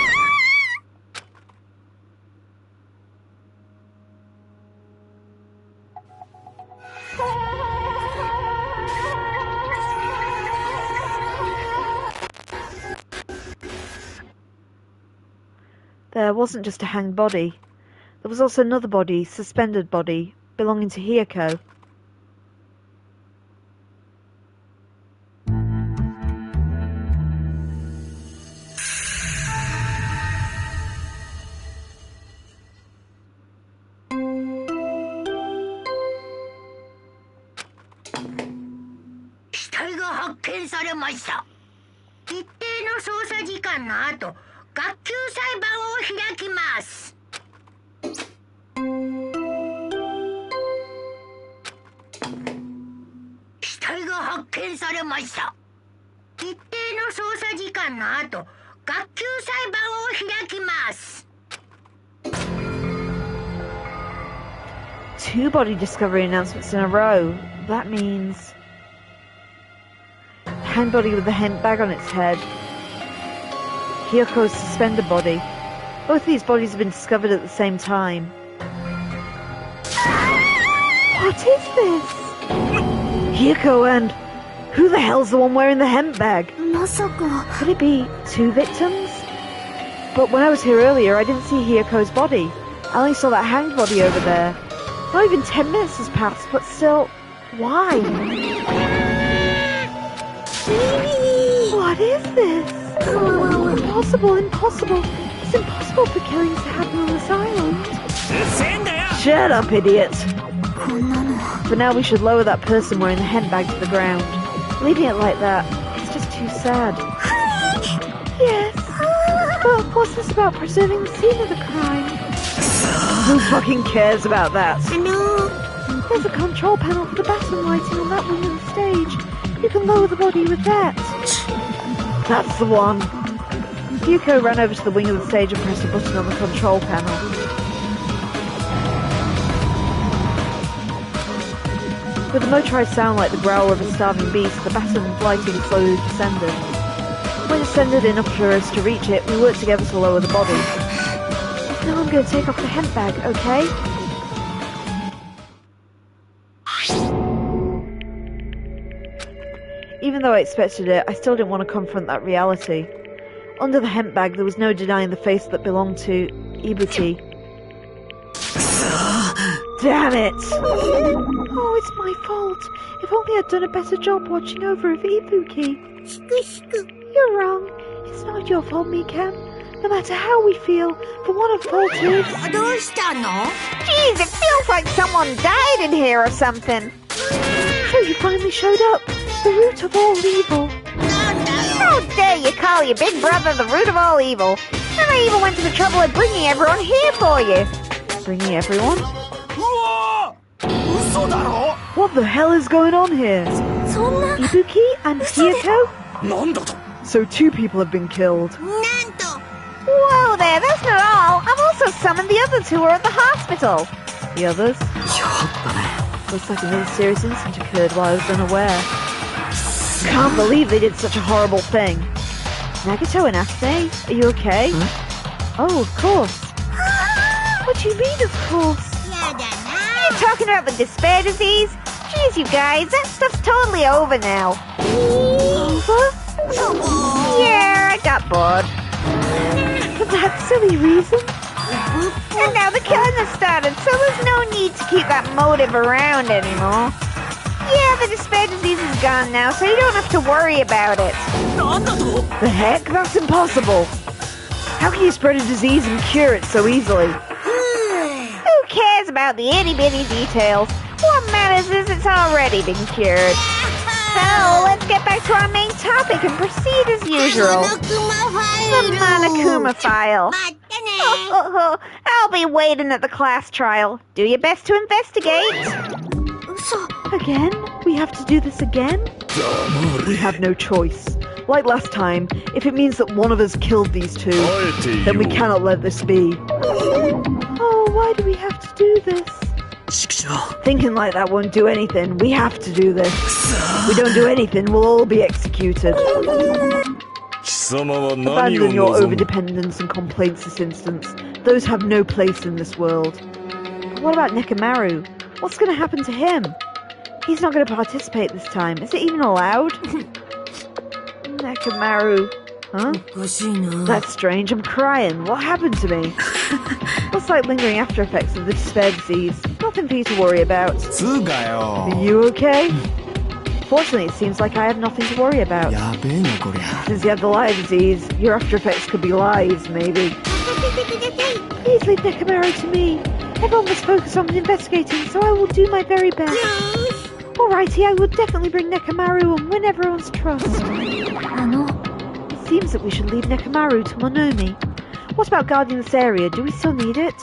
There wasn't just a hanged body. There was also another body, suspended body, belonging to Hiyoko. Two body discovery announcements in a row. That means hand body with the handbag on its head. Hiyoko's suspended body. Both these bodies have been discovered at the same time. What is this? Hiyoko and... who the hell's the one wearing the handbag? Could it be two victims? But when I was here earlier, I didn't see Hiyoko's body. I only saw that hanged body over there. Not even 10 minutes has passed, but still... why? What is this? Impossible. It's impossible for killings to happen on this island. Shut up, idiot! For now, we should lower that person wearing the hen bag to the ground. Leaving it like that, it's just too sad. Yes, but what's this about preserving the scene of the crime? Who fucking cares about that? There's a control panel for the baton lighting on that wing of the stage. You can lower the body with that. That's the one. Fuyuhiko ran over to the wing of the stage and pressed a button on the control panel. With the motorized sound like the growl of a starving beast, the baton lighting slowly descended. When it descended enough for us to reach it, we worked together to lower the body. Now I'm going to take off the hemp bag, okay? Even though I expected it, I still didn't want to confront that reality. Under the hemp bag, there was no denying the face that belonged to Ibuki. Damn it! Oh, it's my fault. If only I'd done a better job watching over of Ibuki. You're wrong. It's not your fault, Mikan. No matter how we feel, the one at fault is... Jeez, it feels like someone died in here or something. So you finally showed up. The root of all evil. How dare you call your big brother the root of all evil? And I even went to the trouble of bringing everyone here for you. Bringing everyone? What the hell is going on here? Ibuki and Fuyuhiko? So 2 people have been killed. Whoa there, that's not all. I've also summoned the others who are at the hospital. The others? Looks like another serious incident occurred while I was unaware. Can't believe they did such a horrible thing. Nagito and Ase, are you okay? Huh? Oh, of course. What do you mean, of course? You're talking about the despair disease? Jeez, you guys, that stuff's totally over now. Over? Yeah, I got bored. For that silly reason? And now the killing has started, so there's no need to keep that motive around anymore. Yeah, the despair disease is gone now, so you don't have to worry about it. The heck? That's impossible. How can you spread a disease and cure it so easily? Who cares about the itty-bitty details? What matters is it's already been cured. So, let's get back to our main topic and proceed as usual. The Monokuma file. I'll be waiting at the class trial. Do your best to investigate. Again? We have to do this again? We have no choice. Like last time, if it means that one of us killed these 2, then we cannot let this be. Oh, why do we have to do this? Thinking like that won't do anything. We have to do this. If we don't do anything, we'll all be executed. Abandon your overdependence and complaints this instance. Those have no place in this world. But what about Nekomaru? What's going to happen to him? He's not going to participate this time. Is it even allowed? Nekomaru. Huh? That's strange. I'm crying. What happened to me? Looks like lingering after effects of the despair disease. Nothing for you to worry about. Are you okay? Fortunately, it seems like I have nothing to worry about. Since you have the lie disease, your after effects could be lies, maybe. Please leave Nekomaru to me. Everyone must focus on investigating, so I will do my very best. Alrighty, I will definitely bring Nekomaru and win everyone's trust. It seems that we should leave Nekomaru to Monomi. What about guarding this area? Do we still need it?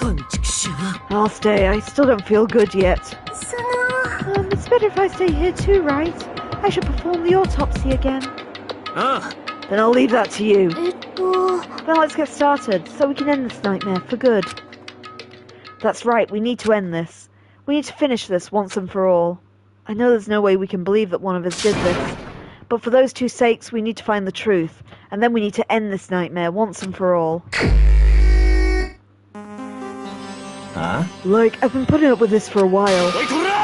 I'll stay. I still don't feel good yet. It's better if I stay here too, right? I should perform the autopsy again. Then I'll leave that to you. Then let's get started, so we can end this nightmare for good. That's right, we need to end this. We need to finish this once and for all. I know there's no way we can believe that one of us did this, but for those 2 sakes, we need to find the truth, and then we need to end this nightmare once and for all. Huh? Like, I've been putting up with this for a while,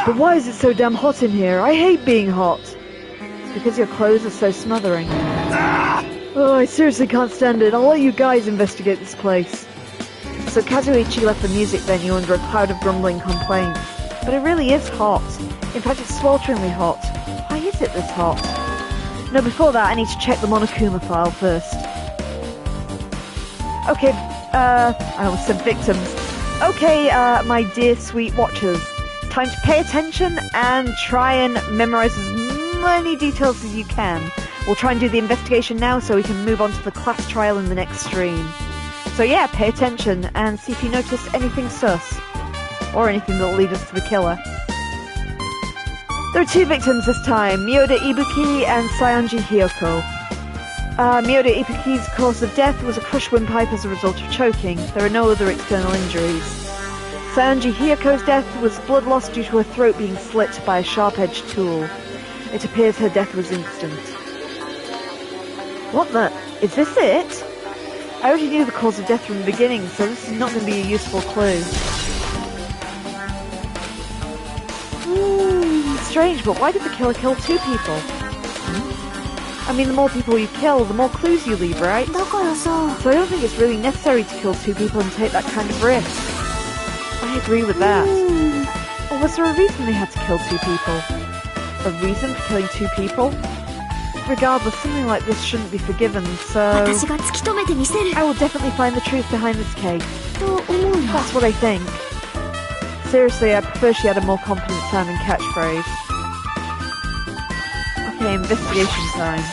but why is it so damn hot in here? I hate being hot. It's because your clothes are so smothering. Oh, I seriously can't stand it. I'll let you guys investigate this place. So Kazuichi left the music venue under a cloud of grumbling complaints. But it really is hot. In fact, it's swelteringly hot. Why is it this hot? No, before that, I need to check the Monokuma file first. Okay, I almost said victims. Okay, my dear sweet watchers, time to pay attention and try and memorize as many details as you can. We'll try and do the investigation now so we can move on to the class trial in the next stream. So yeah, pay attention and see if you notice anything sus. Or anything that'll lead us to the killer. There are 2 victims this time, Miyoda Ibuki and Sayonji Hiyoko. Miyoda Ibuki's cause of death was a crushed windpipe as a result of choking. There are no other external injuries. Sayonji Hiyoko's death was blood loss due to her throat being slit by a sharp-edged tool. It appears her death was instant. What the? Is this it? I already knew the cause of death from the beginning, so this is not going to be a useful clue. Strange, but why did the killer kill 2 people? I mean, the more people you kill, the more clues you leave, right? So I don't think it's really necessary to kill 2 people and take that kind of risk. I agree with that. Or was there a reason they had to kill 2 people? A reason for killing 2 people? Regardless, something like this shouldn't be forgiven, so... I will definitely find the truth behind this case. That's what I think. Seriously, I prefer she had a more competent sounding catchphrase. Okay, investigation time.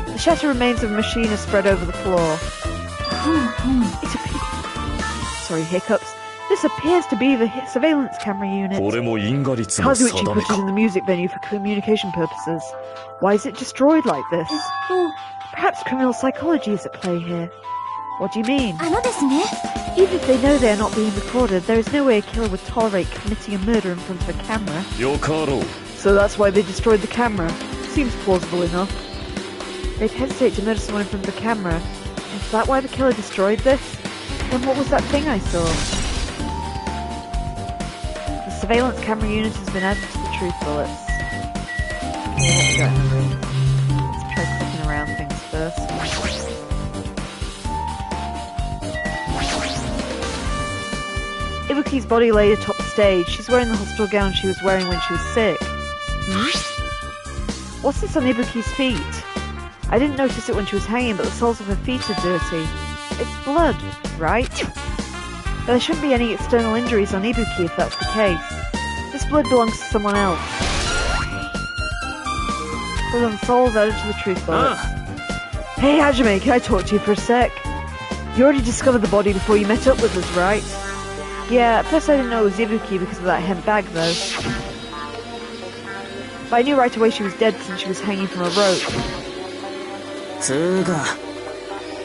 The shattered remains of a machine are spread over the floor. Sorry, hiccups. This appears to be the surveillance camera unit. Kazuichi put it in the music venue for communication purposes. Why is it destroyed like this? Perhaps criminal psychology is at play here. What do you mean? Even if they know they are not being recorded, there is no way a killer would tolerate committing a murder in front of a camera. So that's why they destroyed the camera. Seems plausible enough. They'd hesitate to murder someone in front of a camera. Is that why the killer destroyed this? Then what was that thing I saw? The surveillance camera unit has been added to the truth bullets. Okay, let's go. Let's try clicking around things first. Ibuki's body lay atop the stage. She's wearing the hospital gown she was wearing when she was sick. What's this on Ibuki's feet? I didn't notice it when she was hanging, but the soles of her feet are dirty. It's blood, right? But there shouldn't be any external injuries on Ibuki if that's the case. This blood belongs to someone else. Blood on soles added to the truth bullets. Hey Hajime, can I talk to you for a sec? You already discovered the body before you met up with us, right? Yeah, at first I didn't know it was Ibuki because of that hemp bag, though. But I knew right away she was dead since she was hanging from a rope.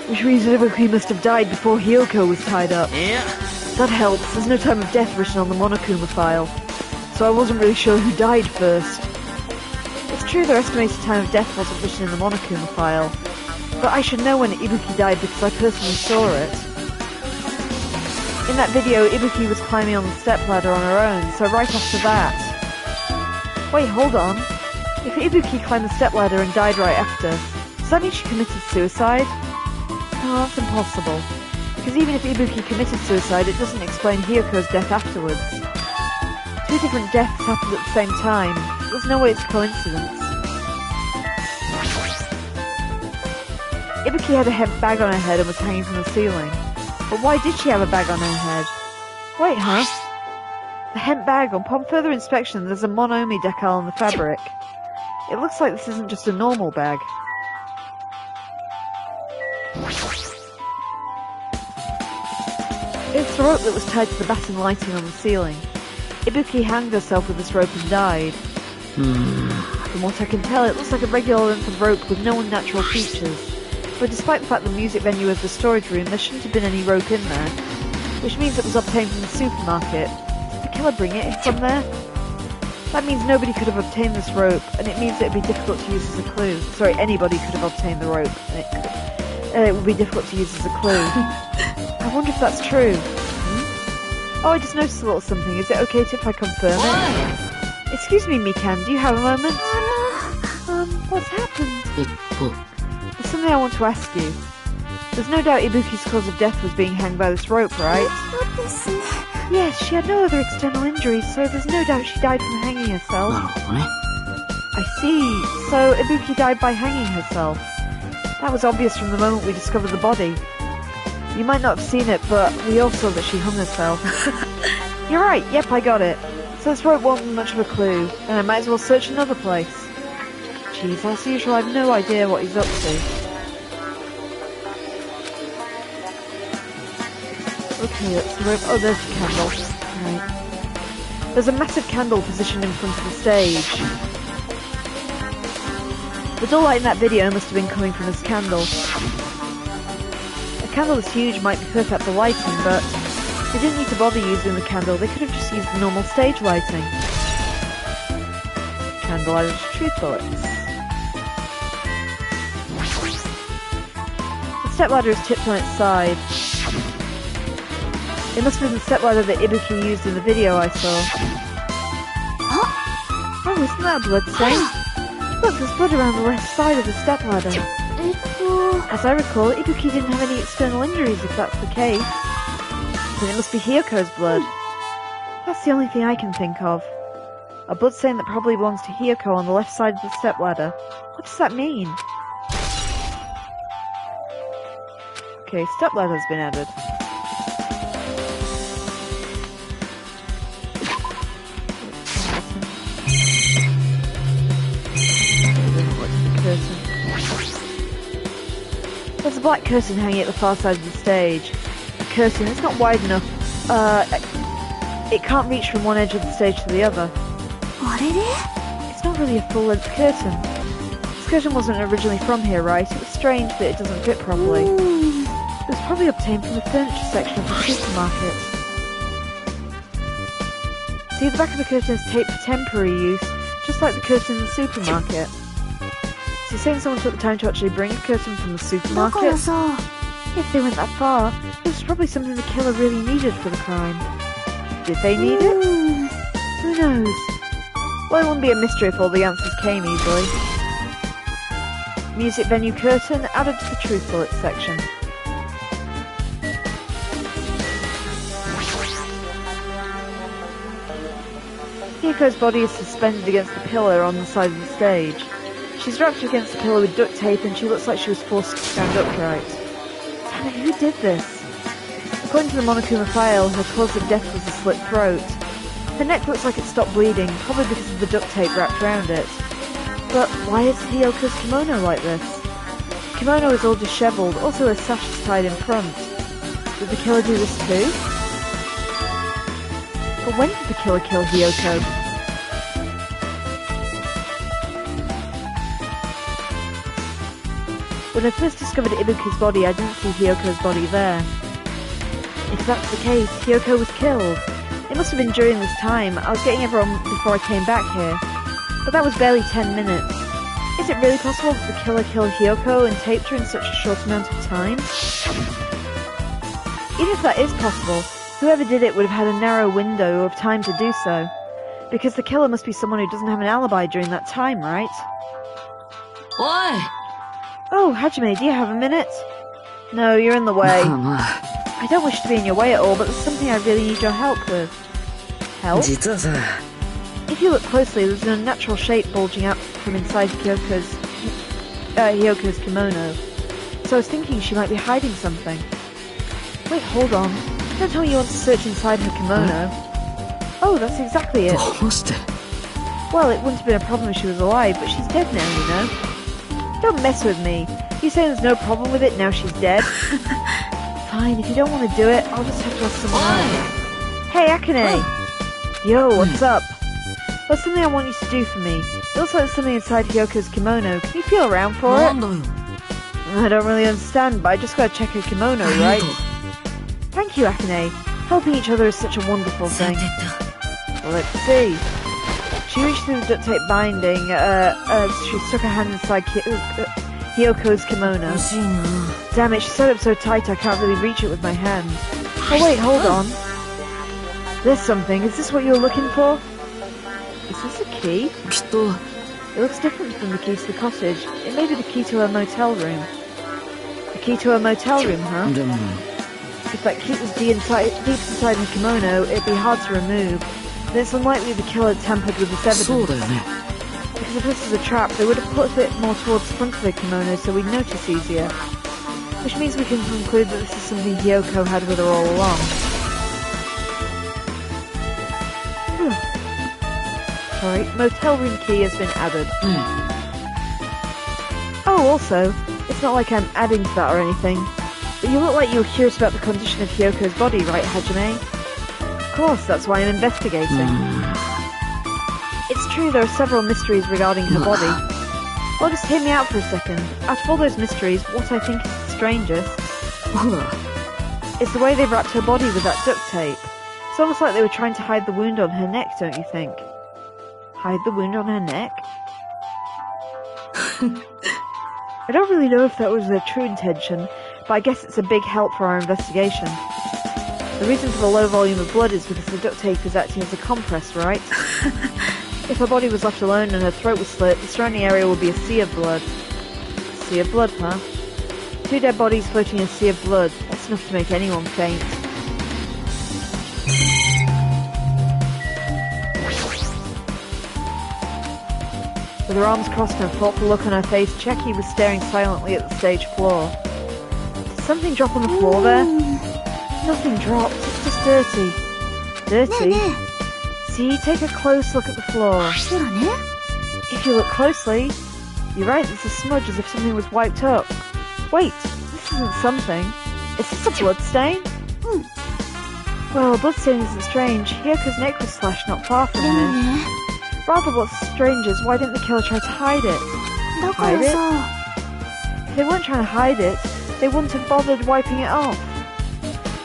Which means Ibuki must have died before Hiyoko was tied up. That helps, there's no time of death written on the Monokuma file. So I wasn't really sure who died first. It's true their estimated time of death wasn't written in the Monokuma file. But I should know when Ibuki died because I personally saw it. In that video, Ibuki was climbing on the stepladder on her own, so right after that... Wait, hold on. If Ibuki climbed the stepladder and died right after, does that mean she committed suicide? No, that's impossible. Because even if Ibuki committed suicide, it doesn't explain Hiyoko's death afterwards. 2 different deaths happened at the same time. There's no way it's a coincidence. Ibuki had a hemp bag on her head and was hanging from the ceiling. But why did she have a bag on her head? Wait, huh? The hemp bag, upon further inspection, there's a Monomi decal on the fabric. It looks like this isn't just a normal bag. It's the rope that was tied to the batten lighting on the ceiling. Ibuki hanged herself with this rope and died. From what I can tell, it looks like a regular length of rope with no unnatural features. But despite the fact the music venue is the storage room, there shouldn't have been any rope in there. Which means it was obtained from the supermarket. Did the killer bring it from there? That means nobody could have obtained this rope, and it means it would be difficult to use as a clue. Sorry, anybody could have obtained the rope, and it would be difficult to use as a clue. I wonder if that's true. Oh, I just noticed a little something. Is it okay if I confirm it? Excuse me, Mikan, do you have a moment? What's happened? There's something I want to ask you. There's no doubt Ibuki's cause of death was being hanged by this rope, right? Yes, she had no other external injuries, so there's no doubt she died from hanging herself. I see. So Ibuki died by hanging herself. That was obvious from the moment we discovered the body. You might not have seen it, but we all saw that she hung herself. You're right, yep, I got it. So this rope won't be much of a clue, and I might as well search another place. Jeez, as usual, I have no idea what he's up to. Okay, that's the rope. Oh, there's the candle. Right. There's a massive candle positioned in front of the stage. The dull light in that video must have been coming from this candle. A candle this huge might be perfect for lighting, but they didn't need to bother using the candle. They could have just used the normal stage lighting. Candle added to truth bullets. The stepladder is tipped on its side. It must have been the stepladder that Ibuki used in the video I saw. Oh, isn't that a blood stain? Look, there's blood around the left side of the stepladder. As I recall, Ibuki didn't have any external injuries, if that's the case. Then it must be Hyoko's blood. That's the only thing I can think of. A blood stain that probably belongs to Hyoko on the left side of the stepladder. What does that mean? Okay, stepladder's been added. There's a black curtain hanging at the far side of the stage. A curtain, it's not wide enough. It can't reach from one edge of the stage to the other. It's not really a full-length curtain. This curtain wasn't originally from here, right? It was strange that it doesn't fit properly. It was probably obtained from the furniture section of the supermarket. See, the back of the curtain is taped for temporary use, just like the curtain in the supermarket. So you're saying someone took the time to actually bring a curtain from the supermarket? If they went that far, this was probably something the killer really needed for the crime. Did they need it? Who knows? Well, it wouldn't be a mystery if all the answers came easily. Music venue curtain added to the truth bullets section. Hyoko's body is suspended against the pillar on the side of the stage. She's wrapped against the pillar with duct tape and she looks like she was forced to stand upright. Damn it, who did this? According to the Monokuma file, her cause of death was a slit throat. Her neck looks like it stopped bleeding, probably because of the duct tape wrapped around it. But why is Hyoko's kimono like this? The kimono is all dishevelled, also her sash is tied in front. Did the killer do this too? But when did the killer kill Hyoko? When I first discovered Ibuki's body, I didn't see Hyoko's body there. If that's the case, Hyoko was killed. It must have been during this time. I was getting everyone before I came back here. But that was barely 10 minutes. Is it really possible that the killer killed Hyoko and taped her in such a short amount of time? Even if that is possible, whoever did it would have had a narrow window of time to do so. Because the killer must be someone who doesn't have an alibi during that time, right? Oi! Oh, Hajime, do you have a minute? No, you're in the way. I don't wish to be in your way at all, but there's something I really need your help with. Help? If you look closely, there's an unnatural shape bulging out from inside Hyoko's kimono. So I was thinking she might be hiding something. Wait, hold on. Don't tell me you want to search inside her kimono. Oh, that's exactly it. Well, it wouldn't have been a problem if she was alive, but she's dead now, you know. Don't mess with me. You say there's no problem with it now she's dead? Fine, if you don't want to do it, I'll just have to ask someone else. Hey, Akane! Yo, what's up? There's something I want you to do for me. It looks like there's something inside Hyoko's kimono. Can you feel around for it? I don't really understand, but I just gotta check her kimono, right? Thank you, Akane. Helping each other is such a wonderful thing. Well, let's see. She reached through the duct tape binding, she stuck her hand inside Hyoko's kimono. Damn it, she's sewed up so tight I can't really reach it with my hand. Oh wait, hold on. There's something. Is this what you're looking for? Is this a key? It looks different from the key to the cottage. It may be the key to her motel room. The key to her motel room, huh? If that key was deep inside her kimono, it'd be hard to remove. Then it's unlikely the killer tampered with this evidence. Because if this is a trap, they would have put it more towards the front of the kimono so we'd notice easier. Which means we can conclude that this is something Hiyoko had with her all along. Sorry, motel room key has been added. Oh, also, it's not like I'm adding to that or anything, but you look like you were curious about the condition of Hiyoko's body, right, Hajime? Of course, that's why I'm investigating. It's true there are several mysteries regarding her body. Well, just hear me out for a second. Out of all those mysteries, what I think is the strangest is the way they've wrapped her body with that duct tape. It's almost like they were trying to hide the wound on her neck, don't you think? Hide the wound on her neck? I don't really know if that was their true intention, but I guess it's a big help for our investigation. The reason for the low volume of blood is because the duct tape is acting as a compress, right? If her body was left alone and her throat was slit, the surrounding area would be a sea of blood. Sea of blood, huh? 2 dead bodies floating in a sea of blood. That's enough to make anyone faint. With her arms crossed and a thoughtful look on her face, Checky was staring silently at the stage floor. Did something drop on the floor there? Nothing dropped, it's just dirty. Dirty? See, take a close look at the floor. If you look closely, you're right, there's a smudge as if something was wiped up. Wait, this isn't something. Is this a bloodstain? Well, a bloodstain isn't strange. Hyoko's neck was slashed not far from here. Rather, what's strange is why didn't the killer try to hide it? Hide it? If they weren't trying to hide it, they wouldn't have bothered wiping it off.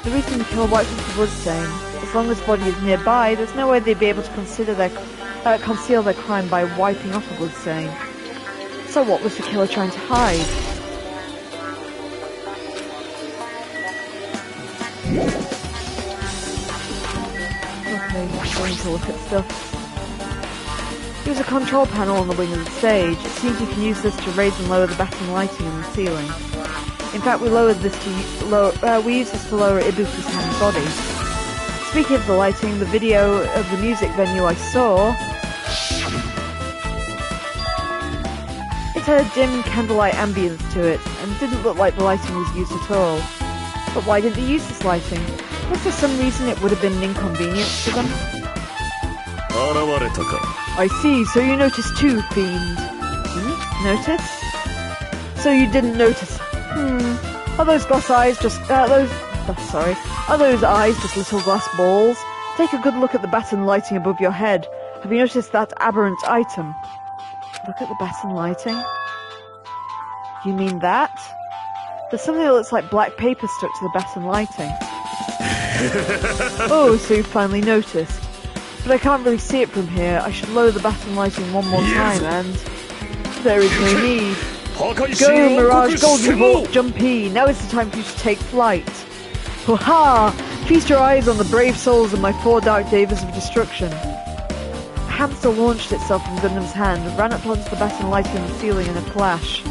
The reason the killer wiped off the bloodstain, as long as the body is nearby, there's no way they'd be able to conceal their crime by wiping off a bloodstain. So what was the killer trying to hide? Okay, just going to look at stuff. There's a control panel on the wing of the stage. It seems you can use this to raise and lower the batten lighting in the ceiling. In fact, we use this to lower Ibuki-san's body. Speaking of the lighting, the video of the music venue I saw, it had a dim candlelight ambience to it, and didn't look like the lighting was used at all. But why didn't they use this lighting? Was there some reason it would have been an inconvenience to them? I see, so you noticed too, Fiend. Notice? So you didn't notice. Are those eyes just little glass balls? Take a good look at the batten lighting above your head. Have you noticed that aberrant item? Look at the batten lighting? You mean that? There's something that looks like black paper stuck to the batten lighting. Oh, so you finally noticed. But I can't really see it from here. I should lower the batten lighting one more time, and there is no need. Go, Mirage Golden Revolt, Jumpy! Now is the time for you to take flight. Ha! Feast your eyes on the brave souls of my 4 Dark Davers of Destruction. A hamster launched itself from Gundam's hand and ran up onto the batten lighting in the ceiling in a flash.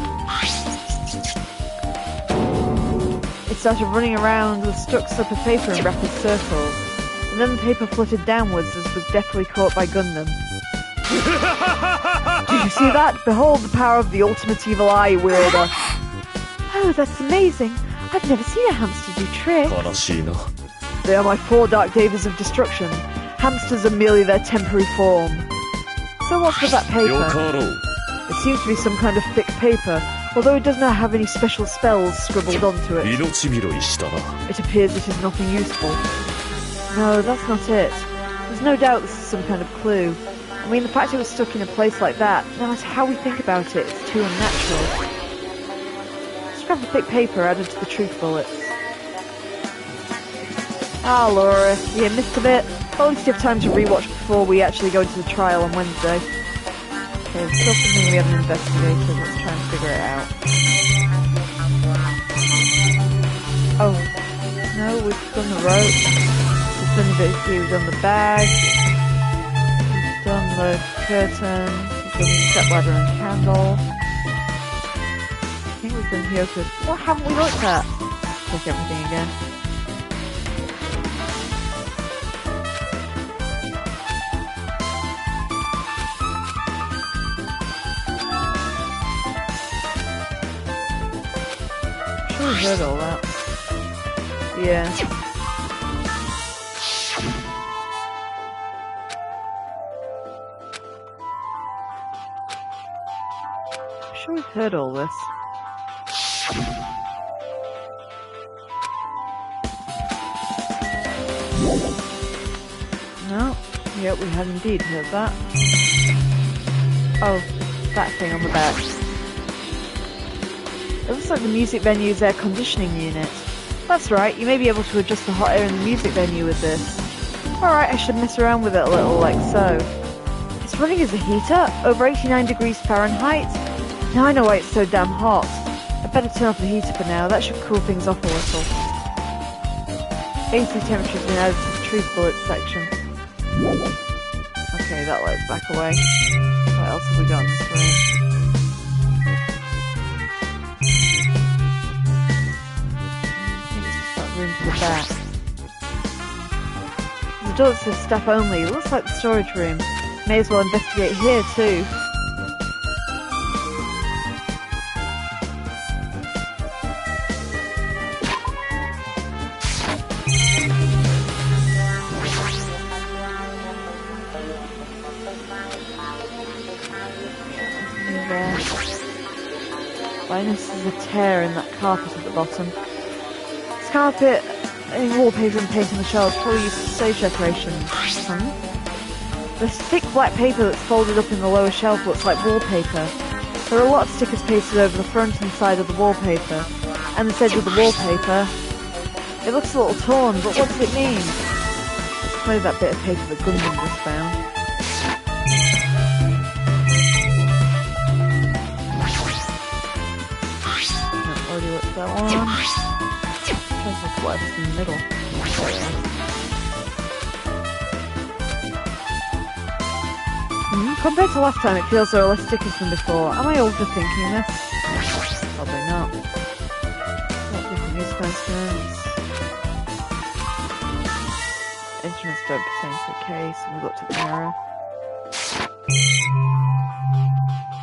It started running around with a stuck slip of paper in rapid circles. And then the paper fluttered downwards as it was deftly caught by Gundam. Did you see that? Behold the power of the ultimate evil eye wielder. Oh, that's amazing. I've never seen a hamster do tricks. They are my 4 Dark Davers of Destruction. Hamsters are merely their temporary form. So what's with that paper? It seems to be some kind of thick paper, although it does not have any special spells scribbled onto it. It appears it is nothing useful. No, that's not it. There's no doubt this is some kind of clue. I mean, the fact it was stuck in a place like that, no matter how we think about it, it's too unnatural. Let's grab the thick paper added to the truth bullets. Ah, Laura, you missed a bit. Well, at least you have time to rewatch before we actually go into the trial on Wednesday. Okay, there's still something we haven't investigated. Let's try and figure it out. Oh, no, we've done the rope. We've done a bit here, we've done the bag. We've done the curtain. We've done the stepladder and candle. I think we've done Hyoko's. What haven't we looked at? Check everything again. sure we heard all that. Yeah. I'm sure we've heard all this. No. Yep, we have indeed heard that. Oh, that thing on the back. It looks like the music venue's air conditioning unit. That's right, you may be able to adjust the hot air in the music venue with this. Alright, I should mess around with it a little, like so. It's running as a heater, over 89 degrees Fahrenheit. Now I know why it's so damn hot. I better turn off the heater for now, that should cool things off a little. AC temperature's been added to the truth bullets section. Okay, that lights back away. What else have we got in this room? Room to the back. The door that says staff only. It looks like the storage room. May as well investigate here too. There. Linus is a tear in that carpet at the bottom. Carpet, wallpaper and paint on the shelves, probably used for stage decorations. This thick black paper that's folded up in the lower shelf looks like wallpaper. There are a lot of stickers pasted over the front and side of the wallpaper, and this edge of the wallpaper. It looks a little torn, but what does it mean? Let's play that bit of paper that Gundam just found. I've already looked at that one. What's in the middle? Compared to last time, it feels there are less stickers than before. Am I overthinking this? Probably not. What different news announcements? Instruments don't pertain to the case, and we looked at the mirror.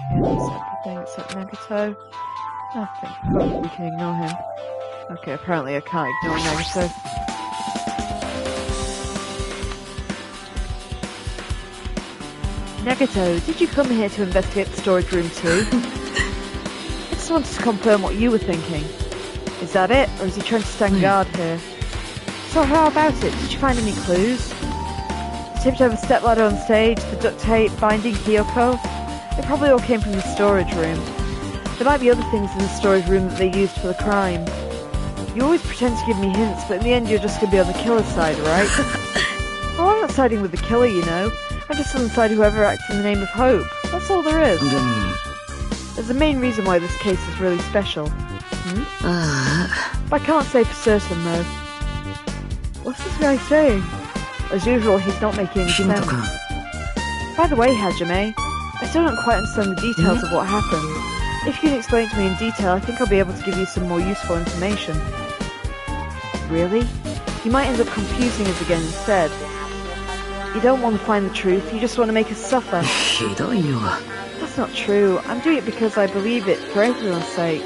Yeah, everything except Nagato. I think we can ignore him. Okay, apparently I can't ignore Nagato. Nagato, did you come here to investigate the storage room too? I just wanted to confirm what you were thinking. Is that it, or is he trying to stand guard here? So how about it? Did you find any clues? The tipped over stepladder on stage, the duct tape, binding Hiyoko? It probably all came from the storage room. There might be other things in the storage room that they used for the crime. You always pretend to give me hints, but in the end you're just going to be on the killer's side, right? Well, I'm not siding with the killer, you know. I'm just on the side of whoever acts in the name of hope. That's all there is. There's a main reason why this case is really special. But I can't say for certain, though. What's this guy saying? As usual, he's not making any sense. By the way, Hajime, I still don't quite understand the details of what happened. If you can explain it to me in detail, I think I'll be able to give you some more useful information. Really? You might end up confusing us again instead. You don't want to find the truth, you just want to make us suffer. That's not true. I'm doing it because I believe it, for everyone's sake.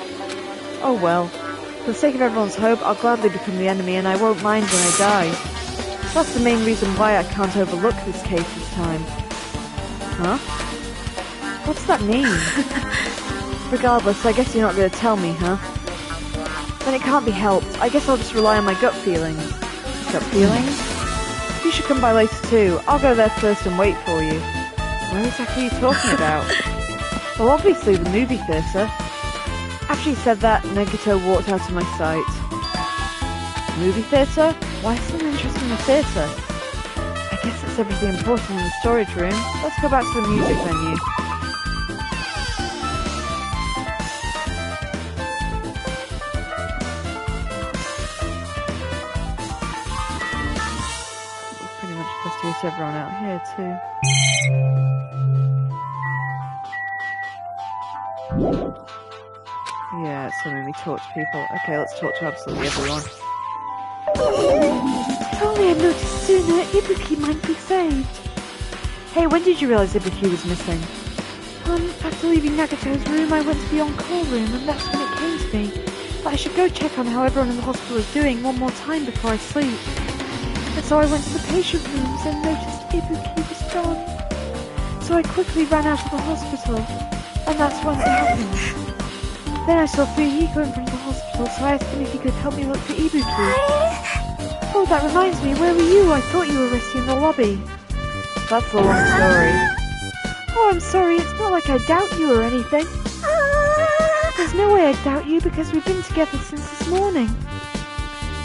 Oh well. For the sake of everyone's hope, I'll gladly become the enemy and I won't mind when I die. That's the main reason why I can't overlook this case this time. Huh? What's that mean? Regardless, I guess you're not going to tell me, huh? Then it can't be helped. I guess I'll just rely on my gut feelings. Gut feelings? You should come by later too. I'll go there first and wait for you. Where exactly are you talking about? Well, obviously the movie theatre. After he said that, Nagato walked out of my sight. Movie theatre? Why so interested in the theatre? I guess that's everything important in the storage room. Let's go back to the music venue. Everyone out here too. Yeah, it's letting me talk to people. Okay, let's talk to absolutely everyone. If only I noticed sooner, Ibuki might be saved. Hey, when did you realise Ibuki was missing? After leaving Nagato's room, I went to the on-call room, and that's when it came to me. but I should go check on how everyone in the hospital is doing one more time before I sleep. And so I went to the patient rooms and noticed Ibuki was gone. So I quickly ran out of the hospital, and that's when it happened. Then I saw Fuyuhiko in front of the hospital, so I asked him if he could help me look for Ibuki. Oh, that reminds me, where were you? I thought you were resting in the lobby. That's a long story. Oh, I'm sorry, it's not like I doubt you or anything. There's no way I doubt you because we've been together since this morning.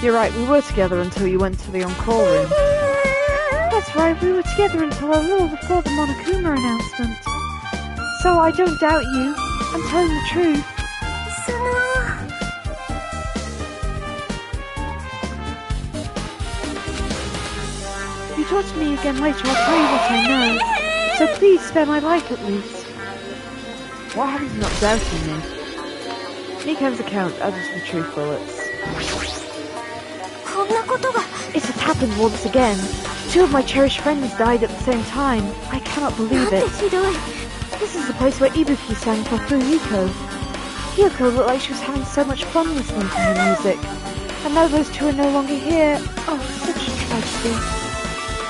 You're right, we were together until you went to the on-call room. That's right, we were together until a little before the Monokuma announcement. So I don't doubt you. I'm telling the truth. If you talk to me again later, I'll tell you what I know. So please spare my life at least. What happens to not doubting me? Nikon's account added to the truth bullets. It has happened once again. 2 of my cherished friends died at the same time. I cannot believe it. This is the place where Ibuki sang for Fuyuhiko. Fuyuhiko looked like she was having so much fun listening to her music. And now those 2 are no longer here. Oh, such a tragedy.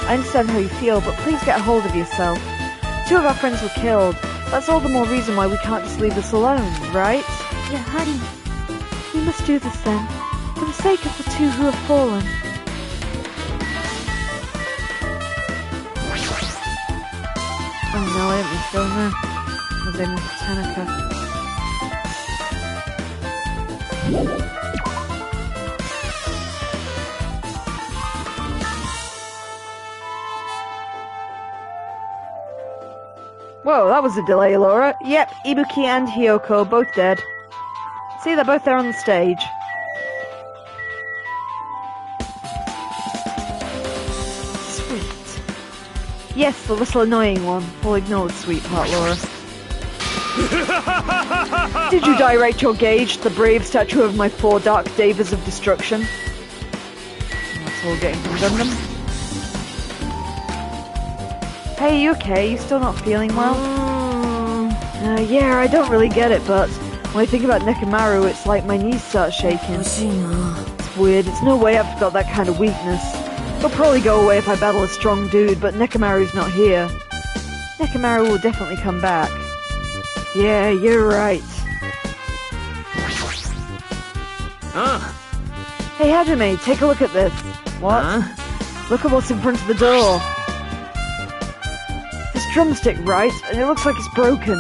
I understand how you feel, but please get a hold of yourself. 2 of our friends were killed. That's all the more reason why we can't just leave this alone, right? We must do this then, for the sake of the 2 who have fallen. Oh no, I didn't mean to go in there. I was aiming for Tanaka. Whoa, that was a delay, Laura. Yep, Ibuki and Hiyoko, both dead. See, they're both there on the stage. Sweet. Yes, the little annoying one. We'll ignore the sweet part, Laura. Did you direct your gaze to the brave statue of my 4 dark davas of destruction? That's all getting from Gundam. Hey, you okay? You still not feeling well? Yeah, I don't really get it, but when I think about Nekomaru, it's like my knees start shaking. It's weird. It's no way I've got that kind of weakness. It'll probably go away if I battle a strong dude, but Nekomaru's not here. Nekomaru will definitely come back. Yeah, you're right. Hey, Hajime, take a look at this. What? Look at what's in front of the door. This drumstick, right? And it looks like it's broken.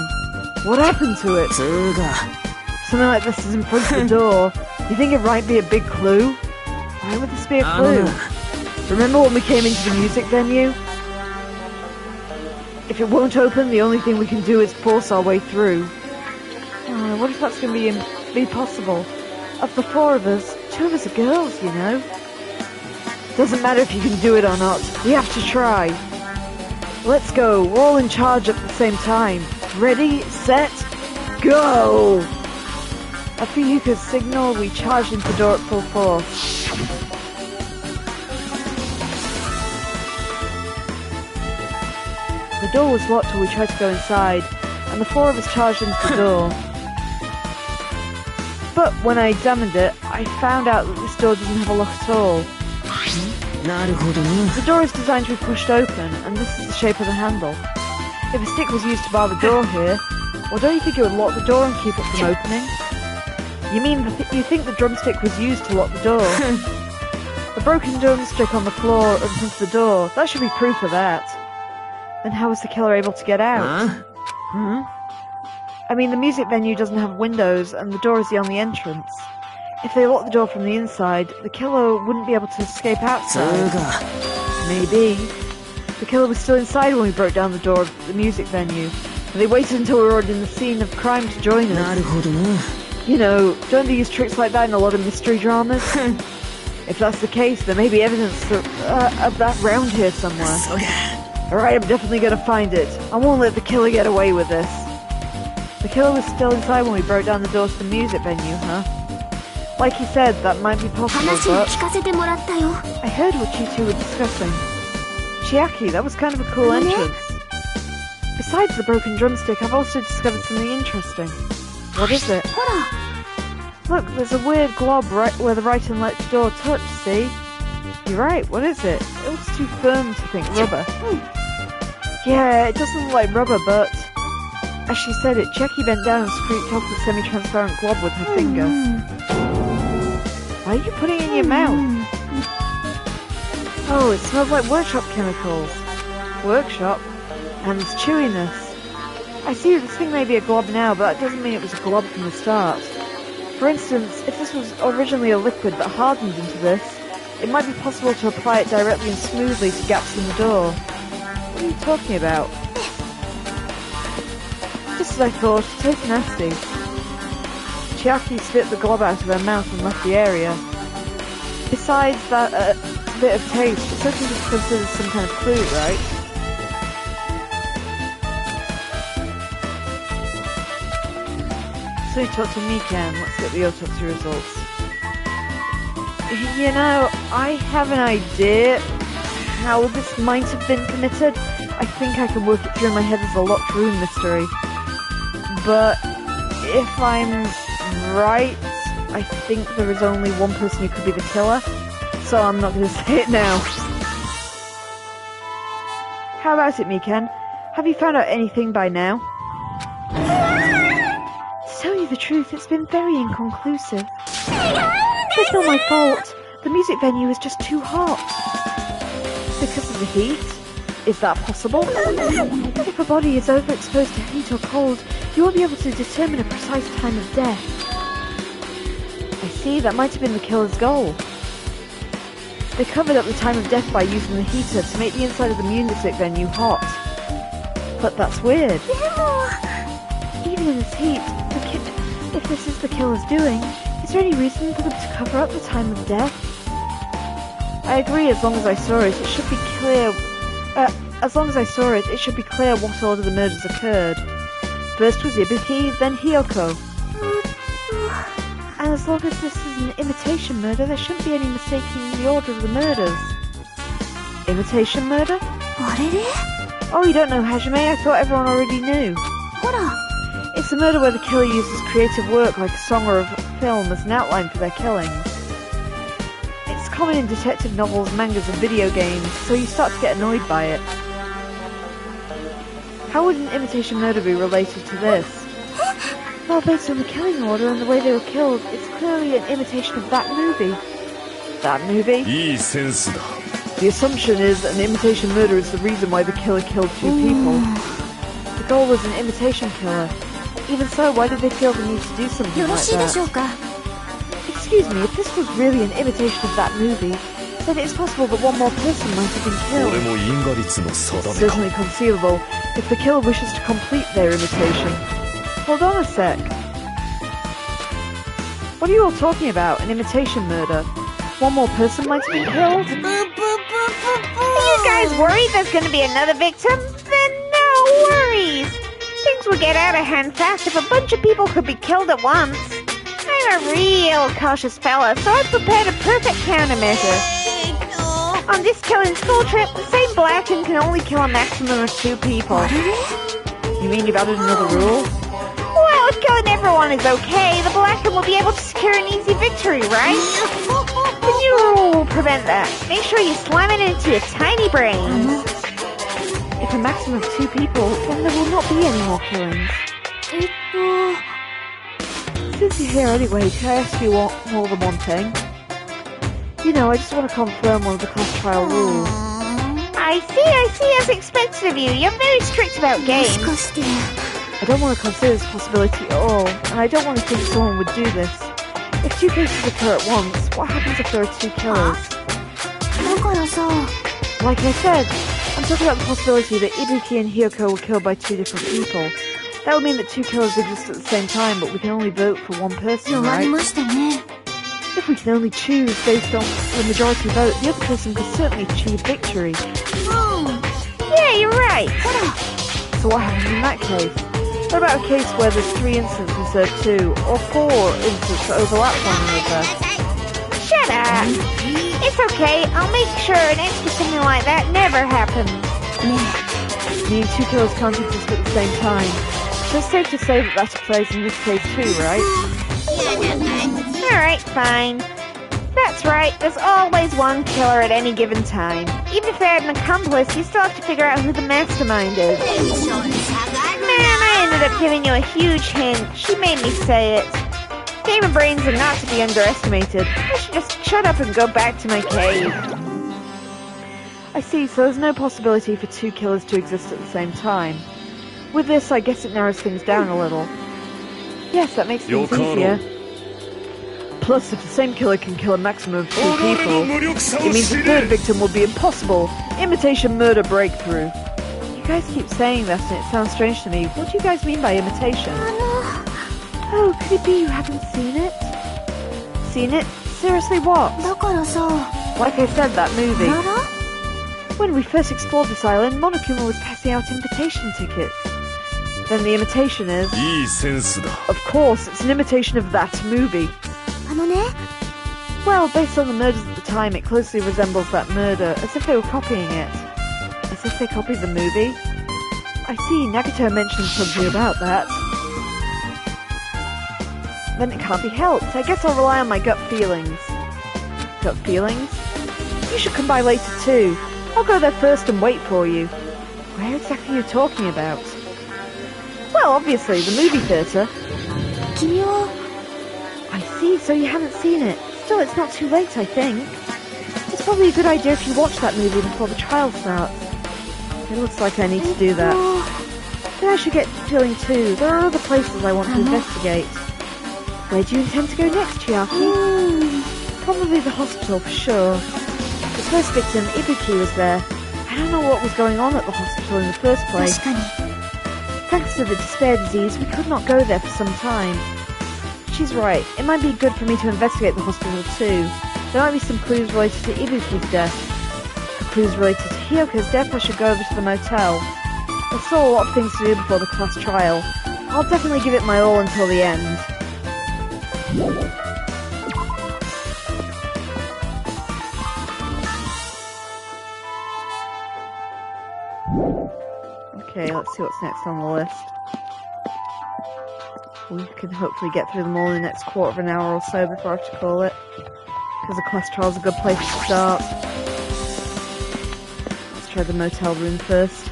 What happened to it? Something like this is in front of the door. You think it might be a big clue? Why would this be a clue? Remember when we came into the music venue? If it won't open, the only thing we can do is force our way through. What if that's going to be possible? Of the 4 of us, 2 of us are girls, you know. Doesn't matter if you can do it or not. We have to try. Let's go. We're all in charge at the same time. Ready, set, go! At Fuyuhiko's signal, we charged into the door at full force. The door was locked till we tried to go inside, and the 4 of us charged into the door. But when I examined it, I found out that this door doesn't have a lock at all. The door is designed to be pushed open, and this is the shape of the handle. If a stick was used to bar the door here, well, don't you think it would lock the door and keep it from opening? You mean you think the drumstick was used to lock the door? The broken drumstick on the floor in front of the door, that should be proof of that. Then how was the killer able to get out? I mean, the music venue doesn't have windows, and the door is the only entrance. If they lock the door from the inside, the killer wouldn't be able to escape outside. Maybe. The killer was still inside when we broke down the door of the music venue, and they waited until we were in the scene of crime to join us. You know, don't they use tricks like that in a lot of mystery dramas? If that's the case, there may be evidence of that round here somewhere. Alright, I'm definitely gonna find it. I won't let the killer get away with this. The killer was still inside when we broke down the doors to the music venue, huh? Like he said, that might be possible, but I heard what you 2 were discussing. Chiaki, that was kind of a cool entrance. Besides the broken drumstick, I've also discovered something interesting. What is it? Look, there's a weird glob right where the right and left door touch, see? You're right, what is it? It looks too firm to think rubber. Yeah, it doesn't look like rubber, but... As she said it, Checky bent down and scraped off the semi-transparent glob with her finger. Why are you putting it in your mouth? Oh, it smells like workshop chemicals. Workshop? And there's chewiness. I see this thing may be a glob now, but that doesn't mean it was a glob from the start. For instance, if this was originally a liquid that hardened into this, it might be possible to apply it directly and smoothly to gaps in the door. What are you talking about? Just as I thought, it tastes nasty. Chiaki spit the glob out of her mouth and left the area. Besides that bit of taste, it's certainly just considered some kind of food, right? So you talked to Mikan, let's get the autopsy results. You know, I have an idea how this might have been committed. I think I can work it through in my head as a locked room mystery. But if I'm right, I think there is only one person who could be the killer, so I'm not going to say it now. How about it, Mikan? Have you found out anything by now? To tell you the truth, it's been very inconclusive. It's not my fault. The music venue is just too hot. Because of the heat? Is that possible? If a body is overexposed to heat or cold, you won't be able to determine a precise time of death. I see, that might have been the killer's goal. They covered up the time of death by using the heater to make the inside of the music venue hot. But that's weird. Even in this heat, if this is the killer's doing, is there any reason for them to cover up the time of death? I agree, as long as I saw it, it should be clear... it should be clear what order the murders occurred. First was Ibuki, then Hiyoko. And as long as this is an imitation murder, there shouldn't be any mistaking the order of the murders. Imitation murder? Oh, you don't know Hajime? I thought everyone already knew. It's a murder where the killer uses creative work like a song or a film as an outline for their killings. It's common in detective novels, mangas and video games, so you start to get annoyed by it. How would an imitation murder be related to this? Well, based on the killing order and the way they were killed, it's clearly an imitation of that movie. That movie? The assumption is an imitation murder is the reason why the killer killed two people. The goal was an imitation killer. Even so, why did they feel the need to do something like that? Excuse me, if this was really an imitation of that movie, then it's possible that one more person might have been killed. Certainly conceivable, if the killer wishes to complete their imitation. Hold on a sec. What are you all talking about? An imitation murder? One more person might have been killed? Are you guys worried there's going to be another victim? Then no worries. Things will get out of hand fast if a bunch of people could be killed at once. I'm a real cautious fella, so I've prepared a perfect countermeasure. On this killing school trip, the same blacken can only kill a maximum of 2 people. You mean you've added another rule? Well, if killing everyone is okay, the blacken will be able to secure an easy victory, right? The new rule will prevent that. Make sure you slam it into your tiny brains. If a maximum of 2 people, then there will not be any more killings. Since you're here anyway, can I ask you more than one thing? You know, I just want to confirm one of the class trial rules. I see, as expected of you. You're very strict about games. I don't want to consider this possibility at all, and I don't want to think someone would do this. If 2 cases occur at once, what happens if there are 2 killers? Like I said, I'm talking about the possibility that Ibuki and Hiyoko were killed by 2 different people. That would mean that 2 killers exist at the same time, but we can only vote for one person, right? If we can only choose based on the majority vote, the other person could certainly achieve victory. Yeah, you're right. So what happens in that case? What about a case where there's 3 incidents instead of 2, or 4 incidents that overlap one another? Shut up. It's okay. I'll make sure an extra something like that never happens. Meaning 2 killers can't exist at the same time. So it's safe to say that applies in this case too, right? Alright, fine. That's right, there's always one killer at any given time. Even if they had an accomplice, you still have to figure out who the mastermind is. Man, I ended up giving you a huge hint. She made me say it. Gamer brains are not to be underestimated. I should just shut up and go back to my cave. I see, so there's no possibility for two killers to exist at the same time. With this, I guess it narrows things down a little. Yes, that makes things easier. Plus, if the same killer can kill a maximum of 2 people, it means the third victim will be impossible. Imitation murder breakthrough. You guys keep saying that and it sounds strange to me. What do you guys mean by imitation? Oh, could it be you haven't seen it? Seen it? Seriously, what? Like I said, that movie. When we first explored this island, Monokuma was passing out invitation tickets. Then the imitation is... Of course, it's an imitation of that movie. Well, based on the murders at the time, it closely resembles that murder, as if they were copying it. As if they copied the movie? I see, Nagito mentioned something about that. Then it can't be helped. I guess I'll rely on my gut feelings. Gut feelings? You should come by later too. I'll go there first and wait for you. Where exactly are you talking about? Well, obviously, the movie theatre. I see, so you haven't seen it. Still, it's not too late, I think. It's probably a good idea if you watch that movie before the trial starts. It looks like I need to do that. Then I should get feeling too. There are other places I want to investigate. Where do you intend to go next, Chiaki? Probably the hospital, for sure. The first victim, Ibuki, was there. I don't know what was going on at the hospital in the first place. Thanks to the despair disease, we could not go there for some time. She's right. It might be good for me to investigate the hospital too. There might be some clues related to Ibuki's death. For clues related to Hyoko's death, I should go over to the motel. There's still a lot of things to do before the class trial. I'll definitely give it my all until the end. Okay, let's see what's next on the list. We can hopefully get through them all in the next quarter of an hour or so before I have to call it. Because the class trial's a good place to start. Let's try the motel room first.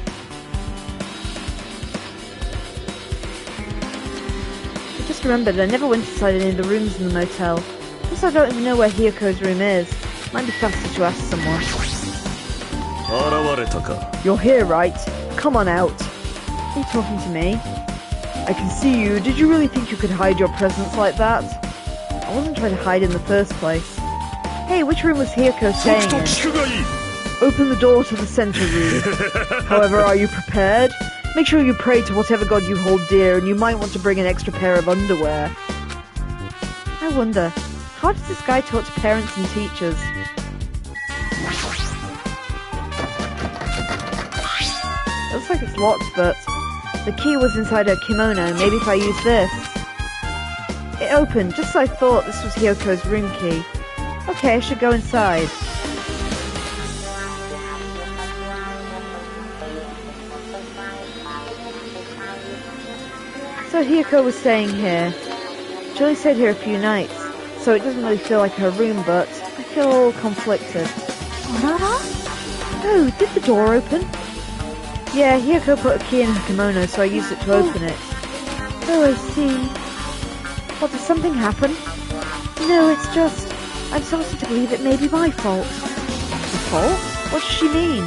I just remembered I never went inside any of the rooms in the motel. Plus I don't even know where Hyoko's room is. Might be faster to ask someone. You're here, right? Come on out. Are you talking to me? I can see you. Did you really think you could hide your presence like that? I wasn't trying to hide in the first place. Hey, which room was Hiyoko staying in? Open the door to the center room. However, are you prepared? Make sure you pray to whatever god you hold dear, and you might want to bring an extra pair of underwear. I wonder, how does this guy talk to parents and teachers? It looks like it's locked, but the key was inside her kimono. Maybe if I use this. It opened, just as I thought. This was Hyoko's room key. Okay, I should go inside. So Hiyoko was staying here. She only stayed here a few nights, so it doesn't really feel like her room, but I feel a little conflicted. Oh, did the door open? Yeah, Hiyoko put a key in her kimono, so I used it to open it. Oh, I see. What, did something happen? No, it's just... I'm starting to believe it may be my fault. The fault? What does she mean?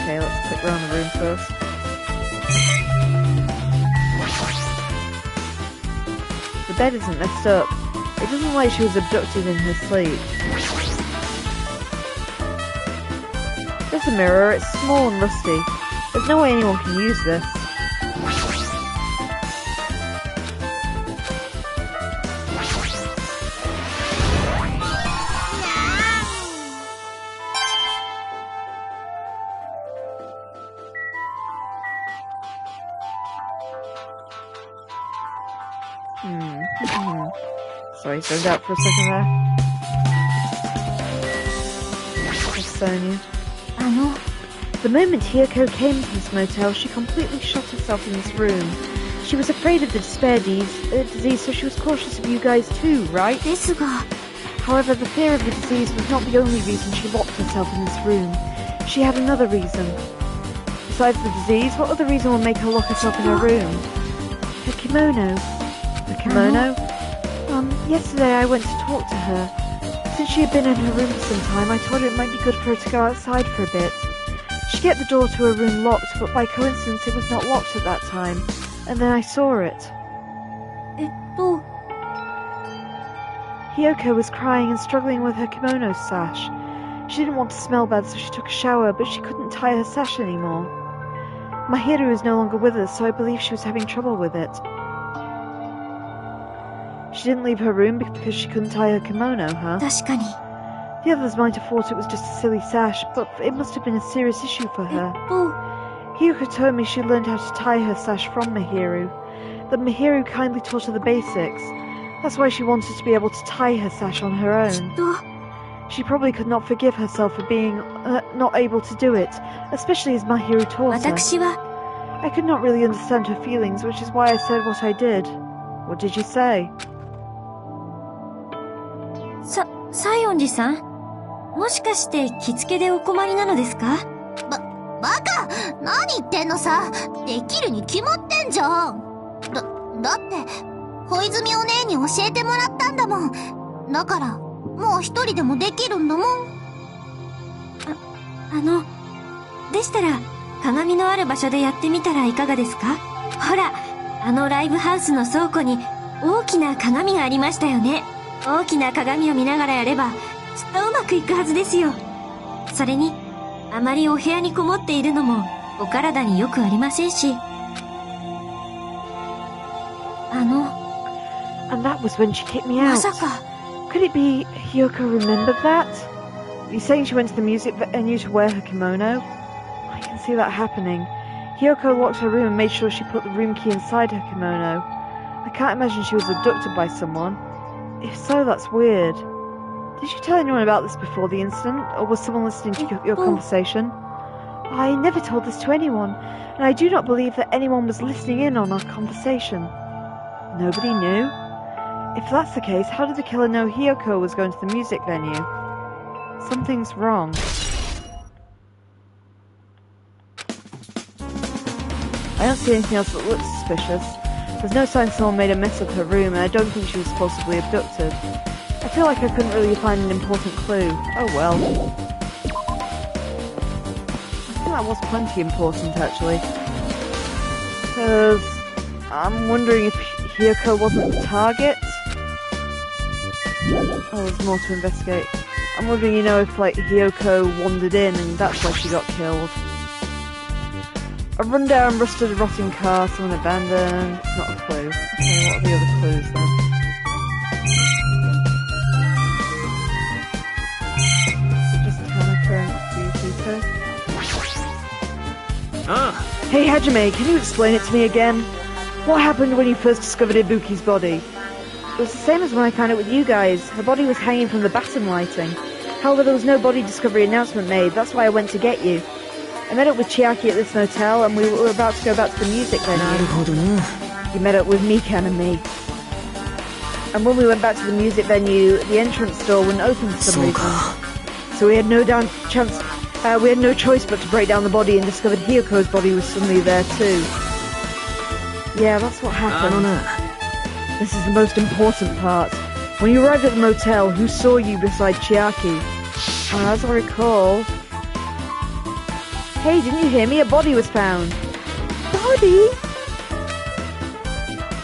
Okay, let's click around the room first. The bed isn't messed up. It doesn't look like she was abducted in her sleep. There's a mirror. It's small and rusty. There's no way anyone can use this. Sorry, zoned out for a second there. Sonia. The moment Hiyoko came to this motel, she completely shut herself in this room. She was afraid of the despair disease, so she was cautious of you guys too, right? ですが However, the fear of the disease was not the only reason she locked herself in this room. She had another reason. Besides the disease, what other reason would make her lock herself in her room? Her kimono. The kimono? Yesterday I went to talk to her. Since she had been in her room for some time, I told her it might be good for her to go outside for a bit. She kept the door to her room locked, but by coincidence it was not locked at that time. And then I saw it. Hiyoko was crying and struggling with her kimono sash. She didn't want to smell bad, so she took a shower, but she couldn't tie her sash anymore. Mahiru is no longer with us, so I believe she was having trouble with it. She didn't leave her room because she couldn't tie her kimono, huh? 確かに The others might have thought it was just a silly sash, but it must have been a serious issue for her. Hiyoko told me she learned how to tie her sash from Mahiru, that Mahiru kindly taught her the basics. That's why she wanted to be able to tie her sash on her own. She probably could not forgive herself for being not able to do it, especially as Mahiru taught her. 私は I could not really understand her feelings, which is why I said what I did. What did you say? 西園寺さんもしかして着付けでお困りなのですかバカ何言ってんのさできるに決まってんじゃんだって小泉お姉に教えてもらったんだもんだからもう一人でもできるんだもんでしたら鏡のある場所でやってみたらいかがですかほらライブハウスの倉庫に大きな鏡がありましたよね大きな鏡を見ながらやればきっとうまくいくはずですよそれにあまりお部屋にこもっているのもお体によくありませんしAnd that was when she kicked me out. まさか Could it be Hiyoko remembered that? Are you saying she went to the music venue to wear her kimono? I can see that happening. Hiyoko locked her room and made sure she put the room key inside her kimono. I can't imagine she was abducted by someone. If so, that's weird. Did you tell anyone about this before the incident, or was someone listening to your conversation? I never told this to anyone, and I do not believe that anyone was listening in on our conversation. Nobody knew? If that's the case, how did the killer know Hiyoko was going to the music venue? Something's wrong. I don't see anything else that looks suspicious. There's no sign someone made a mess of her room, and I don't think she was forcibly abducted. I feel like I couldn't really find an important clue. Oh well. I think that was plenty important, actually. Because I'm wondering if Hiyoko wasn't the target? Oh, there's more to investigate. I'm wondering, if, Hiyoko wandered in and that's why she got killed. A rundown, rusted, rotting car, someone abandoned. It's not a clue. Okay, what are the other clues then? Is it just Tanaka and Fuyuhiko? Hey Hajime, can you explain it to me again? What happened when you first discovered Ibuki's body? It was the same as when I found it with you guys. Her body was hanging from the baton lighting. However, there was no body discovery announcement made. That's why I went to get you. I met up with Chiaki at this motel, and we were about to go back to the music venue. You met up with Mikan and me. And when we went back to the music venue, the entrance door wouldn't open for some reason. So we had no choice but to break down the body and discovered Hiyoko's body was suddenly there too. Yeah, that's what happened. This is the most important part. When you arrived at the motel, who saw you beside Chiaki? As I recall... Hey, didn't you hear me? A body was found. Body?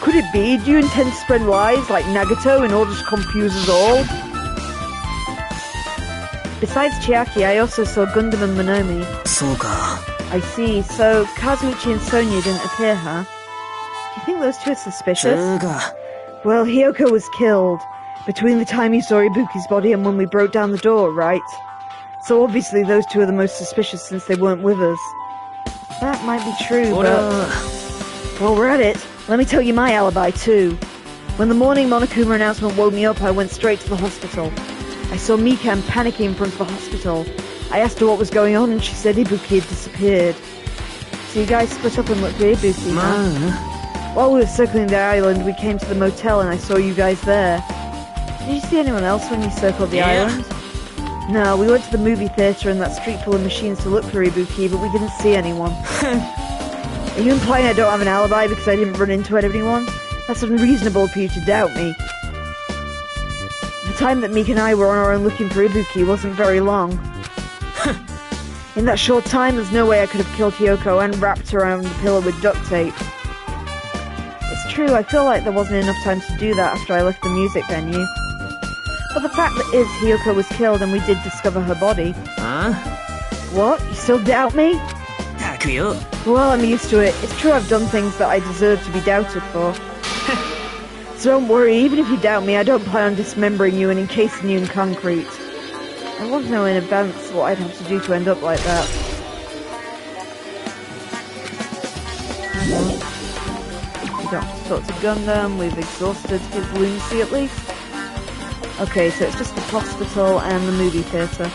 Could it be? Do you intend to spread lies like Nagato in order to confuse us all? Besides Chiaki, I also saw Gundam and Monomi. I see. So, Kazuichi and Sonia didn't appear, huh? Do you think those two are suspicious? Well, Hiyoko was killed. Between the time you saw Ibuki's body and when we broke down the door, right? So obviously those two are the most suspicious since they weren't with us. That might be true, but... Well, we're at it. Let me tell you my alibi, too. When the morning Monokuma announcement woke me up, I went straight to the hospital. I saw Mikan panicking in front of the hospital. I asked her what was going on, and she said Ibuki had disappeared. So you guys split up and looked for Ibuki, huh? While we were circling the island, we came to the motel and I saw you guys there. Did you see anyone else when you circled the island? No, we went to the movie theatre and that street full of machines to look for Ibuki, but we didn't see anyone. Are you implying I don't have an alibi because I didn't run into anyone? That's unreasonable for you to doubt me. The time that Meek and I were on our own looking for Ibuki wasn't very long. In that short time, there's no way I could have killed Hiyoko and wrapped her around the pillow with duct tape. It's true, I feel like there wasn't enough time to do that after I left the music venue. But the fact that is, Hiyoko was killed and we did discover her body. Huh? What? You still doubt me? Well, I'm used to it. It's true I've done things that I deserve to be doubted for. So don't worry, even if you doubt me, I don't plan on dismembering you and encasing you in concrete. I want to know in advance what I'd have to do to end up like that. We don't have to talk to Gundam, we've exhausted his lunacy at least. Okay, so it's just the hospital and the movie theatre.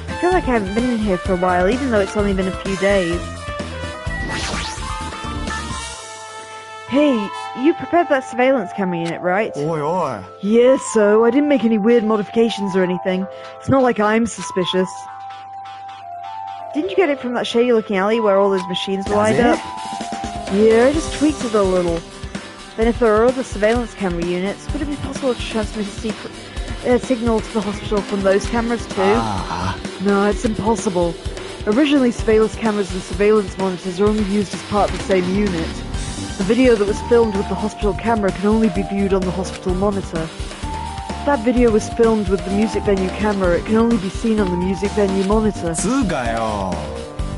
I feel like I haven't been in here for a while, even though it's only been a few days. Hey, you prepared that surveillance camera unit, right? Oi. Yes, so I didn't make any weird modifications or anything. It's not like I'm suspicious. Didn't you get it from that shady-looking alley where all those machines were lined up? Yeah, I just tweaked it a little. Then if there are other surveillance camera units, would it be possible to transmit a signal to the hospital from those cameras too? No, it's impossible. Originally, surveillance cameras and surveillance monitors are only used as part of the same unit. The video that was filmed with the hospital camera can only be viewed on the hospital monitor. If that video was filmed with the music venue camera, it can only be seen on the music venue monitor.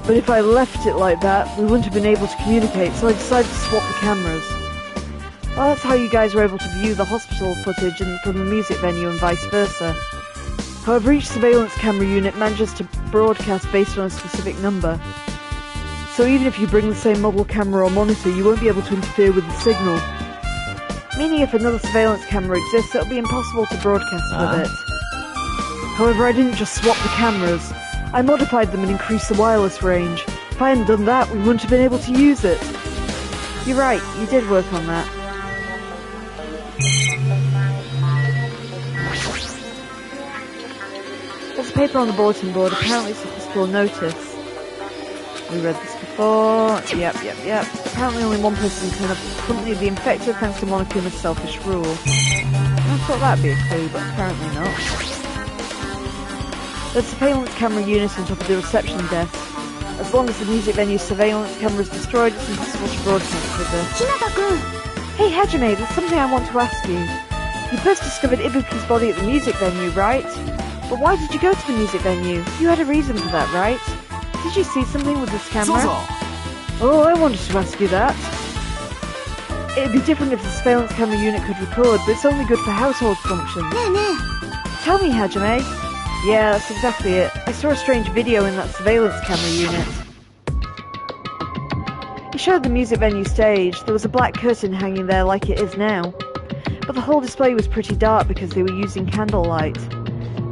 But if I left it like that, we wouldn't have been able to communicate, so I decided to swap the cameras. Well, that's how you guys were able to view the hospital footage from the music venue and vice versa. However, each surveillance camera unit manages to broadcast based on a specific number. So even if you bring the same model camera or monitor, you won't be able to interfere with the signal. Meaning if another surveillance camera exists, it'll be impossible to broadcast with it. However, I didn't just swap the cameras. I modified them and increased the wireless range. If I hadn't done that, we wouldn't have been able to use it. You're right, you did work on that. There's a paper on the bulletin board. Apparently it's a hospital notice. We read this before. Yep. Apparently only one person can accompany the infected thanks to Monokuma's selfish rule. I thought that'd be a clue, but apparently not. There's a surveillance camera unit on top of the reception desk. As long as the music venue's surveillance camera is destroyed, it's impossible to broadcast with it. Hinata-kun! Hey Hajime, there's something I want to ask you. You first discovered Ibuki's body at the music venue, right? But why did you go to the music venue? You had a reason for that, right? Did you see something with this camera? Oh, I wanted to ask you that. It'd be different if the surveillance camera unit could record, but it's only good for household functions. Tell me, Hajime. Yeah, that's exactly it. I saw a strange video in that surveillance camera unit. It showed the music venue stage. There was a black curtain hanging there like it is now. But the whole display was pretty dark because they were using candlelight.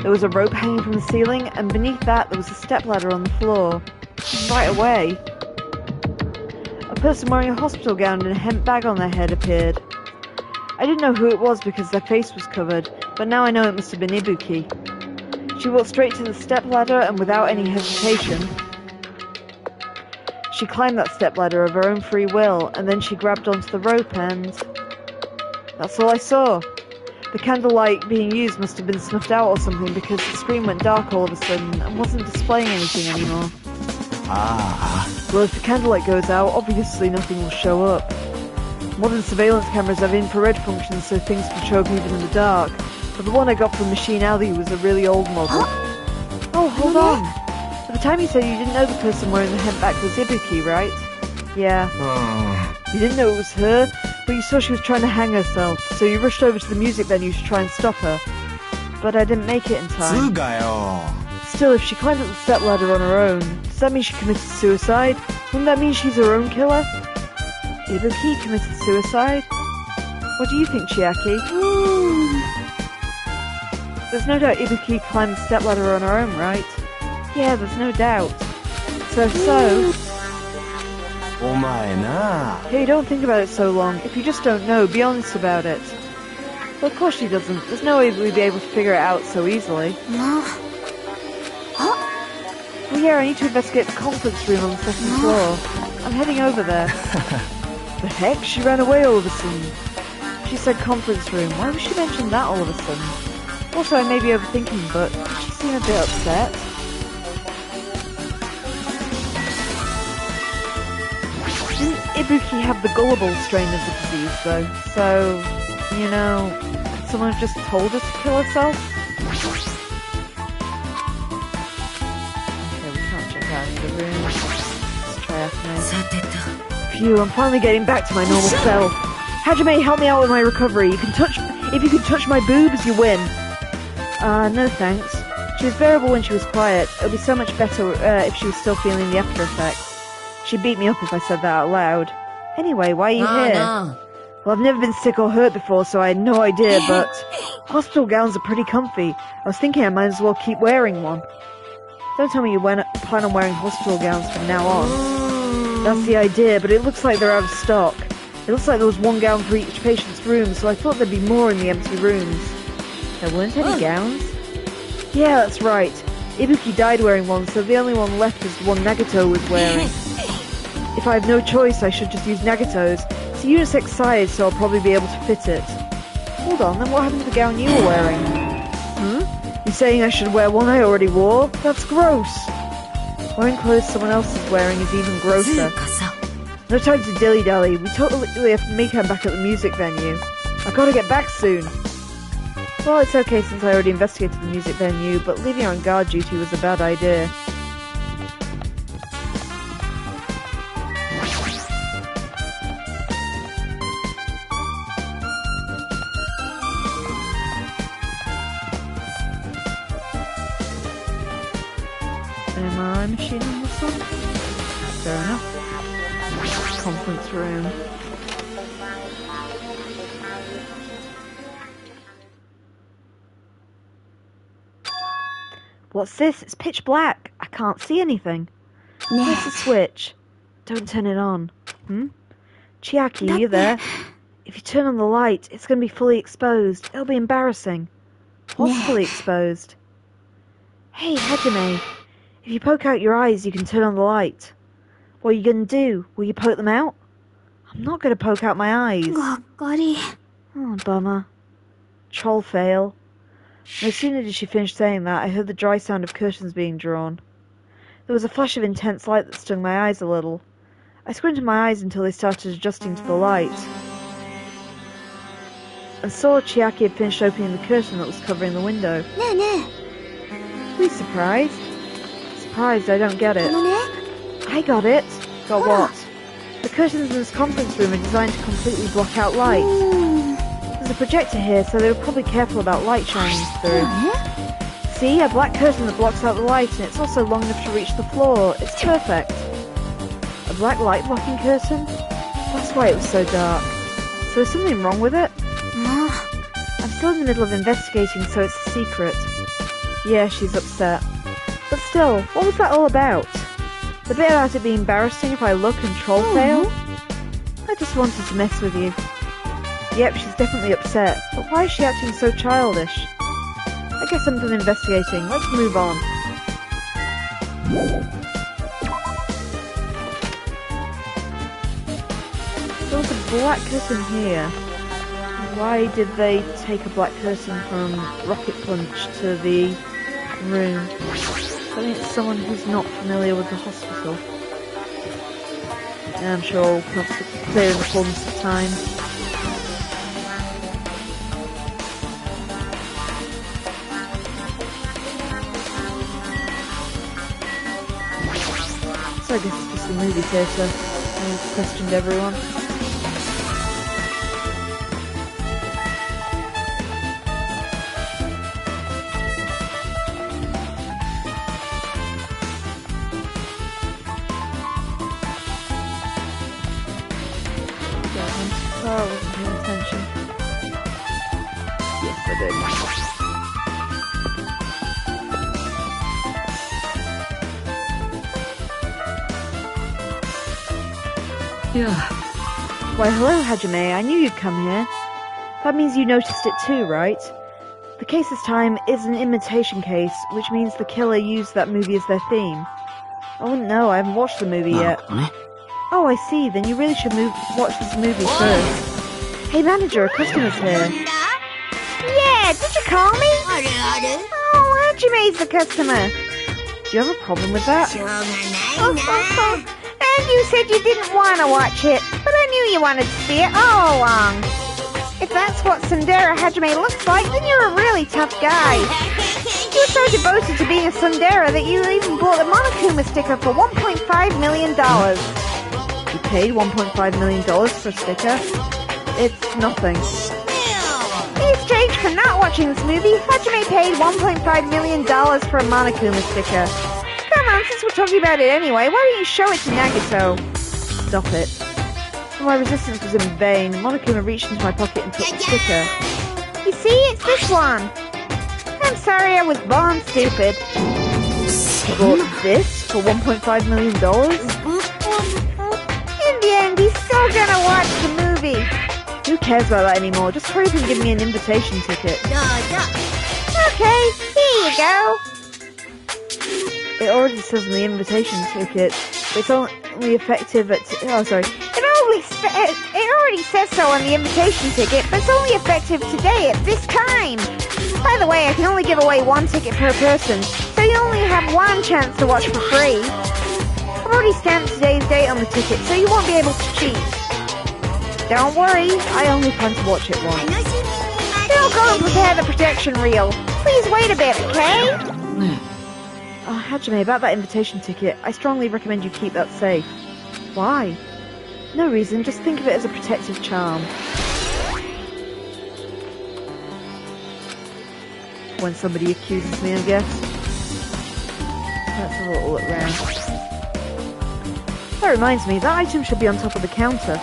There was a rope hanging from the ceiling, and beneath that there was a stepladder on the floor. Right away. A person wearing a hospital gown and a hemp bag on their head appeared. I didn't know who it was because their face was covered, but now I know it must have been Ibuki. She walked straight to the stepladder and without any hesitation, she climbed that stepladder of her own free will, and then she grabbed onto the rope and... That's all I saw. The candlelight being used must have been snuffed out or something because the screen went dark all of a sudden and wasn't displaying anything anymore. Well, if the candlelight goes out, obviously nothing will show up. Modern surveillance cameras have infrared functions so things can show up even in the dark, but the one I got from Machine Alley was a really old model. Oh, hold on! At the time you said you didn't know the person wearing the hemp back was Ibuki, right? Yeah. You didn't know it was her? But you saw she was trying to hang herself, so you rushed over to the music venue to try and stop her. But I didn't make it in time. Still, if she climbed up the stepladder on her own, does that mean she committed suicide? Wouldn't that mean she's her own killer? Ibuki committed suicide? What do you think, Chiaki? There's no doubt Ibuki climbed the stepladder on her own, right? Yeah, there's no doubt. So... Hey, don't think about it so long. If you just don't know, be honest about it. Well, of course she doesn't. There's no way we'd be able to figure it out so easily. Oh yeah, I need to investigate the conference room on the second floor. I'm heading over there. The heck? She ran away all of a sudden. She said conference room. Why would she mention that all of a sudden? Also, I may be overthinking, but she seemed a bit upset. Didn't Ibuki have the gullible strain of the disease, though? So, you know, could someone have just told her to kill herself? Okay, we can't check out any of the rooms. Let's try Hajime. Phew, I'm finally getting back to my normal self. Hajime, help me out with my recovery. If you can touch my boobs, you win. No thanks. She was bearable when she was quiet. It would be so much better if she was still feeling the after effects. She'd beat me up if I said that out loud. Anyway, why are you here? No. Well, I've never been sick or hurt before, so I had no idea, but hospital gowns are pretty comfy. I was thinking I might as well keep wearing one. Don't tell me you plan on wearing hospital gowns from now on. That's the idea, but it looks like they're out of stock. It looks like there was one gown for each patient's room, so I thought there'd be more in the empty rooms. There weren't any gowns? Yeah, that's right. Ibuki died wearing one, so the only one left is the one Nagato was wearing. If I have no choice, I should just use Nagato's. It's a unisex size, so I'll probably be able to fit it. Hold on, then what happened to the gown you were wearing? You're saying I should wear one I already wore? That's gross. Wearing clothes someone else is wearing is even grosser. No time to dilly-dally. We totally have to meet her back at the music venue. I've got to get back soon. Well, it's okay since I already investigated the music venue, but leaving her on guard duty was a bad idea. MRI machine on this one? Fair enough. Conference room. What's this? It's pitch black. I can't see anything. Where's the switch? Don't turn it on. Chiaki, are you there? If you turn on the light, it's going to be fully exposed. It'll be embarrassing. What's fully exposed? Hey, Hajime. If you poke out your eyes, you can turn on the light. What are you going to do? Will you poke them out? I'm not going to poke out my eyes. Oh, bummer. Troll fail. No sooner did she finish saying that, I heard the dry sound of curtains being drawn. There was a flash of intense light that stung my eyes a little. I squinted my eyes until they started adjusting to the light, and saw Chiaki had finished opening the curtain that was covering the window. Were you surprised? Surprised, I don't get it. I got it. Got what? The curtains in this conference room are designed to completely block out light. There's a projector here, so they were probably careful about light shining through. See, a black curtain that blocks out the light, and it's also long enough to reach the floor. It's perfect. A black light blocking curtain? That's why it was so dark. So is something wrong with it? I'm still in the middle of investigating, so it's a secret. Yeah, she's upset. But still, what was that all about? The bit about it being embarrassing if I look and troll fail? I just wanted to mess with you. Yep, she's definitely upset, but why is she acting so childish? I guess I'm done investigating. Let's move on. There was a black curtain here. Why did they take a black curtain from Rocket Punch to the room? I think it's someone who's not familiar with the hospital. And I'm sure I'll have to clear in the fullness of time. So I guess it's just a movie theatre. I questioned everyone. disturbing. Yeah. Why, hello, Hajime. I knew you'd come here. That means you noticed it too, right? The case this time is an imitation case, which means the killer used that movie as their theme. I wouldn't know, I haven't watched the movie yet. Oh, I see, then you really should watch this movie first. Hey manager, a customer's here. Yeah, did you call me? Oh, Hajime's the customer. Do you have a problem with that? And you said you didn't want to watch it, but I knew you wanted to see it all along. If that's what tsundere Hajime looks like, then you're a really tough guy. You're so devoted to being a tsundere that you even bought a Monokuma sticker for $1.5 million. You paid $1.5 million for a sticker? It's nothing. In exchange for not watching this movie, Hajime paid $1.5 million for a Monokuma sticker. Come on, since we're talking about it anyway, why don't you show it to Nagito? Stop it. My resistance was in vain. Monokuma reached into my pocket and took the sticker. You see, it's this one. I'm sorry I was born stupid. You bought this for $1.5 million? In the end, he's still gonna watch the movie. Who cares about that anymore? Just hurry up and give me an invitation ticket. Okay, here you go. It already says on the invitation ticket, it's only effective at... It already says so on the invitation ticket, but it's only effective today at this time. By the way, I can only give away one ticket per person, so you only have one chance to watch for free. I've already stamped today's date on the ticket, so you won't be able to cheat. Don't worry, I only plan to watch it once. Now go and prepare the protection reel. Please wait a bit, okay? Oh, Hajime, about that invitation ticket, I strongly recommend you keep that safe. Why? No reason, just think of it as a protective charm. When somebody accuses me, I guess. Let's have a little look round. That reminds me, that item should be on top of the counter.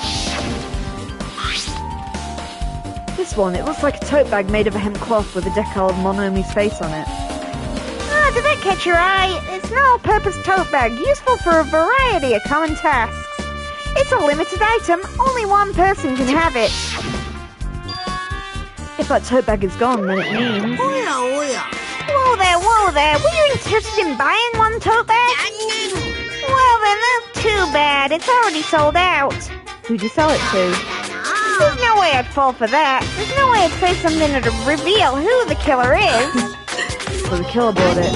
This one, it looks like a tote bag made of a hemp cloth with a decal of Monomi's face on it. Ah, did that catch your eye? It's an all-purpose tote bag, useful for a variety of common tasks. It's a limited item, only one person can have it. If that tote bag is gone, then it means... Whoa there, were you interested in buying one tote bag? Well then, that's too bad, it's already sold out. Who'd you sell it to? There's no way I'd fall for that. There's no way I'd say something to reveal who the killer is. So the killer bought it.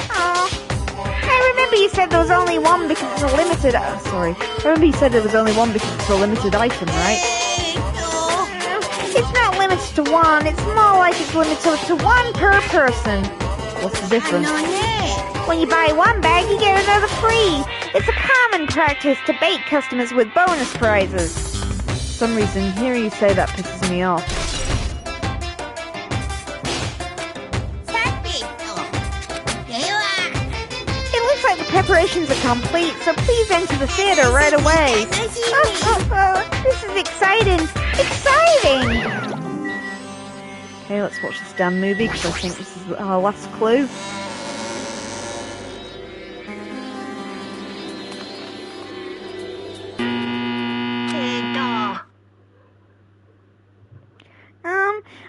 I remember you said there was only one because it's a limited... I remember you said there was only one because it's a limited item, right? It's not limited to one. It's more like it's limited to one per person. What's the difference? When you buy one bag, you get another free. It's a common practice to bait customers with bonus prizes. For some reason, hearing you say that pisses me off. The preparations are complete, so please enter the theater right away. This is exciting! Exciting! Okay, let's watch this damn movie, because I think this is our last clue.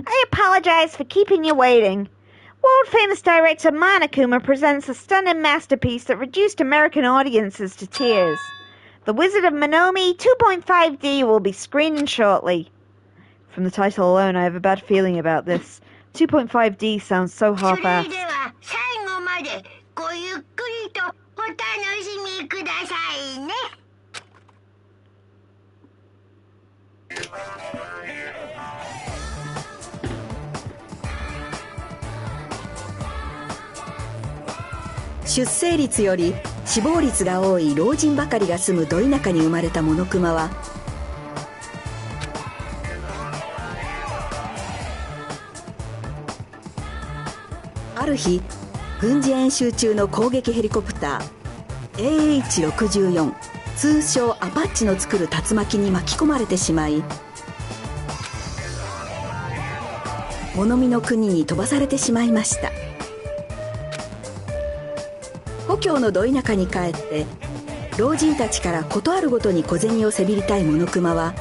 I apologize for keeping you waiting. World-famous director Monokuma presents a stunning masterpiece that reduced American audiences to tears. The Wizard of Monomi 2.5D will be screening shortly. From the title alone, I have a bad feeling about this. 2.5D sounds so half-assed.出生率より死亡率が多い老人ばかりが住むど田舎に生まれたモノクマは、ある日軍事演習中の攻撃ヘリコプター AH-64 通称アパッチの作る竜巻に巻き込まれてしまい、物見の国に飛ばされてしまいました。故郷のど田舎に帰って老人たちからことあるごとに小銭をせびりたい物熊は、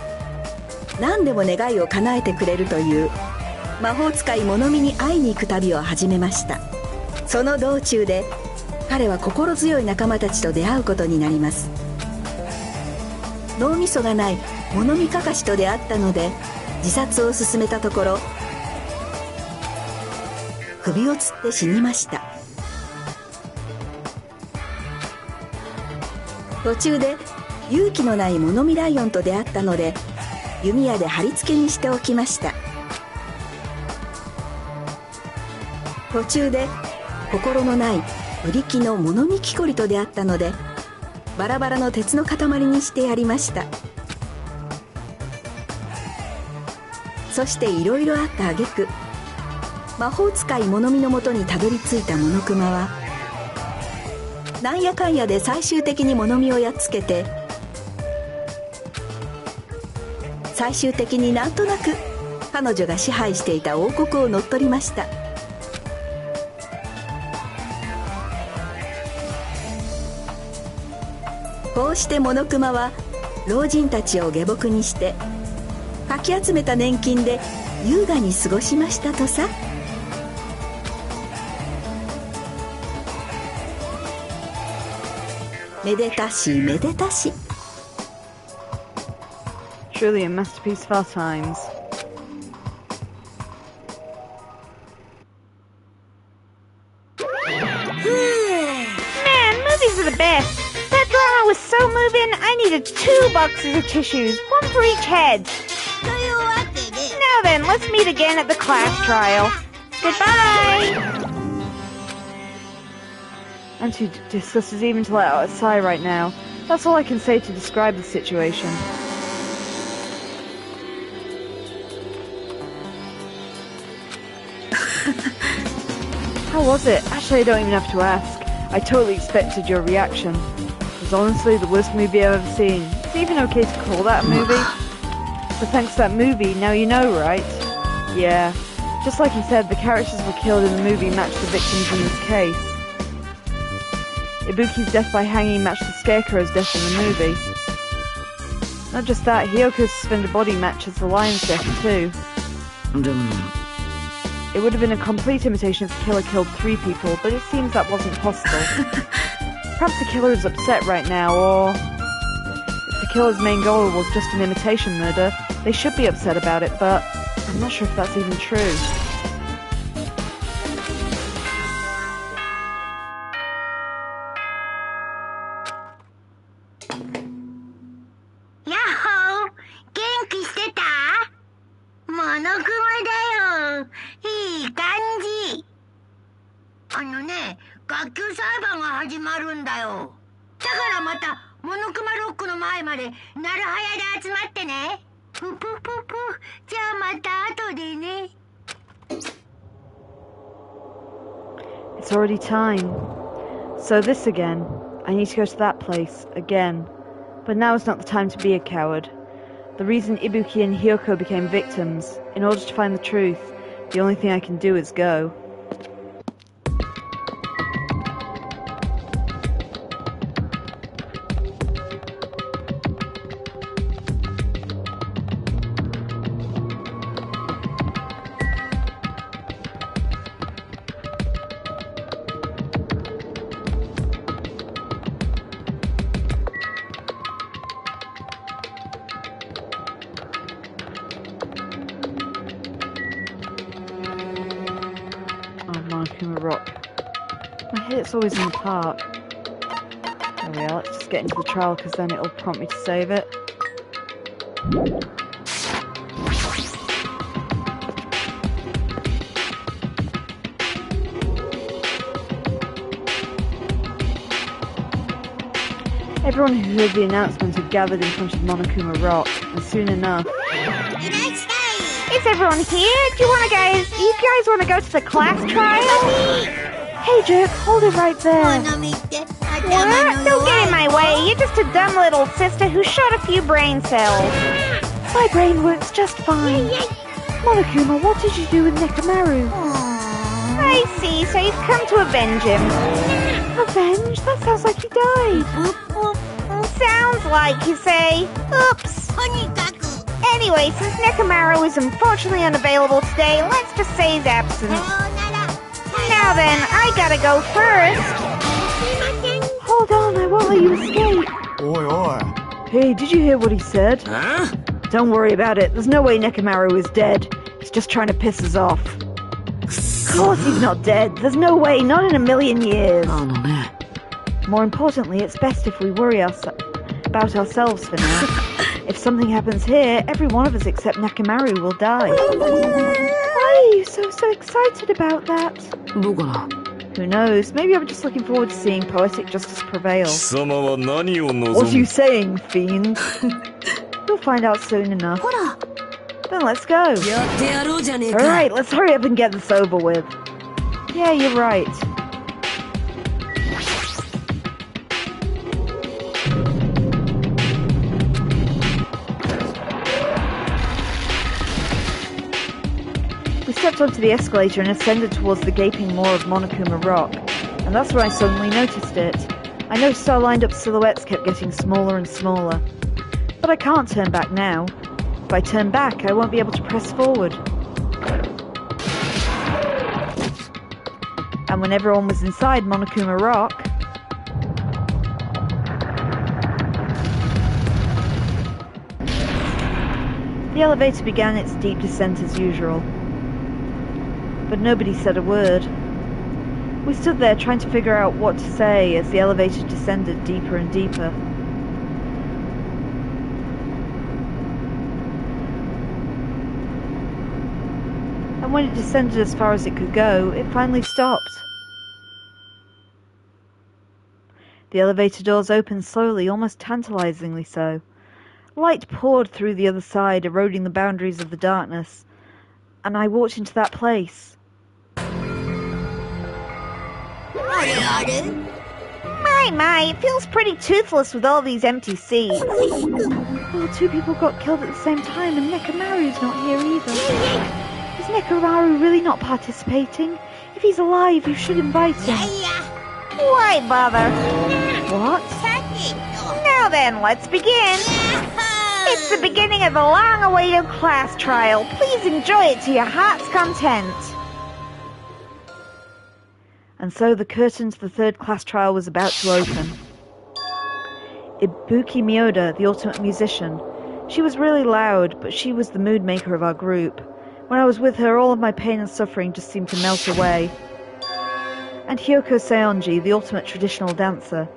何でも願いを叶えてくれるという魔法使い物見に会いに行く旅を始めました。その道中で彼は心強い仲間たちと出会うことになります。脳みそがない物見かかしと出会ったので自殺を進めたところ、首をつって死にました。途中で勇気のない物見ライオンと出会ったので弓矢で貼り付けにしておきました。途中で心のないブリキの物見木こりと出会ったのでバラバラの鉄の塊にしてやりました。そしていろいろあった挙句、魔法使い物見のもとにたどり着いた物熊は、なんやかんやで最終的に物見をやっつけて、最終的になんとなく彼女が支配していた王国を乗っ取りました。こうして物熊は老人たちを下僕にしてかき集めた年金で優雅に過ごしましたとさ。めでたしめでたし。 Truly a masterpiece of our times. Man, movies are the best. That drama was so moving, I needed 2 boxes of tissues, one for each head. というわけで Now then, let's meet again at the class trial. Goodbye! I'm too disgusted even to let out a sigh right now. That's all I can say to describe the situation. How was it? Actually, I don't even have to ask. I totally expected your reaction. It was honestly the worst movie I've ever seen. Is it even okay to call that a movie? But thanks to that movie, now you know, right? Yeah. Just like you said, the characters were killed in the movie matched the victims in this case. Ibuki's death by hanging matched the Scarecrow's death in the movie. Not just that, Hyoko's suspended body matches the lion's death too. It would have been a complete imitation if the killer killed 3 people, but it seems that wasn't possible. Perhaps the killer is upset right now, or if the killer's main goal was just an imitation murder, they should be upset about it, but I'm not sure if that's even true. Yahoo! 元気してた？モノクマだよ。いい感じ。学級裁判が始まるんだよ。だからまたモノクマロックの前までなるはやで集まってね。ぷぷぷぷ。じゃあまた後でね。It's already time. So this again. I need to go to that place, again. But now is not the time to be a coward. The reason Ibuki and Hyoko became victims, in order to find the truth, the only thing I can do is go. Monokuma Rock. My head's always in the park. There we are, let's just get into the trial because then it'll prompt me to save it. Everyone who heard the announcement had gathered in front of Monokuma Rock, and soon enough... Is everyone here? Do you guys want to go to the class trial? Hey jerk, hold it right there! What? Don't get in my way. You're just a dumb little sister who shot a few brain cells. My brain works just fine. Monokuma, what did you do with Nekomaru? I see, so you've come to avenge him. Avenge? That sounds like he died. Sounds like you say. Oops. Anyway, since Nekomaru is unfortunately unavailable today, let's just say he's absent. Now then, I gotta go first. Hold on, I won't let you escape. Oi. Hey, did you hear what he said? Huh? Don't worry about it. There's no way Nekomaru is dead. He's just trying to piss us off. Of course he's not dead. There's no way, not in a million years. More importantly, it's best if we worry about ourselves for now. If something happens here, every one of us except Nekomaru will die. Why are you so excited about that? Who knows? Maybe I'm just looking forward to seeing poetic justice prevail. What are you saying, fiend? You'll find out soon enough. Then let's go. Alright, let's hurry up and get this over with. Yeah, you're right. We stepped onto the escalator and ascended towards the gaping maw of Monokuma Rock, and that's where I suddenly noticed it. I noticed our lined up silhouettes kept getting smaller and smaller. But I can't turn back now. If I turn back, I won't be able to press forward. And when everyone was inside Monokuma Rock, the elevator began its deep descent as usual. But nobody said a word. We stood there trying to figure out what to say as the elevator descended deeper and deeper. And when it descended as far as it could go, it finally stopped. The elevator doors opened slowly, almost tantalizingly so. Light poured through the other side, eroding the boundaries of the darkness, and I walked into that place. My, it feels pretty toothless with all these empty seats. Well, 2 people got killed at the same time, and Nekomaru's not here either. Is Nekomaru really not participating? If he's alive, you should invite him. Why bother? What? Now then, let's begin. It's the beginning of the long-awaited class trial. Please enjoy it to your heart's content. And so the curtain to the 3rd class trial was about to open. Ibuki Miyoda, the ultimate musician. She was really loud, but she was the mood maker of our group. When I was with her, all of my pain and suffering just seemed to melt away. And Hyoko Seonji, the ultimate traditional dancer.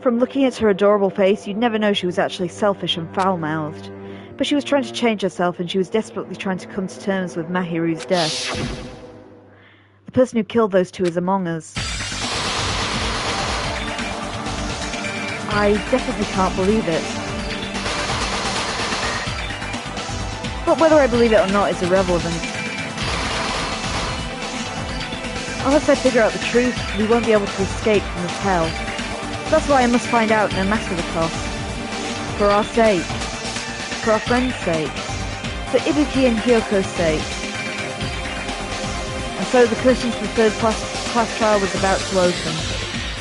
From looking at her adorable face, you'd never know she was actually selfish and foul-mouthed. But she was trying to change herself, and she was desperately trying to come to terms with Mahiru's death. The person who killed those 2 is among us. I definitely can't believe it. But whether I believe it or not is irrelevant. Unless I figure out the truth, we won't be able to escape from this hell. That's why I must find out, no matter the cost. For our sake. For our friend's sake. For Ibuki and Hyoko's sake. And so the curtain to the 3rd class trial was about to open.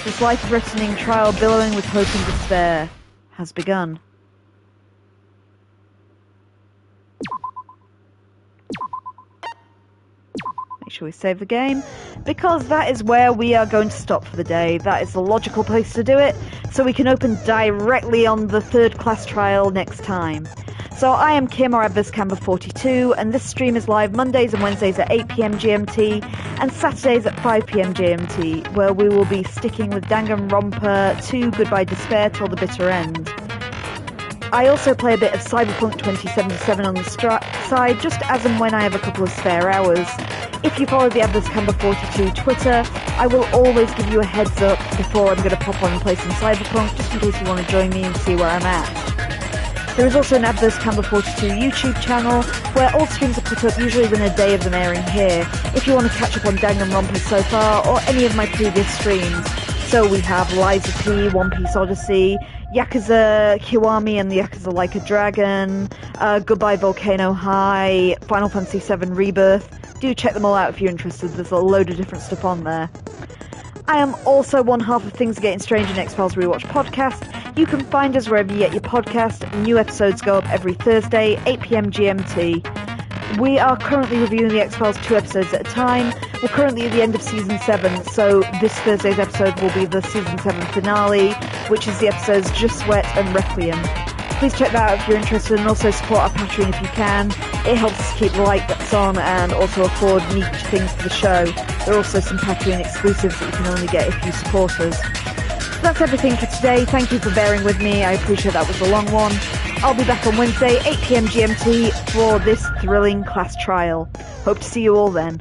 This life-threatening trial, billowing with hope and despair, has begun. Make sure we save the game, because that is where we are going to stop for the day. That is the logical place to do it, so we can open directly on the 3rd class trial next time. So I am Kim, or AdversCamber42, and this stream is live Mondays and Wednesdays at 8 PM GMT, and Saturdays at 5 PM GMT, where we will be sticking with Danganronpa 2 Goodbye Despair till the bitter end. I also play a bit of Cyberpunk 2077 on the side, just as and when I have a couple of spare hours. If you follow the AdversCamber42 Twitter, I will always give you a heads up before I'm going to pop on and play some Cyberpunk, just in case you want to join me and see where I'm at. There is also an AdversCamber42 YouTube channel, where all streams are put up usually within a day of them airing here, if you want to catch up on Danganronpa so far, or any of my previous streams. So we have Liza P, One Piece Odyssey, Yakuza Kiwami and the Yakuza Like a Dragon, Goodbye Volcano High, Final Fantasy VII Rebirth. Do check them all out if you're interested. There's a load of different stuff on there. I am also one half of Things Are Getting Strange in X-Files Rewatch Podcast. You can find us wherever you get your podcast. New episodes go up every Thursday, 8 PM GMT. We are currently reviewing the X-Files 2 episodes at a time. We're currently at the end of Season 7, so this Thursday's episode will be the Season 7 finale, which is the episodes Just Sweat and Requiem. Please check that out if you're interested, and also support our Patreon if you can. It helps us keep the lights on and also afford niche things for the show. There are also some Patreon exclusives that you can only get if you support us. That's everything for today. Thank you for bearing with me. I appreciate that was a long one. I'll be back on Wednesday, 8 PM GMT for this thrilling class trial. Hope to see you all then.